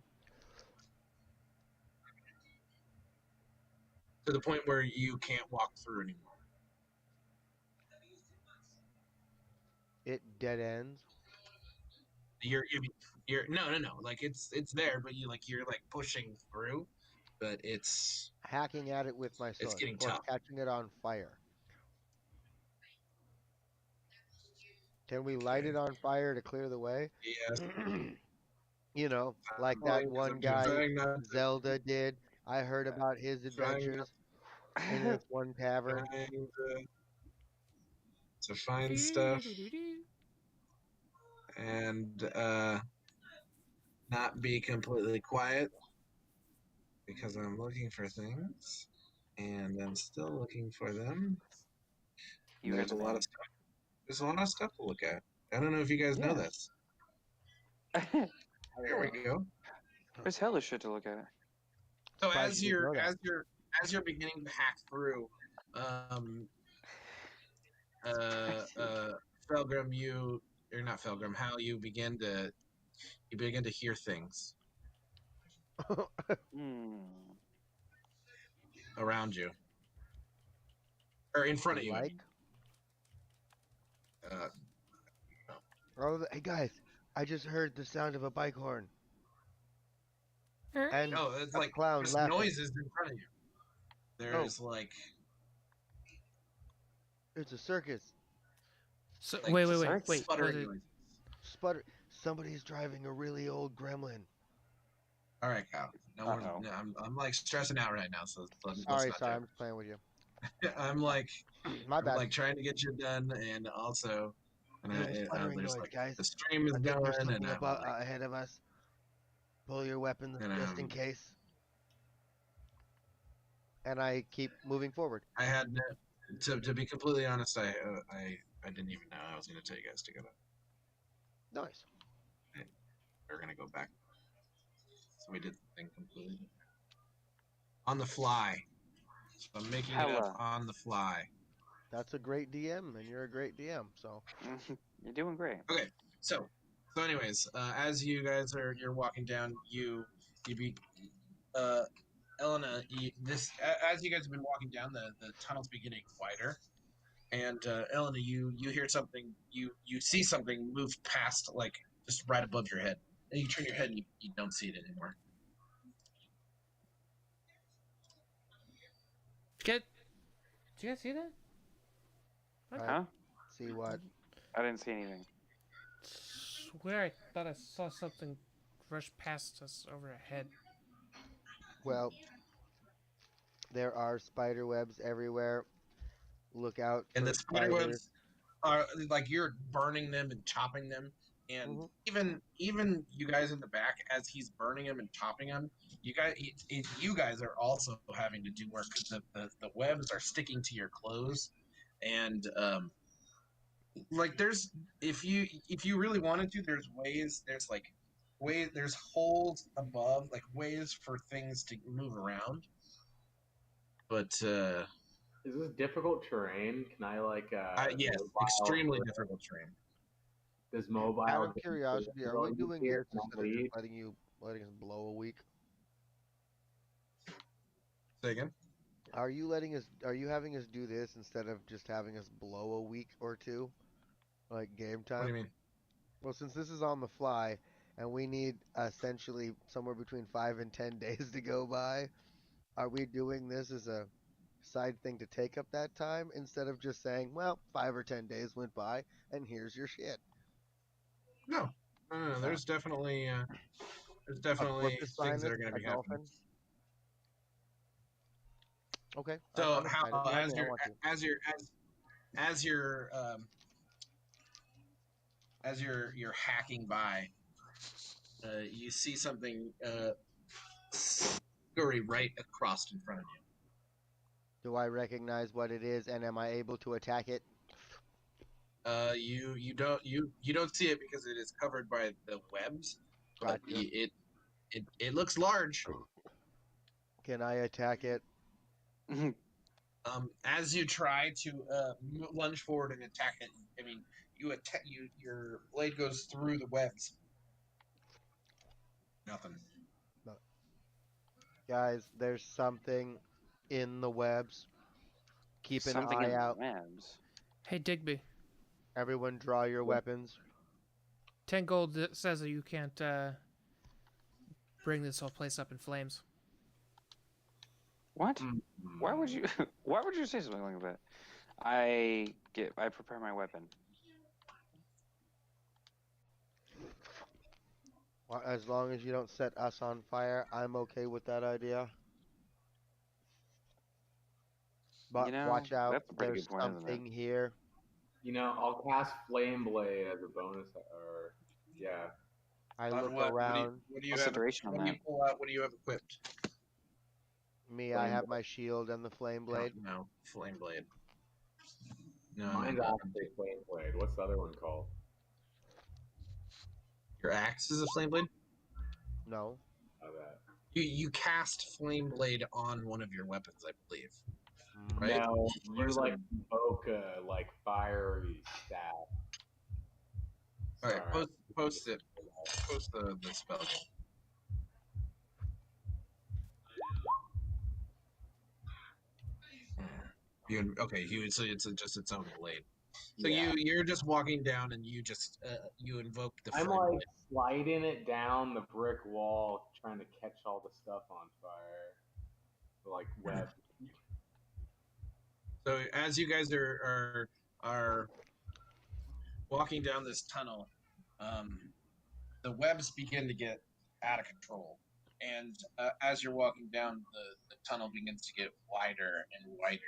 To the point where you can't walk through anymore. It dead ends. You're no, like it's there, but you're like pushing through, but it's Hacking at it with my sword. getting Or tough. catching it on fire. Can we light it on fire to clear the way? yes. You know, like that one guy Zelda did. I heard about his adventures in this one tavern. Trying to find stuff and not be completely quiet because I'm looking for things and I'm still looking for them. You heard There's the a lot name. of stuff. There's a lot of stuff to look at. I don't know if you guys know this. There we go. There's hella shit to look at. So Surprised as you didn't you're know that. as you're beginning to hack through, Felgrim, you're not Felgrim. How you begin to hear things around you or in front of you. I Like? mean. Oh, hey guys, I just heard the sound of a bike horn. And No, it's a like clown there's laughing. noises in front of you. There's like It's a circus. So like wait. sputtering Was it- noises. Sputter. Somebody's driving a really old gremlin. All right, Kyle. No, Uh-oh. no, I'm like stressing out right now. So let's Sorry, not sorry, joke. I'm just playing with you. I'm like My bad. like trying to get you done, and also And Hear the sputtering there's noise, like guys. the stream is I think there's going, and something I'm about like, ahead of us. Pull your weapons and just in case. And I keep moving forward. I had to be completely honest, I didn't even know I was going to tell you guys to go to. Nice. We're going to go back. So we did the thing completely different. On the fly. So I'm making it Hella. up on the fly. That's a great DM, and you're a great DM. So You're doing great. Okay, so anyways, as you guys you're walking down, you be Elena, as you guys have been walking down, the tunnel's beginning wider, and Elena, you hear something, you see something move past, like just right above your head, and you turn your head and you don't see it anymore. Did you guys see that? What? Right. Huh? see what? I didn't see anything. Swear I thought I saw something rush past us over our head. Well, there are spider webs everywhere. Look out for And the spider spiders. webs are like you're burning them and chopping them, and even you guys in the back, as he's burning them and chopping them, you guys are also having to do work because the webs are sticking to your clothes, and like there's if you really wanted to, there's holes above, like ways for things to move around, but Is this difficult terrain? Can I like yes, mobile extremely for- difficult terrain. Does mobile Out of get curiosity, are we invisible doing here? this Can I instead of leave? just letting us blow a week? Say again. Are you having us do this instead of just having us blow a week or two, like game time? What do you mean? Well, since this is on the fly, and we need essentially somewhere between 5 and 10 days to go by, are we doing this as a side thing to take up that time instead of just saying, well, 5 or 10 days went by and here's your shit? No. There's definitely A porpoise things behind that us, are going to a be happening. dolphin. Okay. So I'm excited. Let me, I want to. as you're hacking by, you see something scurry right across in front of you. Do I recognize what it is, and am I able to attack it? You don't see it because it is covered by the webs, but Gotcha. it looks large. Can I attack it? As you try to lunge forward and attack it, I mean, your blade goes through the webs. Nothing. Guys, there's something in the webs. Keep an Something eye in out. the webs. Hey, Digby. Everyone draw your weapons. 10 gold that says that you can't bring this whole place up in flames. What? Mm. Why would you? Why would you say something like that? I prepare my weapon. Well, as long as you don't set us on fire, I'm okay with that idea. But You know, watch out, that's a pretty there's good point, isn't it? something here. You know, I'll cast Flame Blade as a bonus, or yeah. I look What around. do you What's the have? duration on What do you that? pull out? What do you have equipped? Me, I have my shield and the flame blade. No, flame blade. No, Mine's no. actually Flame Blade. What's the other one called? Your axe is a flame blade. No. Oh, that. You cast flame blade on one of your weapons, I believe. Right? No, Or you is like it- invoke a like fiery staff. All right, Sorry. post it. Post the spell. So it's just its own blade. So Yeah. you're just walking down and you just you invoke the I'm flame like blade. sliding it down the brick wall, trying to catch all the stuff on fire, like web. So as you guys are walking down this tunnel, the webs begin to get out of control, and as you're walking down, the tunnel begins to get wider and wider.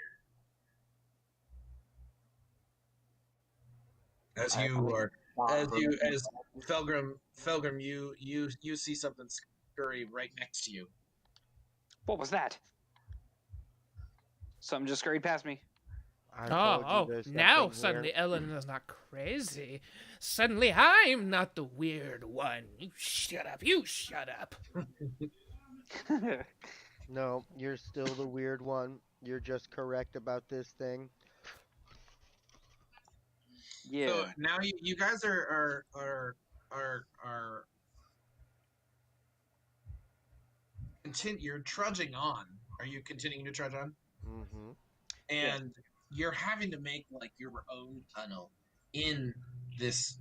As I- you are, Not as you, burning. as Felgrim, you see something scurry right next to you. What was that? Something just scurried past me. I told you Oh, there's now something suddenly here. Ellen is not crazy. Suddenly I'm not the weird one. You shut up. You shut up. No, you're still the weird one. You're just correct about this thing. Yeah. So now you guys are you're trudging on. Are you continuing to trudge on? Mm-hmm. And you're having to make like your own tunnel in this.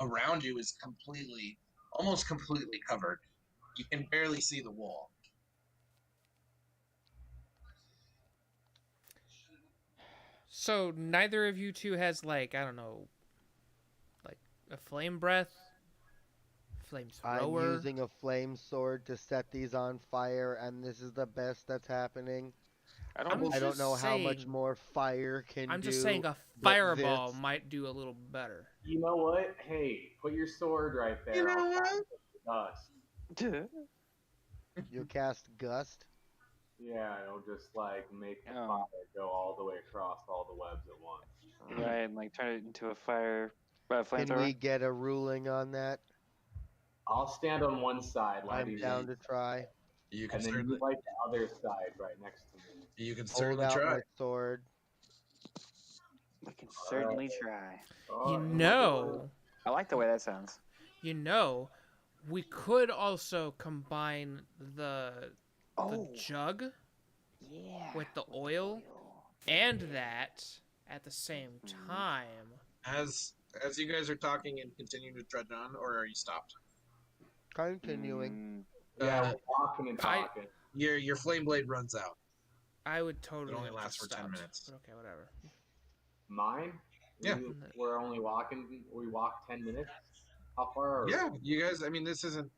Around you is almost completely covered. You can barely see the wall. So neither of you two has like, I don't know, like a flame breath, I'm flamethrower. using a flame sword to set these on fire, and this is the best that's happening. I I'm don't. I don't know just how much saying- more fire can I'm do. just saying a but fireball this- might do a little better. You know what? Hey, put your sword right there. You know I'll what? cast Dust. You cast Gust. Yeah, it'll just like make the Oh. fire go all the way across all the webs at once. Right, and like turn it into a fire, Can flamethrower. we get a ruling on that? I'll stand on one side, I'm lighting down to try. You can and then certainly you light the other side right next to me. you can Hold certainly out try. my sword. We can certainly try. Oh, You and my know, I like the way that sounds. we could also combine the jug Yeah. with the oil and that at the same time. As you guys are talking and continuing to trudge on, or are you stopped? Continuing. Yeah, Uh, we're walking and I- talking. your flame blade runs out. I would totally only have lasts just for 10 stopped, minutes. but okay, whatever. Mine? Yeah. We're only walking. We walk 10 minutes. How far? Are Yeah, you guys. I mean, this isn't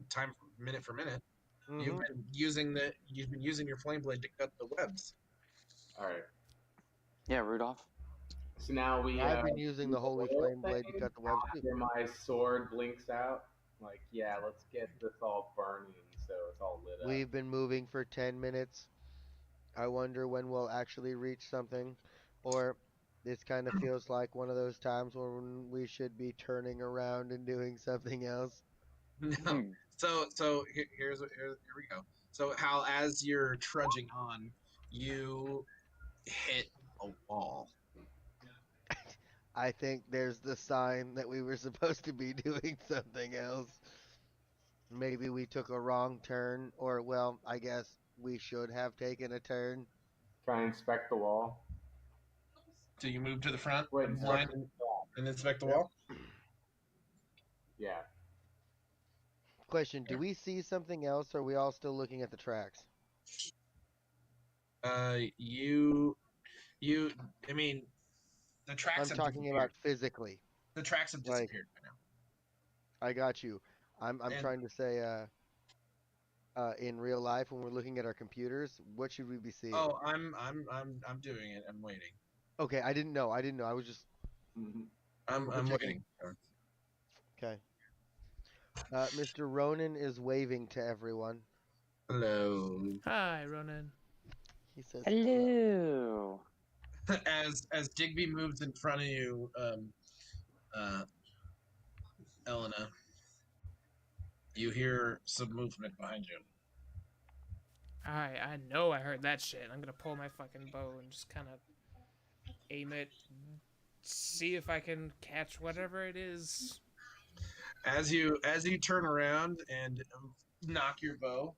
time minute for minute. Mhm. You've been using your flame blade to cut the webs. All right. Yeah, Rudolph. So now we. I've been using the holy oil flame blade to thing cut the webs too. After my sword blinks out, like, yeah, let's get this all burning so it's all lit up. We've been moving for 10 minutes. I wonder when we'll actually reach something. Or this kind of feels like one of those times when we should be turning around and doing something else. No. So here we go. So Hal, as you're trudging on, you hit a wall. I think there's the sign that we were supposed to be doing something else. Maybe we took a wrong turn, or, well, I guess we should have taken a turn. Try and inspect the wall. So you move to the front, Wait, and inspect blind, and inspect the wall. Yeah. Question, do we see something else, or are we all still looking at the tracks? I mean, the tracks I'm have talking disappeared. about physically. The tracks have like- disappeared by now. I got you. I'm And- trying to say, in real life, when we're looking at our computers, what should we be seeing? Oh, I'm doing it. I'm waiting. Okay, I didn't know. I was just Mhm. I'm checking. waiting. okay. Mr. Ronan is waving to everyone. Hello. Hi, Ronan. He says, Hello. As Digby moves in front of you, Elena, you hear some movement behind you. I know I heard that shit. I'm gonna pull my fucking bow and just kind of aim it, see if I can catch whatever it is. As you turn around and knock your bow,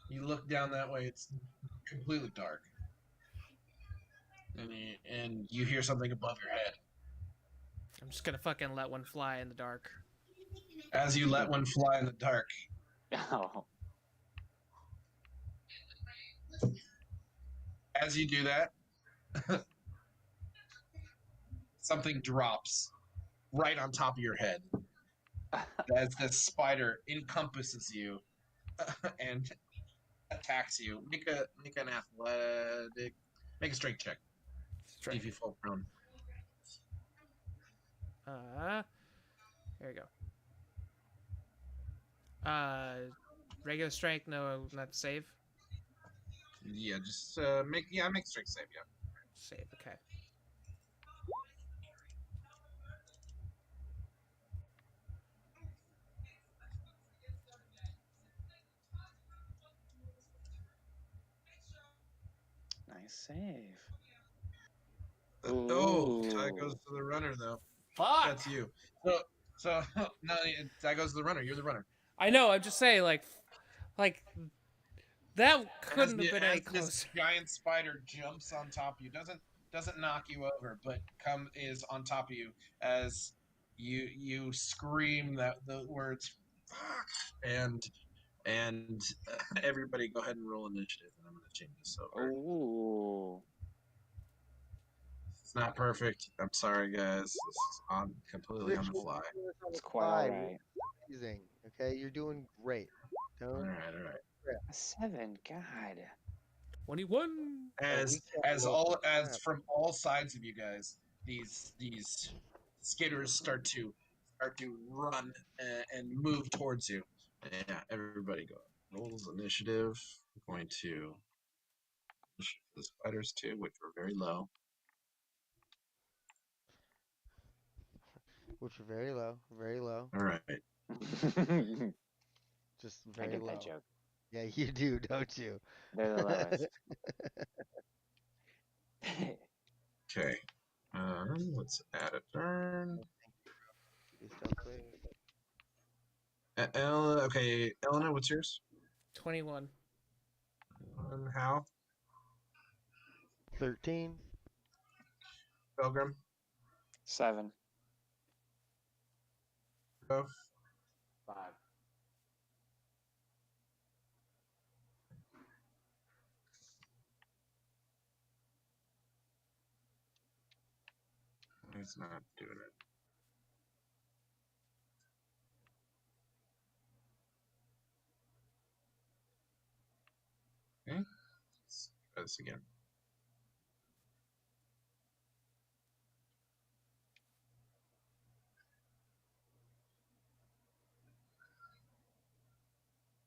you look down that way. It's completely dark, and you hear something above your head. I'm just gonna fucking let one fly in the dark. As you let one fly in the dark, Oh. as you do that, something drops right on top of your head. As the spider encompasses you and attacks you. Make a strength check. See if you fall prone. There you go. Regular strength, no, not save. Yeah, just make strength save. Yeah. Save, okay. Nice save. Oh, that goes Ooh. to the runner though. Fuck! That's you. So no, that goes to the runner. You're the runner. I know, I'm just saying, like that couldn't have been any As this closer. giant spider jumps on top of you, doesn't knock you over, but is on top of you as you scream the words "fuck," and everybody go ahead and roll initiative, and I'm going to change this over. Ooh. It's not perfect. I'm sorry, guys. This is completely on the Ritual fly. doing this on It's the quite fly. alright. Amazing. Okay, you're doing great. All Don't. right. A 7. God. 21. As from all sides of you guys, these skitters start to run and move towards you. Yeah, everybody go. Rolls initiative. I'm going to the spiders too, which were very low. Which are very low, very low. All right. Just I very get low. that joke. Yeah, you do, don't you? They're the lowest. Okay. Let's add a turn. Be stealth, please. Okay, Elena, what's yours? 21. How? 13. Pilgrim? 7. Go. 5. It's not doing it. Okay. Let's try this again.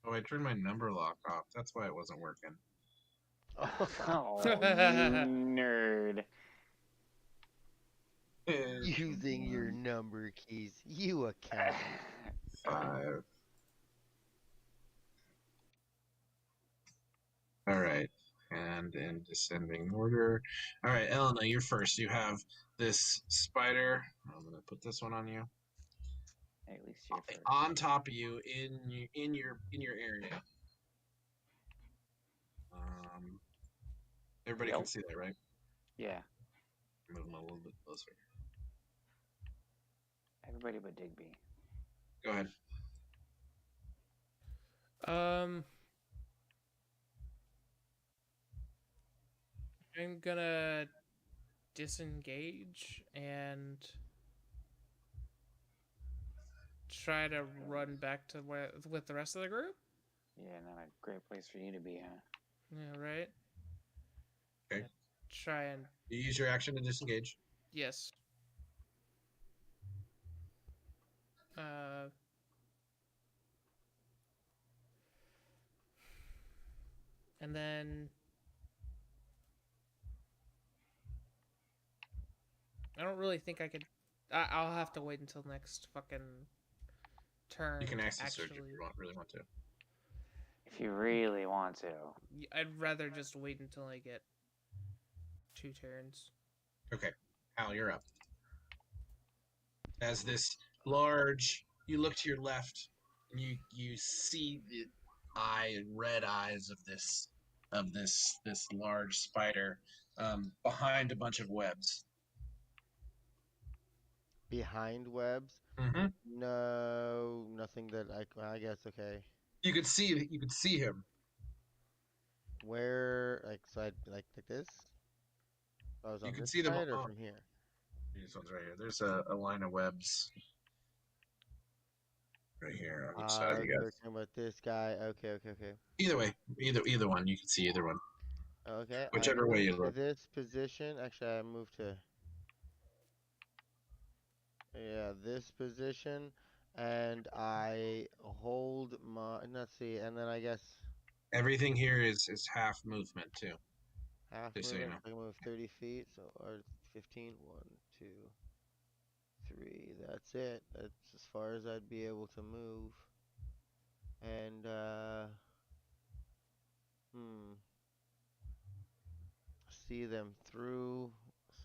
Oh, I turned my number lock off. That's why it wasn't working. Oh, you nerd. Using your number keys. You account. 5. All right. And in descending order. All right, Elena, you're first. You have this spider. I'm going to put this one on you. At least you're first. On top of you in your area. Everybody can Yep. see that, right? Yeah. Move them a little bit closer. Everybody but Digby. Go ahead. I'm gonna disengage and try to run back to where with the rest of the group. Yeah, not a great place for you to be, huh? Yeah, right. Okay. Try and You use your action to disengage. yes. And then I don't really think I could. I'll have to wait until next fucking turn. You can access actually. search if you really want to. If you really want to. I'd rather just wait until I get 2 turns. Okay. Hal, you're up. As this large, you look to your left, and you see the red eyes of this large spider behind a bunch of webs. Behind webs? Mm-hmm. No, nothing that I guess, okay. You could see him. Where, like, side, like this? I was on You can this see them side or on- from here? These ones right here. There's a line of webs right here on each side of you We're guys. talking about this guy. Okay. Either way, either one. You can see either one. Okay, I Whichever way you move to look. this position. Actually, I move to this position, and I hold my. Let's see, and then I guess Everything here is half movement too. half Just so you movement. know. I can move 30 feet, so or 15. 1, 2, 3. That's it. That's as far as I'd be able to move. And hmm, see them through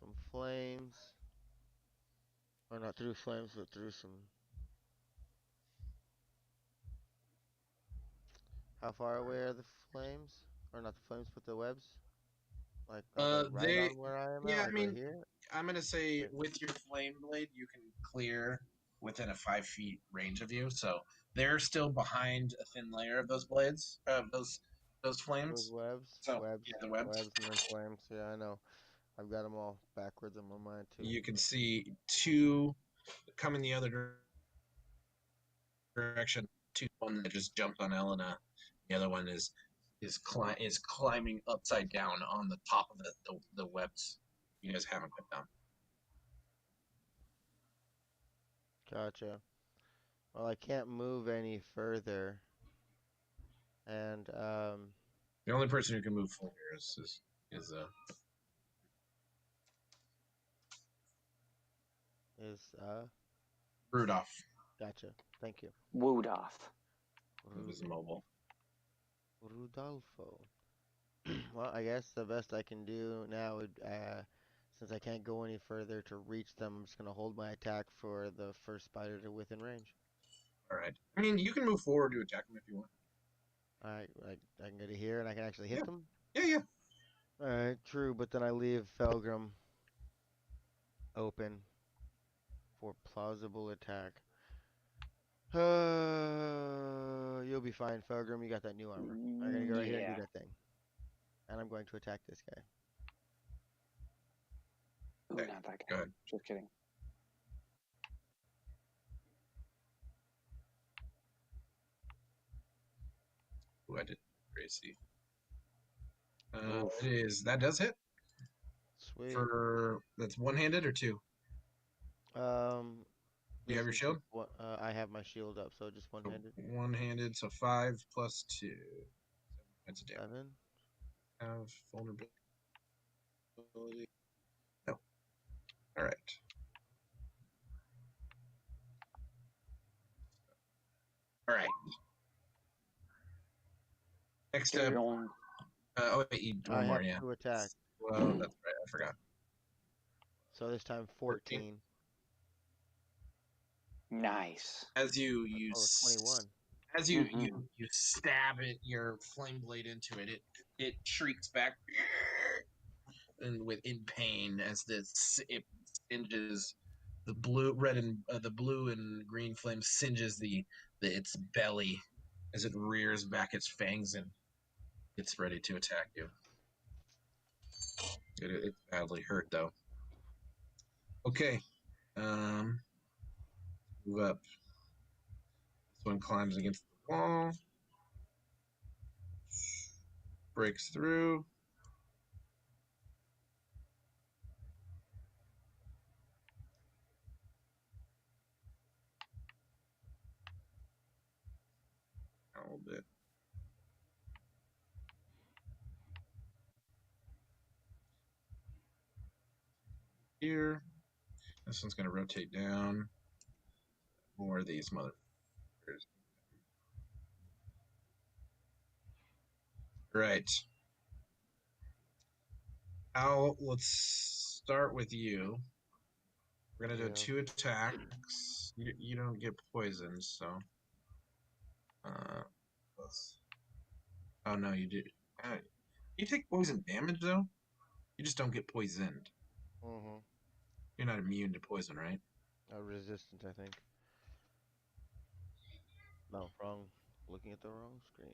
some flames, or not through flames, but through some. How far away are the flames? Or not the flames, but the webs? Like, are they right They on where I am at? yeah, I Like right mean, here? I'm gonna say Wait, with your flame blade, you can clear within a 5 feet range of you. So they're still behind a thin layer of those blades, those those flames. webs, So webs, yeah, the webs. webs, and then flames. Yeah, I know. I've got them all backwards in my mind too. You can see two coming the other direction. Two, one that just jumped on Elena. The other one is climbing upside down on the top of the webs you guys haven't put down. Gotcha. Well, I can't move any further, and The only person who can move forward here is is. Rudolph. Gotcha. Thank you. Wooed off. Who was mobile. Rudolfo. Well, I guess the best I can do now would, since I can't go any further to reach them, I'm just gonna hold my attack for the first spider to within range. All right. I mean, you can move forward to attack him if you want. Alright, I can get it here and I can actually hit Yeah. them? Yeah. Alright, true, but then I leave Felgrim open for plausible attack. You'll be fine, Felgrim. You got that new armor. I'm gonna go right here and do Yeah. that thing. And I'm going to attack this guy. Ooh, Okay, not that go guy. ahead. Just kidding. Ooh, I did crazy. Oof. That does hit Sweet. for that's one-handed or two. Um, Do you have your this is shield? just one, I have my shield up, so just one-handed. One-handed, so 5 plus 2. That's a damage. 7. Have vulnerability. No. All right. All right. Next Get up. your own. Oh wait, you I one more, have yeah. 2 attacks, Well, that's right. I forgot. so this time 14. Nice. As you Oh, 21. as you Mhm. you stab it, your flame blade into it, it shrieks back and in pain as it singes the blue and green flame singes its belly as it rears back its fangs and gets ready to attack you. It's badly hurt though. Okay, move up. This one climbs against the wall, breaks through. A little bit. Here. This one's going to rotate down. More of these motherfuckers. Right. Let's start with you. We're going to do Yeah. 2 attacks. You don't get poisoned, so. Oh, no, you do. You take poison damage, though? You just don't get poisoned. Mm-hmm. You're not immune to poison, right? Resistant, I think. No, wrong. Looking at the wrong screen.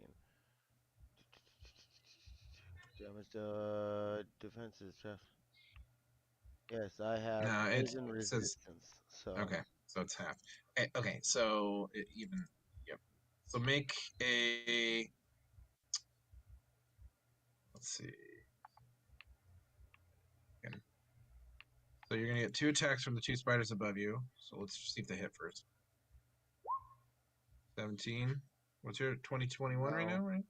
Damage defenses, Jeff. Yes, I have No, poison it says. resistance. So Okay, so it's half. Okay, so even. Yep. So make a. Let's see. So you're gonna get 2 attacks from the 2 spiders above you. So let's see if they hit first. 17. What's your 2021 right No. now, right?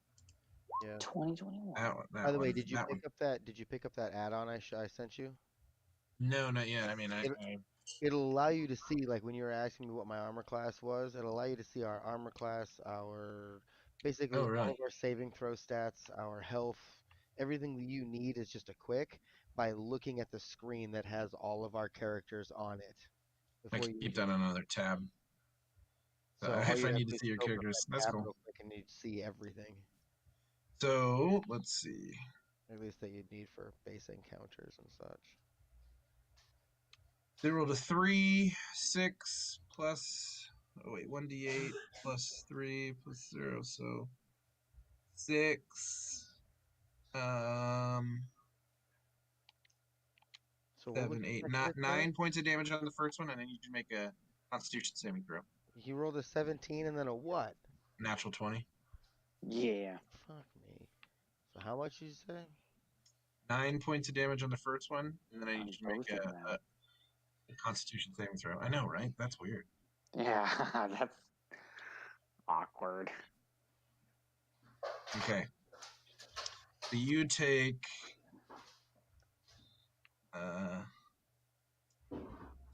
Yeah. 2021. That one. That By the way, one, did you that one. pick up that? Did you pick up that add-on I sent you? No, not yet. I mean, It'll allow you to see, like when you were asking me what my armor class was, it'll allow you to see our armor class, our basically Oh, all really? of our saving throw stats, our health, everything that you need is just a quick by looking at the screen that has all of our characters on it. I Before can you keep even, that on another tab. So so all if you I have need to to do is see your open up characters, that that's tab cool. real quick and you'd see everything, So let's see. at least that you'd need for base encounters and such. They rolled a 3, 6 plus. Oh wait, 1d8 plus 3 plus 0, so 6. So what was 7, the 8, second not attack? 9 points of damage on the first one, and then you can make a Constitution saving throw. He rolled a 17 and then a what? Natural 20. Yeah. Fuck me. So how much did you say? 9 points of damage on the first one, and then I On need you to make both of them. a Constitution saving throw. I know, right? That's weird. Yeah, that's awkward. Okay. So you take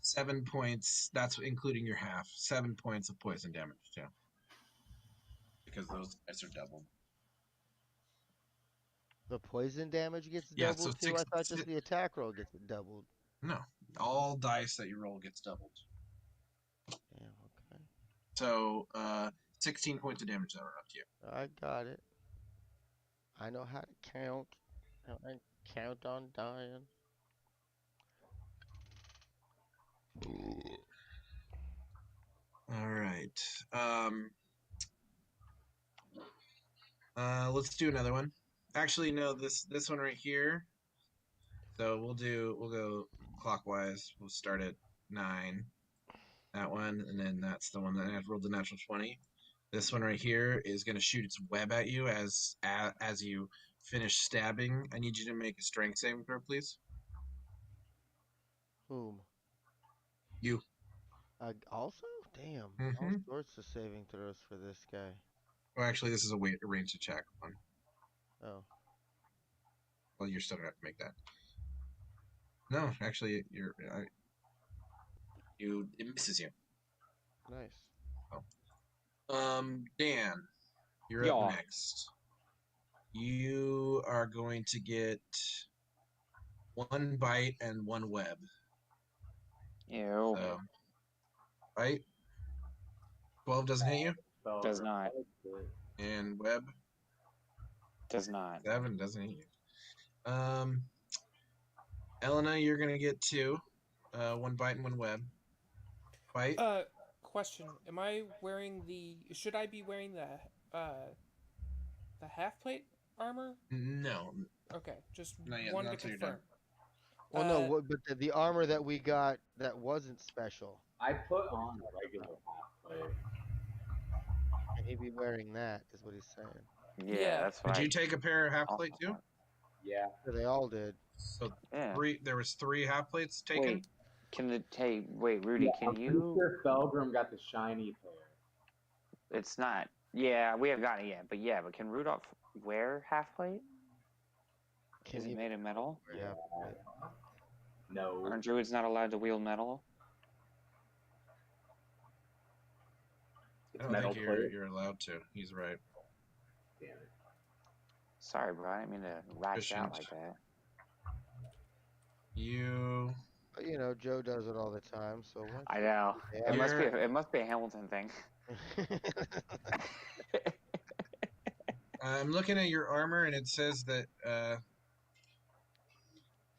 7 points. That's including your half. 7 points of poison damage too, because those dice are doubled. The poison damage gets Yeah, doubled so too? I thought just the attack roll gets doubled. No, all dice that you roll gets doubled. Yeah, okay. So 16 points of damage that are up to you. I got it. I know how to count. I count on dying. All right. Let's do another one. Actually, no, this one right here. So we'll go clockwise. We'll start at 9. That one, and then that's the one that I rolled the natural 20. This one right here is going to shoot its web at you as you finish stabbing. I need you to make a strength saving throw, please. Whom? You. Also? Damn. All Mhm. sorts of saving throws for this guy. Well, actually, this is a range attack one. Oh. Well, you're still gonna have to make that. No, actually, it misses you. Nice. Dan, you're Yeah. up next. You are going to get 1 bite and 1 web. Ew. So, bite. 12 doesn't hit you, Does not. and web Does not. 7 doesn't hit you. Elena, you're gonna get 2, 1 bite and 1 web. Bite. Question: Am I wearing the? Should I be wearing the half plate armor? No. Okay, just Not yet, wanted not to till you're done. confirm. Well, no, but the armor that we got that wasn't special, I put on a regular half plate. and he'd be wearing that, is what he's saying. Yeah, that's Did fine. you take a pair of half plate too? Yeah. So they all did. So Yeah. there was 3 half plates taken. Wait, wait, Rudy, Yeah, can I'm pretty you? sure Felgrim got the shiny pair. It's not. Yeah, we haven't gotten it yet, but can Rudolph wear half plate? Is it made of metal? Yeah. No. Are druids not allowed to wield metal? I It's don't metal think plate. you're allowed to. He's right. Damn it. Sorry, bro. I didn't mean to rat you out like Efficient. that. You. But, you know, Joe does it all the time, so once I know. Yeah. It must be a Hamilton thing. I'm looking at your armor, and it says that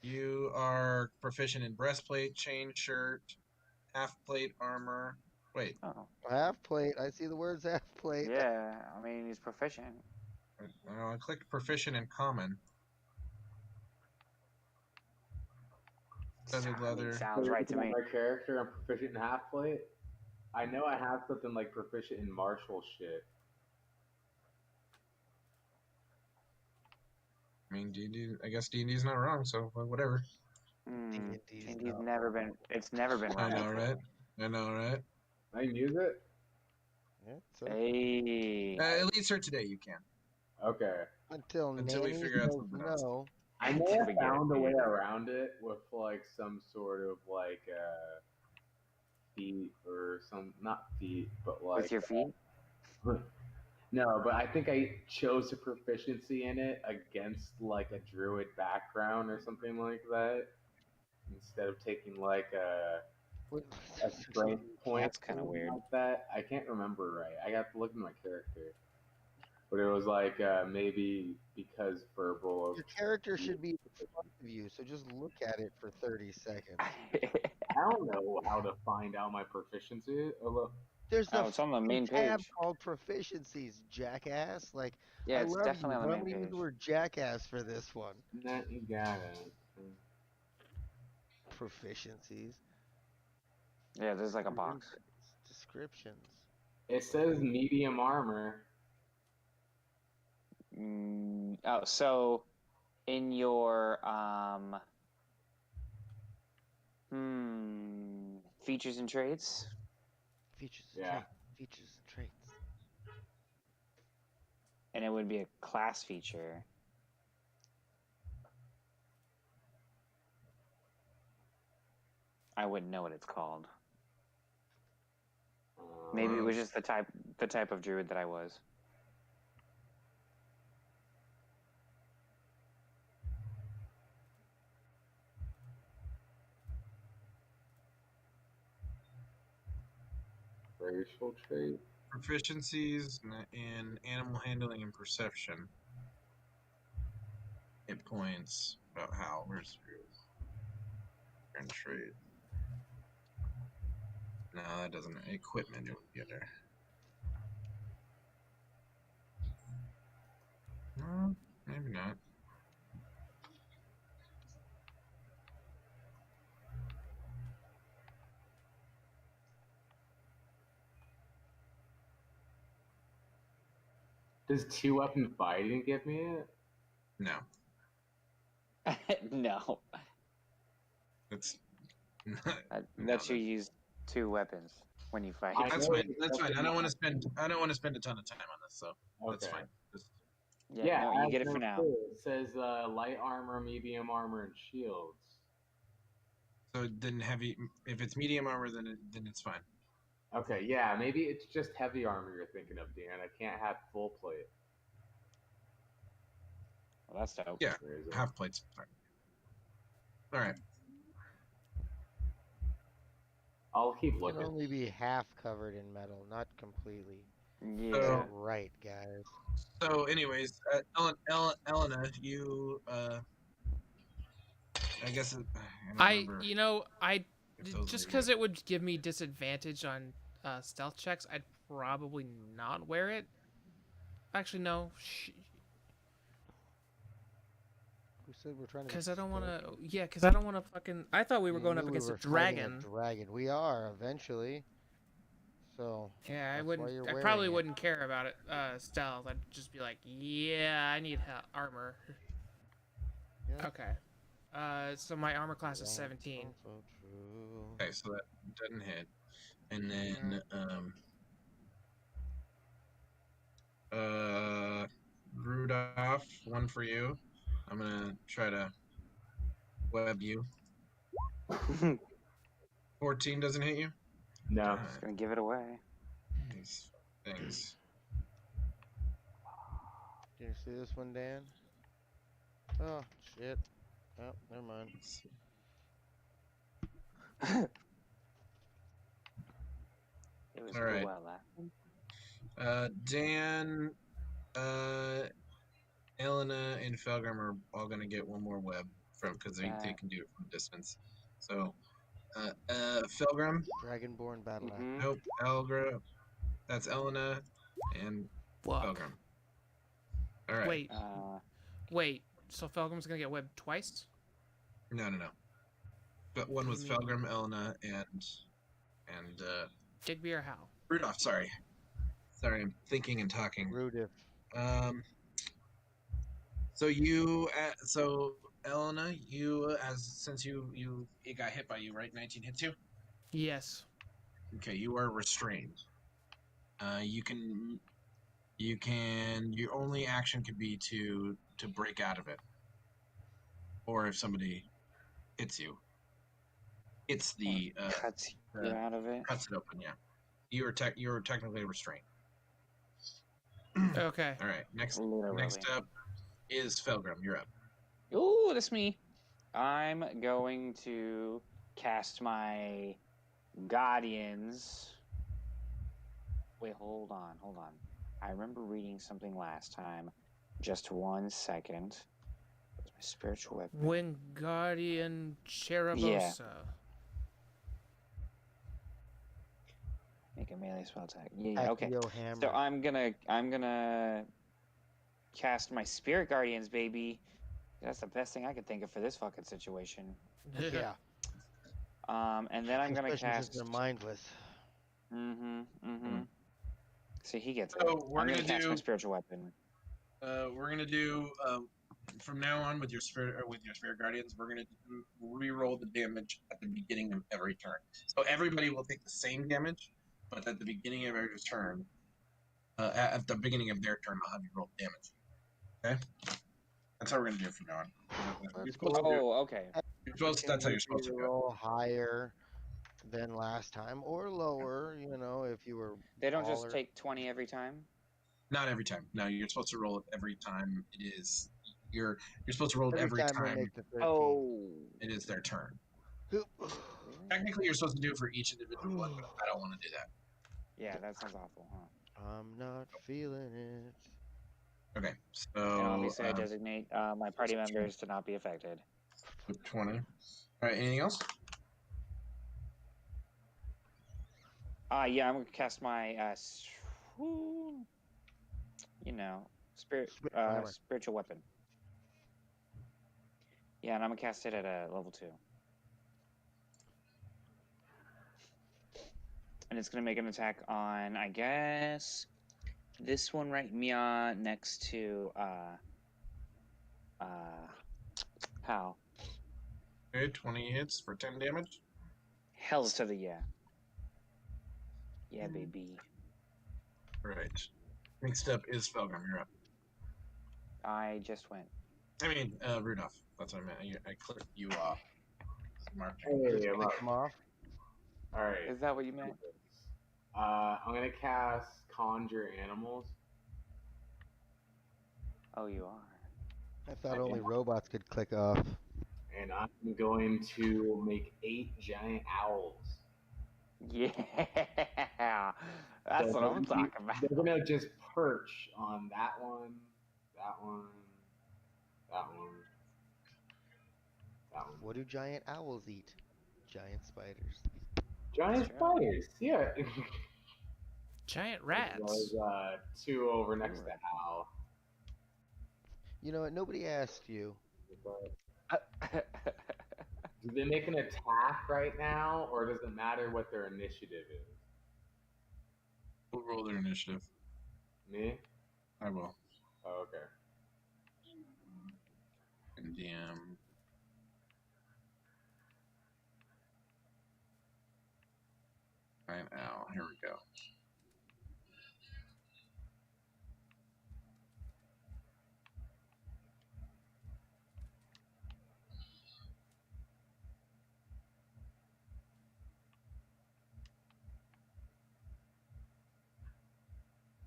you are proficient in breastplate, chain, shirt, half plate armor. Wait, Oh, half plate. I see the words half plate. yeah. I mean, he's proficient. I clicked proficient in common. Feathered leather. Sounds right to me. My character, I'm proficient in half plate. I know I have something like proficient in martial shit. I mean, D&D. I guess D&D's not wrong, so whatever. D&D's D&D's not never been. It's never been I run. know, right? I know, right? I can use it. Yeah, so Hey. At least for today, you can. Okay. until Until we Nanny figure out says something else. no. I may Until have we get it found a way figured out. around it with like some sort of like feat or some not feat, but like With your feet? no, but I think I chose a proficiency in it against like a druid background or something like that. Instead of taking like a strength point That's kinda or something weird. like that. I can't remember right. I got to look at my character. But it was like maybe because verbal. Your character should be in front of you, so just look at it for 30 seconds. I don't know how to find out my proficiency. Oh, look. There's the Oh, it's on the main tab page. called proficiencies, jackass. Like, Yeah, I it's love definitely you, on the but I'm main gonna use page. the word jackass for this one. Nah, you got it. Proficiencies. Yeah, there's like a box. Descriptions. It says medium armor. Oh, so in your features and traits. Features and Yeah. traits. Features and traits. And it would be a class feature. I wouldn't know what it's called. Maybe it was just the type of druid that I was. Racial trait. Proficiencies in animal handling and perception. Hit points. About how? Where's and trade? No, that doesn't. Equipment it would be under. No, maybe not. Does 2-weapon fighting give me it? No, No, that's. that's you use 2 weapons when you fight. That's know fine. That's fine. I don't want to spend. I don't want to spend a ton of time on this, so that's Okay. fine. Just, Yeah, no, you as get it for there now. It says light armor, medium armor, and shields. so then heavy. If it's medium armor, then it's fine. Okay, yeah, maybe it's just heavy armor you're thinking of, Dan. I can't have full plate. Well, that's dope. Yeah, Where is it? half plates. Fine. All right. I'll keep It can looking. only be half covered in metal, not completely. Yeah. So- Get it right, guys. So, anyways, Elena, you. I guess. I don't remember You know, if those just were because it would give me disadvantage on stealth checks, I'd probably not wear it. Actually, no, Who said we're trying to? because I don't want to. Yeah, because I don't want to fucking. I thought we were going up against a dragon. Dragon. We are eventually. So. Yeah, I That's why wouldn't. you're I wearing probably it. wouldn't care about it. Stealth. I'd just be like, yeah, I need armor. Yeah. Okay. So my armor class is That's 17. also true. Okay, so that doesn't hit. And then, Rudolph, one for you. I'm gonna try to web you. 14 doesn't hit you? No. Just gonna give it away. These things. Can you see this one, Dan? Oh shit. Oh, never mind. Let's see. It was All right. well that. Dan, Elena, and Felgrim are all gonna get one more web from because they can do it from distance. So, Felgrim, Dragonborn battle axe. Mhm. nope, Elgra, that's Elena, and Fuck. Felgrim. All right. Wait. Uh, Wait. So Felgrim's gonna get webbed twice? No. But one was Mm. Felgrim, Elena, and Digby or Hal? Rudolph. Sorry, I'm thinking and talking. Rudolph. So you, so Elena, you since you it got hit by you, right? 19 hits you. Yes. Okay, you are restrained. Your only action could be to break out of it, or if somebody hits you, it's the Cuts you out of it. cuts it open. Yeah, you are technically restrained. Okay. All right, next Literally. up is Felgrim. You're up. Ooh, that's me. I'm going to cast my Guardians. Wait, hold on. I remember reading something last time. Just 1 second. Where's my spiritual weapon? Wingardium Cherivosa. Make a melee spell attack. Yeah, okay. Accio hammer. So I'm gonna cast my Spirit Guardians, baby. That's the best thing I could think of for this fucking situation. Yeah. And then I'm gonna Especially since cast. they're mindless. See, he gets So it. we're I'm gonna cast do- my spiritual weapon. We're gonna do from now on with your spirit guardians. We're gonna re-roll the damage at the beginning of every turn. So everybody will take the same damage, but at the beginning of every turn, at the beginning of their turn, I'll have you roll damage. Okay, that's how we're gonna do it from now on. You're supposed to do- Oh, okay. that's how you're supposed to do it. Roll higher than last time, or lower. You know, if you were. They don't just taller. take 20 every time. Not every time. No, you're supposed to roll it every time. You're supposed to roll it every they time make the 13. Oh. it is their turn. Who- Technically, you're supposed to do it for each individual one, but I don't want to do that. Yeah, that sounds awful, huh? I'm not feeling it. Okay, so And obviously, I designate my party members to not be affected. 20. All right, anything else? Yeah, I'm gonna cast my spiritual weapon. Yeah, and I'm gonna cast it at a level 2. And it's gonna make an attack on, I guess, this one right next to Hal. Okay, 20 hits for 10 damage. Hells to the yeah. Yeah, baby. Right. Next up is Felgrim. You're up. I just went. I mean, Rudolph. That's what I meant. I clicked you off. Mark. Hey, I'm up. Come off. All right. Is that what you meant? I'm gonna cast Conjure Animals. Oh, you are. I thought only robots could click off. And I'm going to make 8 giant owls. Yeah, that's So what I'm talking about. They're gonna just perch on that one, that one, that one, that one. What do giant owls eat? Giant spiders. Giant spiders, yeah. Giant rats. There's 2 over next to Hal. You know what? Nobody asked you. Do they make an attack right now, or does it matter what their initiative is? We'll roll their initiative. Me? I will. Oh, okay. And damn. Giant owl. Here we go.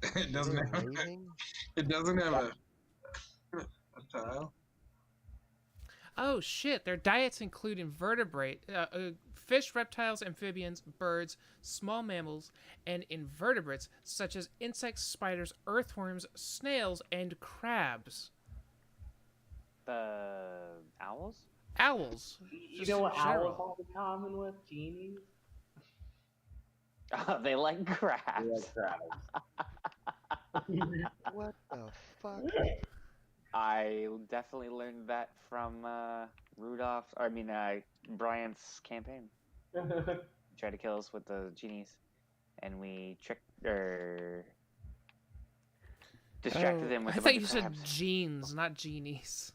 It doesn't They're have. waving? It doesn't have a tile. Oh shit! Their diets include invertebrate, fish, reptiles, amphibians, birds, small mammals, and invertebrates such as insects, spiders, earthworms, snails, and crabs. The owls? Owls. You Just know what general. owls have in common with genies? They like crabs. They like crabs. What the fuck? I definitely learned that from Brian's campaign. He tried to kill us with the genies, and we distracted him with I a thought bunch you of said crabs. genes, not genies.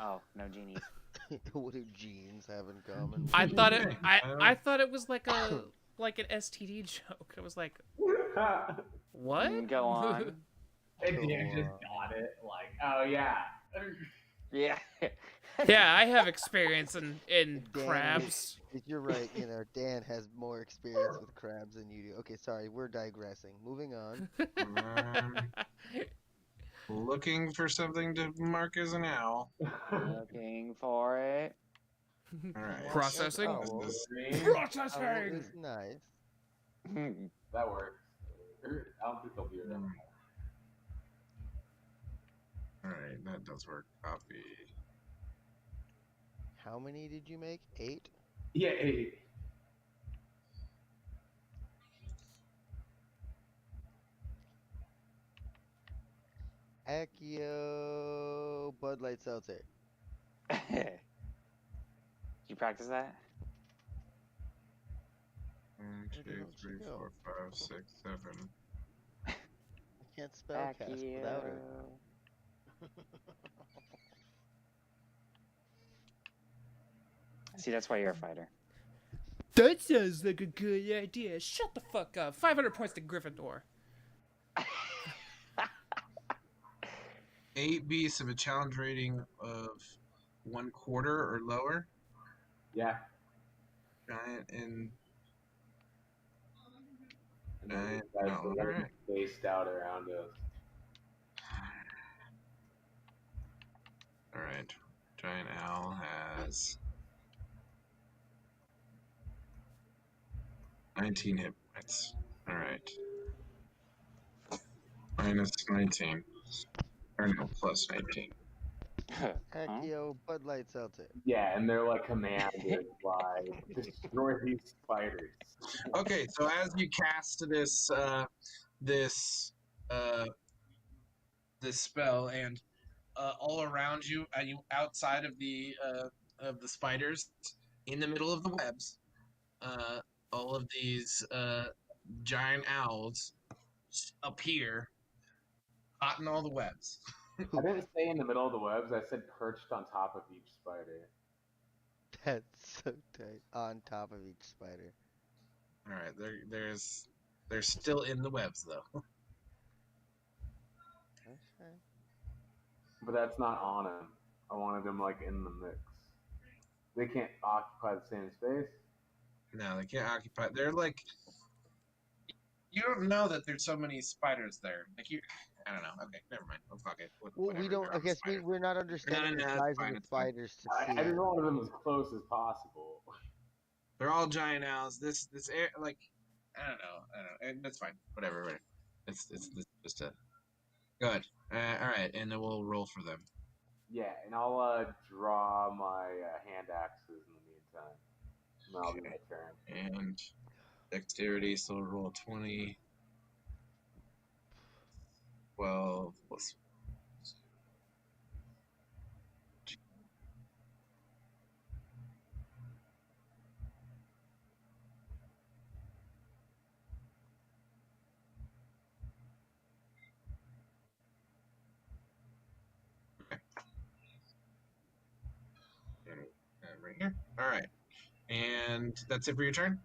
Oh, no genies. What do genes have in common? I thought it. Okay, I thought it was like a like an STD joke. It was like, what? Go on. And you just got it. Like, oh yeah. Yeah. Yeah, I have experience in Dan, crabs. You're right. You know, Dan has more experience with crabs than you do. Okay, sorry, we're digressing. Moving on. Looking for something to mark as an owl. Looking for it. All right. Processing. Owl. This is- Owl Processing. is nice. That works. I don't think they'll be around. All right, that does work. Copy. How many did you make? 8? Yeah, 8. Accio Bud Light Seltzer. Did you practice that? 1, Where the 2, hell did she 3, go? 4, 5, 6, 7. I can't spell cast without her. See, that's why you're a fighter. That sounds like a good idea. Shut the fuck up. 500 points to Gryffindor. 8 beasts of a challenge rating of 1/4 or lower. Yeah. Giant and And then Giant. these guys No, are alright. spaced out around us. All right. Giant owl has 19 hit points. All right. Minus 19. Or no, plus 19. Accio Bud Light Seltzer. Yeah, and they're like commanded by destroy these spiders. Okay, so as you cast this spell, and all around you, outside of the spiders, in the middle of the webs, all of these giant owls appear, caught in all the webs. I didn't say in the middle of the webs. I said perched on top of each spider. That's so tight. On top of each spider. All right, they're still in the webs though. Okay. But that's not on them. I wanted them like in the mix. They can't occupy the same space. No, they can't occupy. They're like, you don't know that there's so many spiders there. Like you, I don't know. Okay, never mind. Oh, fuck it. Well, Whatever, we don't. they're I on the guess spider. we're not understanding No, the it's size fine, of the it's fine. spiders to I see. just wanted them as close as possible. They're all giant owls. This air, like, I don't know. That's fine. Whatever. It's just a. Good. All right, and then we'll roll for them. Yeah, and I'll draw my hand axes in the meantime. And that'll be my turn. And dexterity, so we'll roll 20. 12 plus. Right here. All right, and that's it for your turn.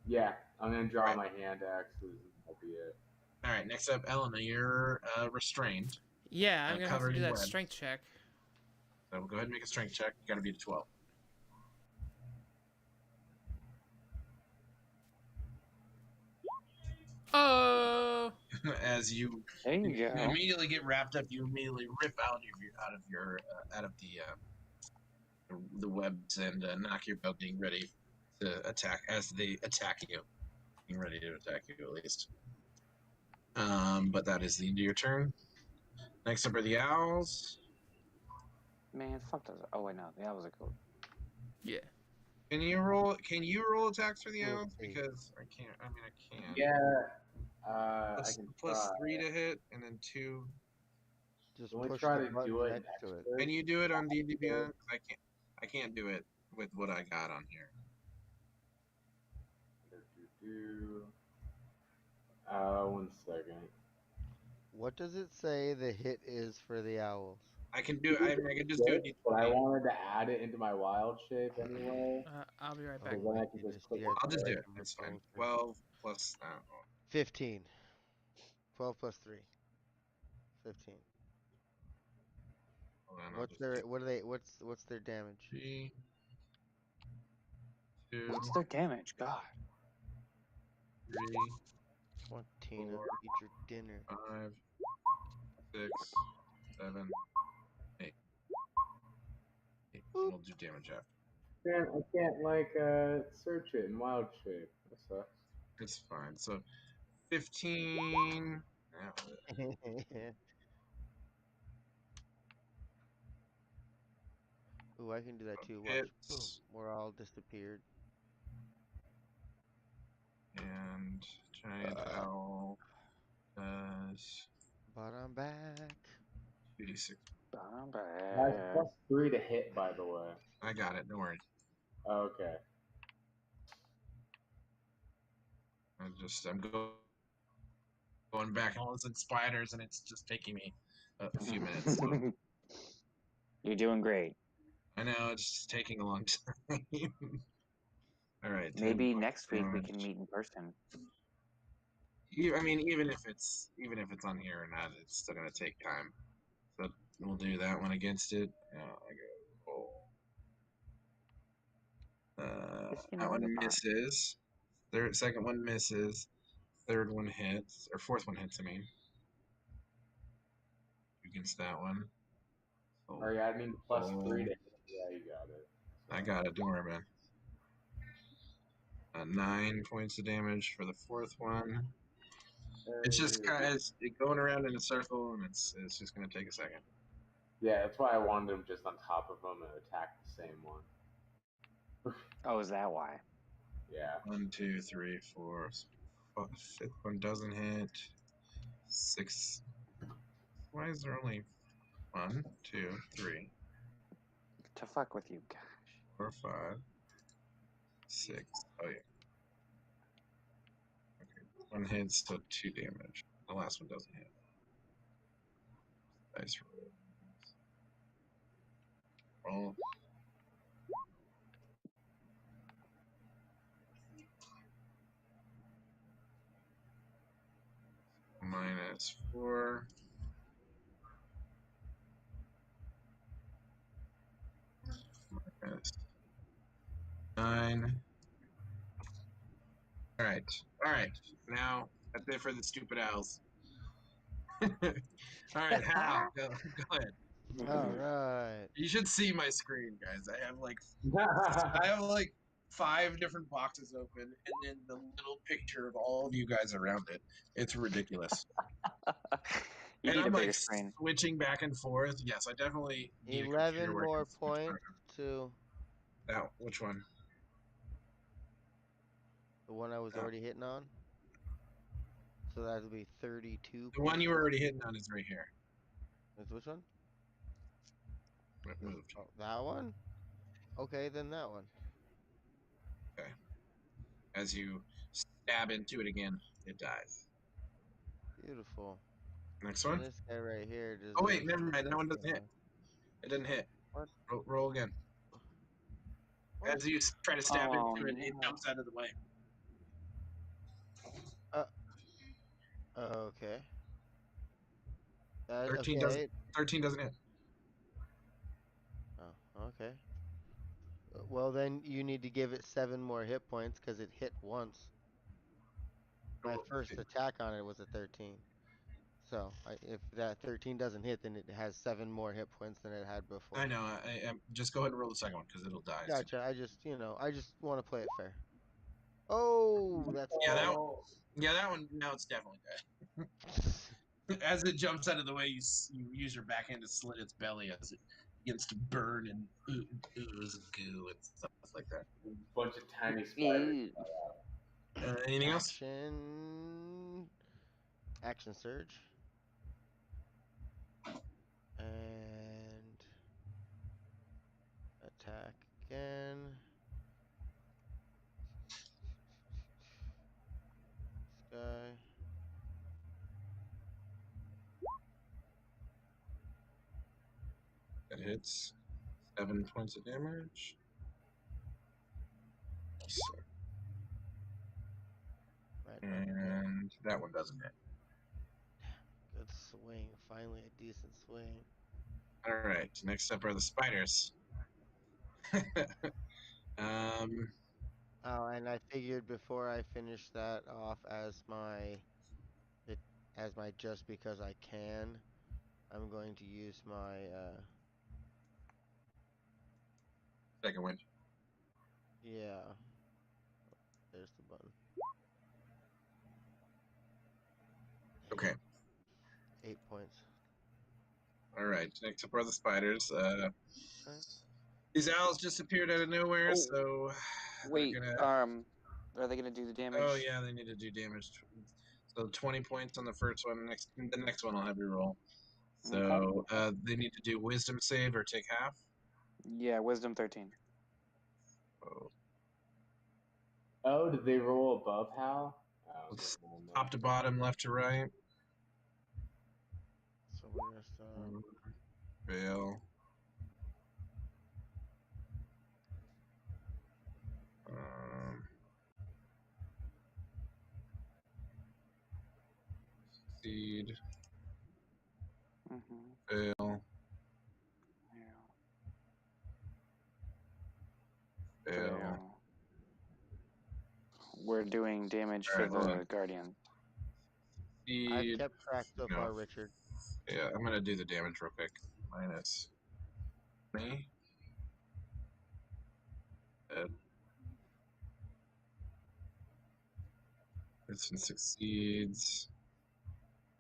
Yeah, I'm gonna draw Right. my hand axes. And that'll be it. All right, next up, Elena, you're restrained. Yeah, I'm gonna have to covered do in that web. strength check. So go ahead and make a strength check. You got to beat a 12. Oh. As you There you go. immediately get wrapped up, you immediately rip out of the webs and knock your bow, being ready to attack as they attack you, being ready to attack you at least. But that is the end of your turn. Next up are the owls. Man, fuck those. Oh wait, no, that was a cool. Yeah. Can you roll attacks for the We'll owls? see. Because I can't. I mean, I can. Yeah, I Plus, can plus try. 3 to hit, and then 2. Just Can we push try the to button do it next to it. extra? Can you do it on D&D Beyond? 'Cause I can't do it with what I got on here. One second. What does it say the hit is for the owls? I can do. I can just do it. But I wanted to add it into my wild shape anyway. I'll be right Oh back. Because then my I can goodness, just click. you guys I'll just are do right it. on my It's fine. phone. 12 plus. 15. 12 plus 3. 15. Hold on, I'll What's just their do what's their damage? 3, 2, What's their damage? God. 3, Come on, Tina, 4, eat your dinner. 5, 6, 7, 8. Boop. We'll do damage after. I can't like search it in wild shape. That sucks. It's fine. So 15. Ooh, I can do that too. Watch. Boom. Hits. We're all disappeared. And giant owl does But I'm back. 2d6. I'm That's bad. plus 3 to hit, by the way. I got it. Don't worry. Okay. I'm going back and listen to spiders, and it's just taking me a few minutes. So. You're doing great. I know it's just taking a long time. All right. 10 Maybe points next week we damage. can meet in person. I mean, even if it's on here or not, it's still gonna take time. So we'll do that one against it. I go roll. That one misses. Second one misses. Third one hits, or fourth one hits. I mean, against that one. So, Are you adding plus 3 roll. to hit? Yeah, you got it. I got it. Don't worry, man. 9 points of damage for the fourth one. It's just kind of going around in a circle, and it's just gonna take a second. Yeah, that's why I wanted him just on top of him and attack the same one. Oh, is that why? Yeah. 1, 2, 3, 4. Fifth one doesn't hit. 6. Why is there only 1, 2, 3, To fuck with you, gosh. 4, 5, 6? Oh yeah. Okay. One hits, so 2 damage. The last one doesn't hit. Dice roll. -4. -9. All right. Now that's it for the stupid owls. All right, Hal, go ahead. All right. You should see my screen, guys. I have like 5 different boxes open, and then the little picture of all of you guys around it. It's ridiculous. You And need I'm a bigger like screen. switching back and forth. Yes, I definitely need a 11 computer where I more can switch back points to and- Now, which one? the one I was Oh. already hitting on. So that would be 32 The one you were points. already hitting on is right here. Is which one? It moved. Oh, that one? Okay, then that one. Okay. As you stab into it again, it dies. Beautiful. Next And one. this guy right here just. Oh wait, never mind. That one doesn't hit. It didn't hit. What? Roll again. What? As you try to stab Oh, into it, it no. jumps out of the way. Okay. 13 okay. 13 doesn't hit. Oh, okay. Well, then you need to give it 7 more hit points because it hit once. My Roll- first attack on it was a 13. So if that 13 doesn't hit, then it has 7 more hit points than it had before. I know. I just go ahead and roll the second one because it'll die. Gotcha. I just want to play it fair. Oh, that's Yeah, that one. Now it's definitely dead. As it jumps out of the way, you use your backhand to slit its belly as it begins to burn and ooze goo and stuff like that. Bunch of tiny spiders. Anything else? Action surge. And attack again. This guy. hits. 7 points of damage. So, Right. and that one doesn't hit. Good swing. Finally, a decent swing. All right. Next up are the spiders. um, Oh, and I figured before I finish that off as my just because I can, I'm going to use my second wind. yeah. There's the button. Okay. 8 points. All right. Next up are the spiders. Okay. These owls just appeared out of nowhere, Oh, so Wait, they're gonna. are they gonna do the damage? Oh yeah, they need to do damage. So 20 points on the first one. The next one I'll have you roll. So they need to do wisdom save or take half. Yeah, wisdom 13. Oh, Oh, did they roll above Hal? Oh, it's okay, never mind. top to bottom, left to right. So we're gonna start. Fail. Succeed. Mm-hmm. Fail. Fail. We're doing damage for Alright, hold the on. guardian. I've Succeed. kept track so No. far, Richard. Yeah, I'm gonna do the damage real quick. Minus me. Dead. This one succeeds.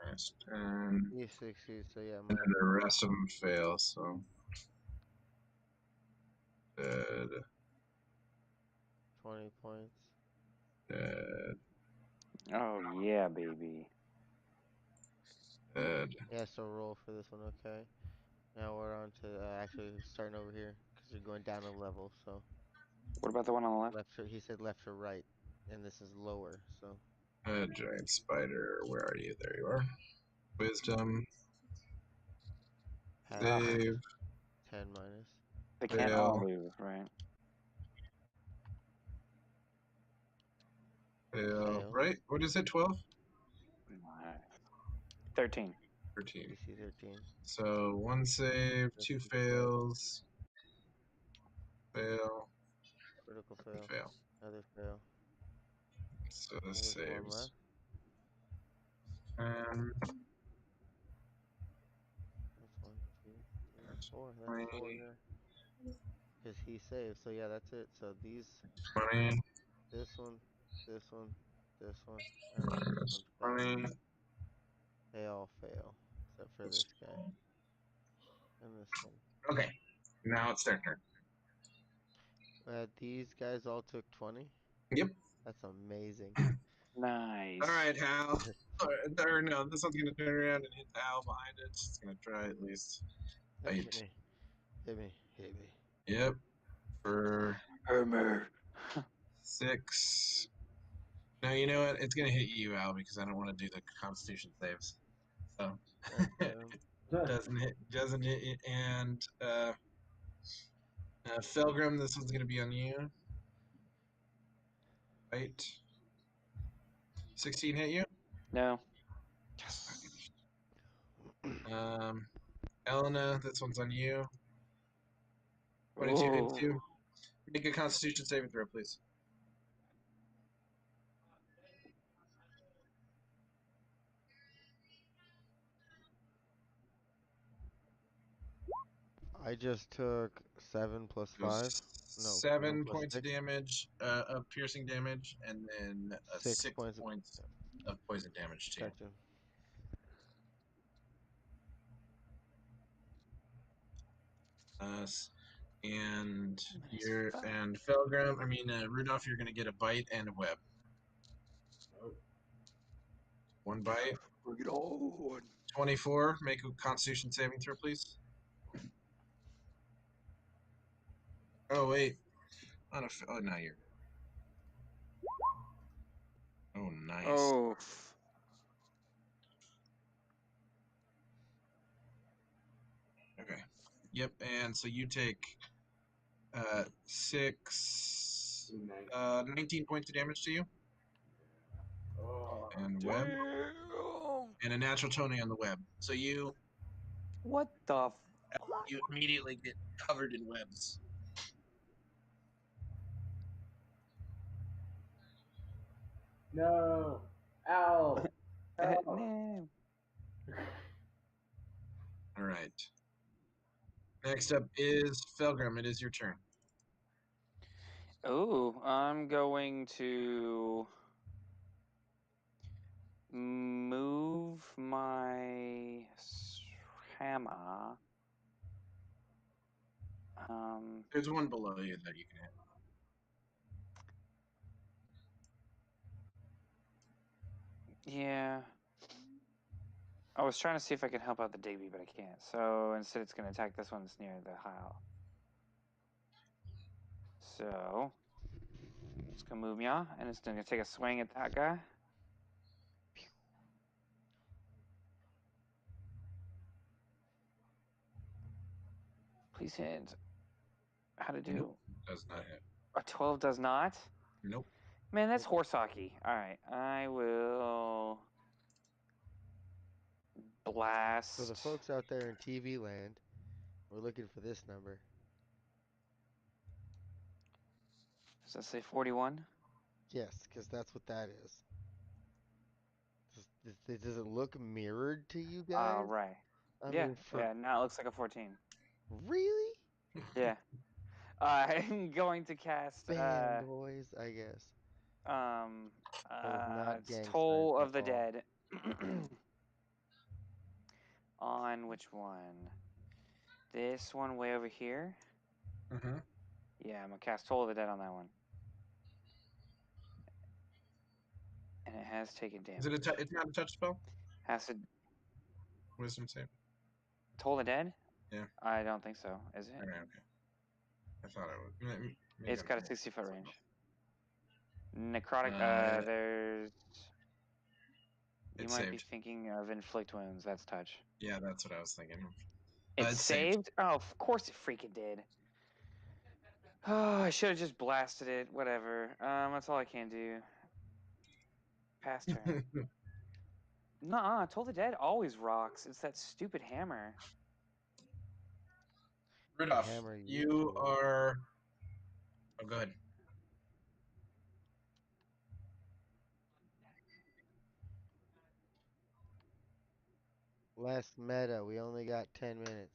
Minus 10. He succeeds, so yeah, And then the rest of them fail, so. Dead. 20 points. Dead. Oh yeah, baby. Dead. Yeah, so roll for this one, okay. Now we're on to actually starting over here because you're going down a level. So What about the one on the left? he said left to right, and this is lower. So Giant spider. Where are you? There you are. Wisdom. pass Save. 10 minus. They can't all Fail. lose, right? Fail. Fail. Right? What is it? 12? 13. 13. DC 13. So one save, This 2 is fails. Fail. Critical And fail. fail. Another fail. So this There's one saves. left. That's 1, 2, 3, 4. That's 4 20, here. Because he saved. So yeah, that's it. So these, 20, this one, this one, this one, and this minus one fail. 20. They all fail except for this guy and this one. Okay. Now it's their turn. These guys all took 20? Yep. That's amazing. Nice. All right, Hal. Or no, this one's going to turn around and hit the owl behind it. It's going to try at least. Hit Eight. me. Hit me. Hit me. Yep. For Hammer. 6. No, you know what? It's going to hit you, Al, because I don't want to do the Constitution saves. So doesn't hit you. And Felgrim, this one's going to be on you. Right. 16 hit you? No. Elena, this one's on you. 22 hits you. Ooh. Make a Constitution saving throw, please. I just took 7 plus 5. No, 7 plus points of 6. damage, of piercing damage, and then 6 6 points. points of poison damage to you. Gotcha. And Felgrim, Rudolph, you're gonna get a bite and a web. Oh. 1 bite. Bring it on. 24. Make a Constitution saving throw, please. Oh wait. Oh, now you're. Oh, nice. Oh. Okay. Yep, and so you take 6, 19 points of damage to you, Oh, and web, and a natural 20 on the web. So you What the? you immediately get covered in webs. no. Ow. Help. No. All right. Next up is Felgrim. It is your turn. Oh, I'm going to move my hammer. There's one below you that you can hit. Yeah. I was trying to see if I can help out the Digby, but I can't. So instead, it's going to attack this one that's near the Heil. So it's going to move ya, and it's going to take a swing at that guy. Please hit. How to do? Nope. Does not hit. A 12 does not? Nope. Man, that's horse hockey. All right, I will blast. So the folks out there in TV land, we're looking for this number. Does that say 41? Yes, because that's what that is. Does it look mirrored to you guys? Right. I Yeah, mean, yeah, now it looks like a 14. Really? Yeah. I'm going to cast Fanboys, I guess. not it's gangsters Toll of at the all. Dead. On which one? This one way over here? Mm-hmm. Yeah, I'm gonna cast Toll of the Dead on that one. And it has taken damage. Is it it's not a touch spell? Has to Wisdom save. Toll the Dead? Yeah. I don't think so. Is it? Okay. I thought it would. Maybe It's I'm got a wrong. 60-foot range. Necrotic. There's. You It might be saved. thinking of inflict wounds. That's touch. Yeah, that's what I was thinking. It It's saved. saved? Oh, of course it freaking did. Oh, I should have just blasted it. Whatever. That's all I can do. Pass turn. Nuh-uh. Toll the Dead always rocks. It's that stupid hammer. Rudolph, Hammer you are. Oh, go ahead. Last meta, we only got 10 minutes.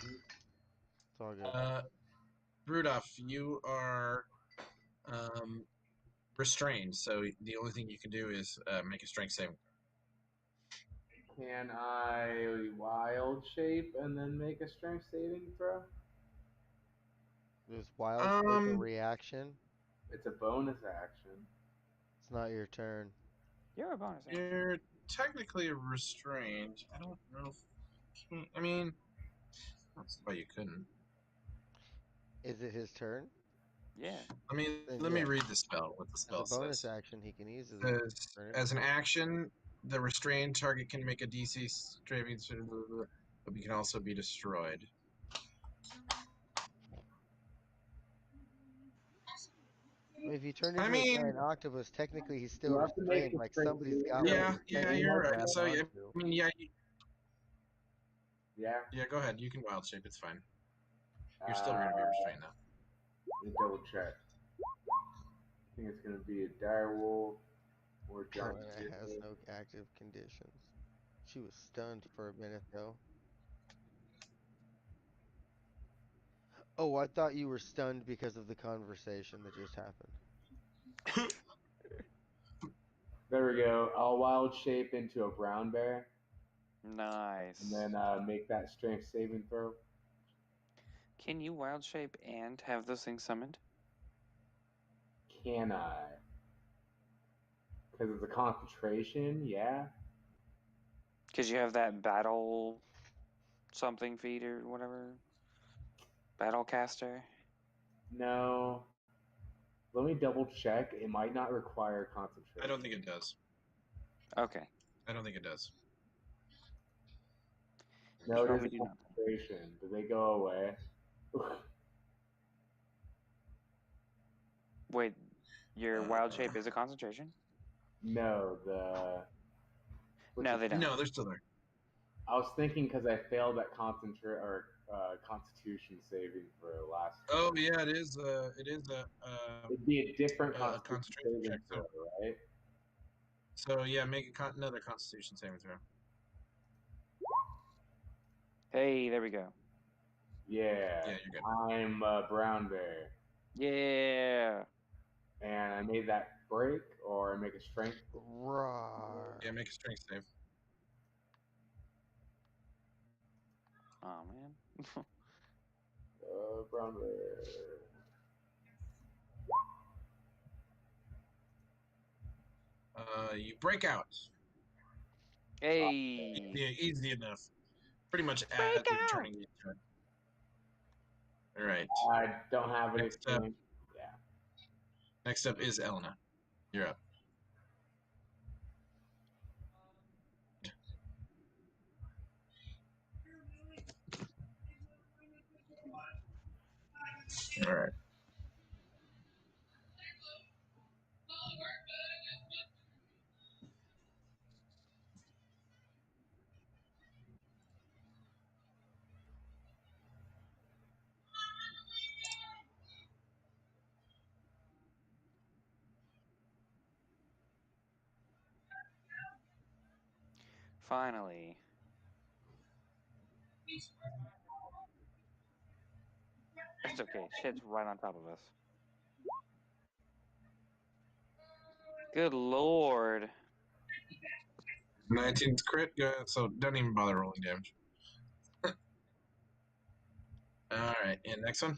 It's all good. Rudolph, you are restrained, so the only thing you can do is make a strength saving. Can I wild shape and then make a strength saving throw? There's wild shape a reaction. It's a bonus action. It's not your turn. You're a bonus action. You're technically restrained. I don't know if. I mean, that's why you couldn't. Is it his turn? Yeah. Let me read the spell. What the spell As a bonus says. action, he can use his As an action, the restrained target can make a DC saving, but he can also be destroyed. If you turn into a giant octopus, technically he's still have to make restrained. a Like strength somebody's saving got. throw. Yeah, yeah, you're right. So yeah, I mean, yeah, Yeah. yeah. Go ahead. You can wild shape. It's fine. You're still going to be restrained though. Let me double check. I think it's going to be a dire wolf or giant. It has no active conditions. She was stunned for a minute though. Oh, I thought you were stunned because of the conversation that just happened. There we go. I'll wild shape into a brown bear Nice. and then make that strength saving throw. Can you wild shape and have those things summoned? Can I? Because it's a concentration, yeah. Because you have that battle something feat or whatever. Battle caster. No. Let me double check. It might not require concentration. I don't think it does. Okay. I don't think it does. No, Show it me is do nothing. concentration. Do they go away? Wait, your wild shape is a concentration? No, the. Which No, is, they don't. No, they're still there. I was thinking because I failed that Constitution saving throw last. Oh yeah, it is. It is It'd be a different a Constitution concentration saving check. throw, right? So yeah, make another Constitution saving throw. Hey, there we go. Yeah. Yeah, you're good. I'm Brown Bear, Yeah. and I made that break, or I make a strength. Roar. Yeah, make a strength save. Oh man. Brown Bear. You break out. Hey. Yeah, easy enough. Pretty much Break as you're out. turning each turn. All right. I don't have any Next up. strength. Yeah. Next up is Elena. You're up. All right. Finally. It's okay. Shit's right on top of us. Good lord. 19th crit. So don't even bother rolling damage. All right. And next one.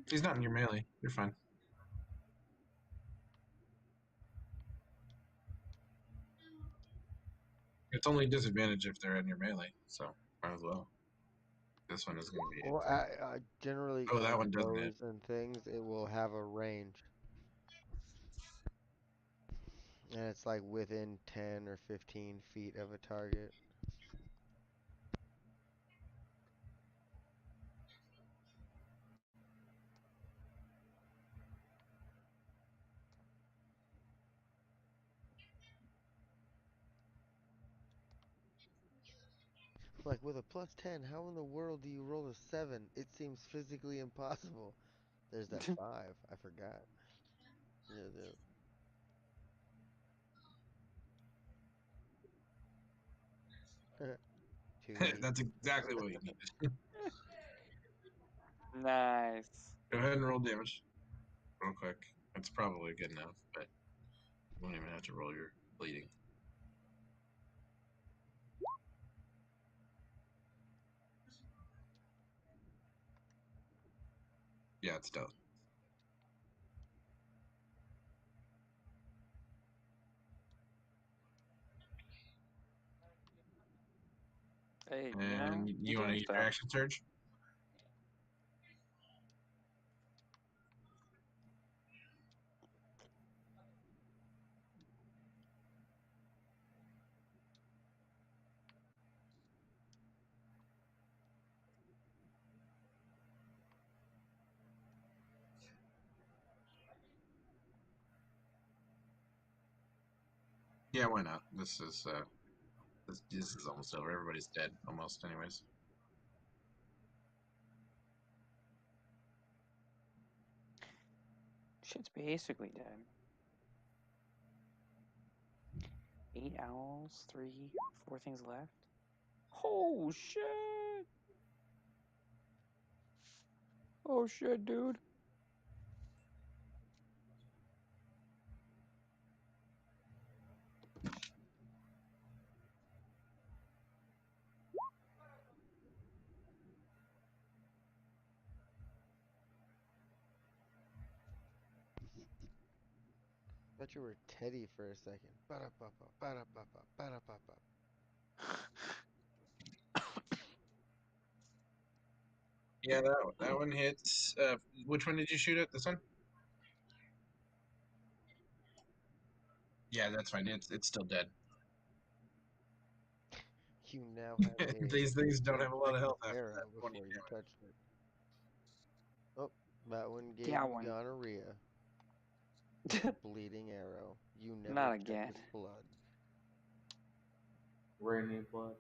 He's not in your melee. You're fine. It's only disadvantage if they're in your melee, so might as well. This one is going to be. Well, generally, Oh, that on one doesn't hit. bows and things, it will have a range. And it's like within 10 or 15 feet of a target. Like, with a plus 10, how in the world do you roll a 7? It seems physically impossible. There's that 5. I forgot. Yeah, Too easy. That's exactly what you needed. Nice. Go ahead and roll damage real quick. That's probably good enough, but you won't even have to roll your bleeding. Yeah, it's done. Hey, And you're you want to doing use your stuff. action surge? Yeah, why not? This is almost over. Everybody's dead almost, anyways. Shit's basically dead. 8 owls, 3, 4 things left. Oh shit! Oh shit, dude. Thought you were Teddy for a second. Ba-da-ba-ba, ba-da-ba-ba, ba-da-ba-ba. Yeah, that one hits. Which one did you shoot at? This one? Yeah, that's fine. It's still dead. You now have a These things don't have a lot of health after arrow that 20 before you damage. touched it. Oh, that one gave Yeah, you one. gonorrhea. Bleeding arrow. You never Not checked again. its blood. We're in the blood.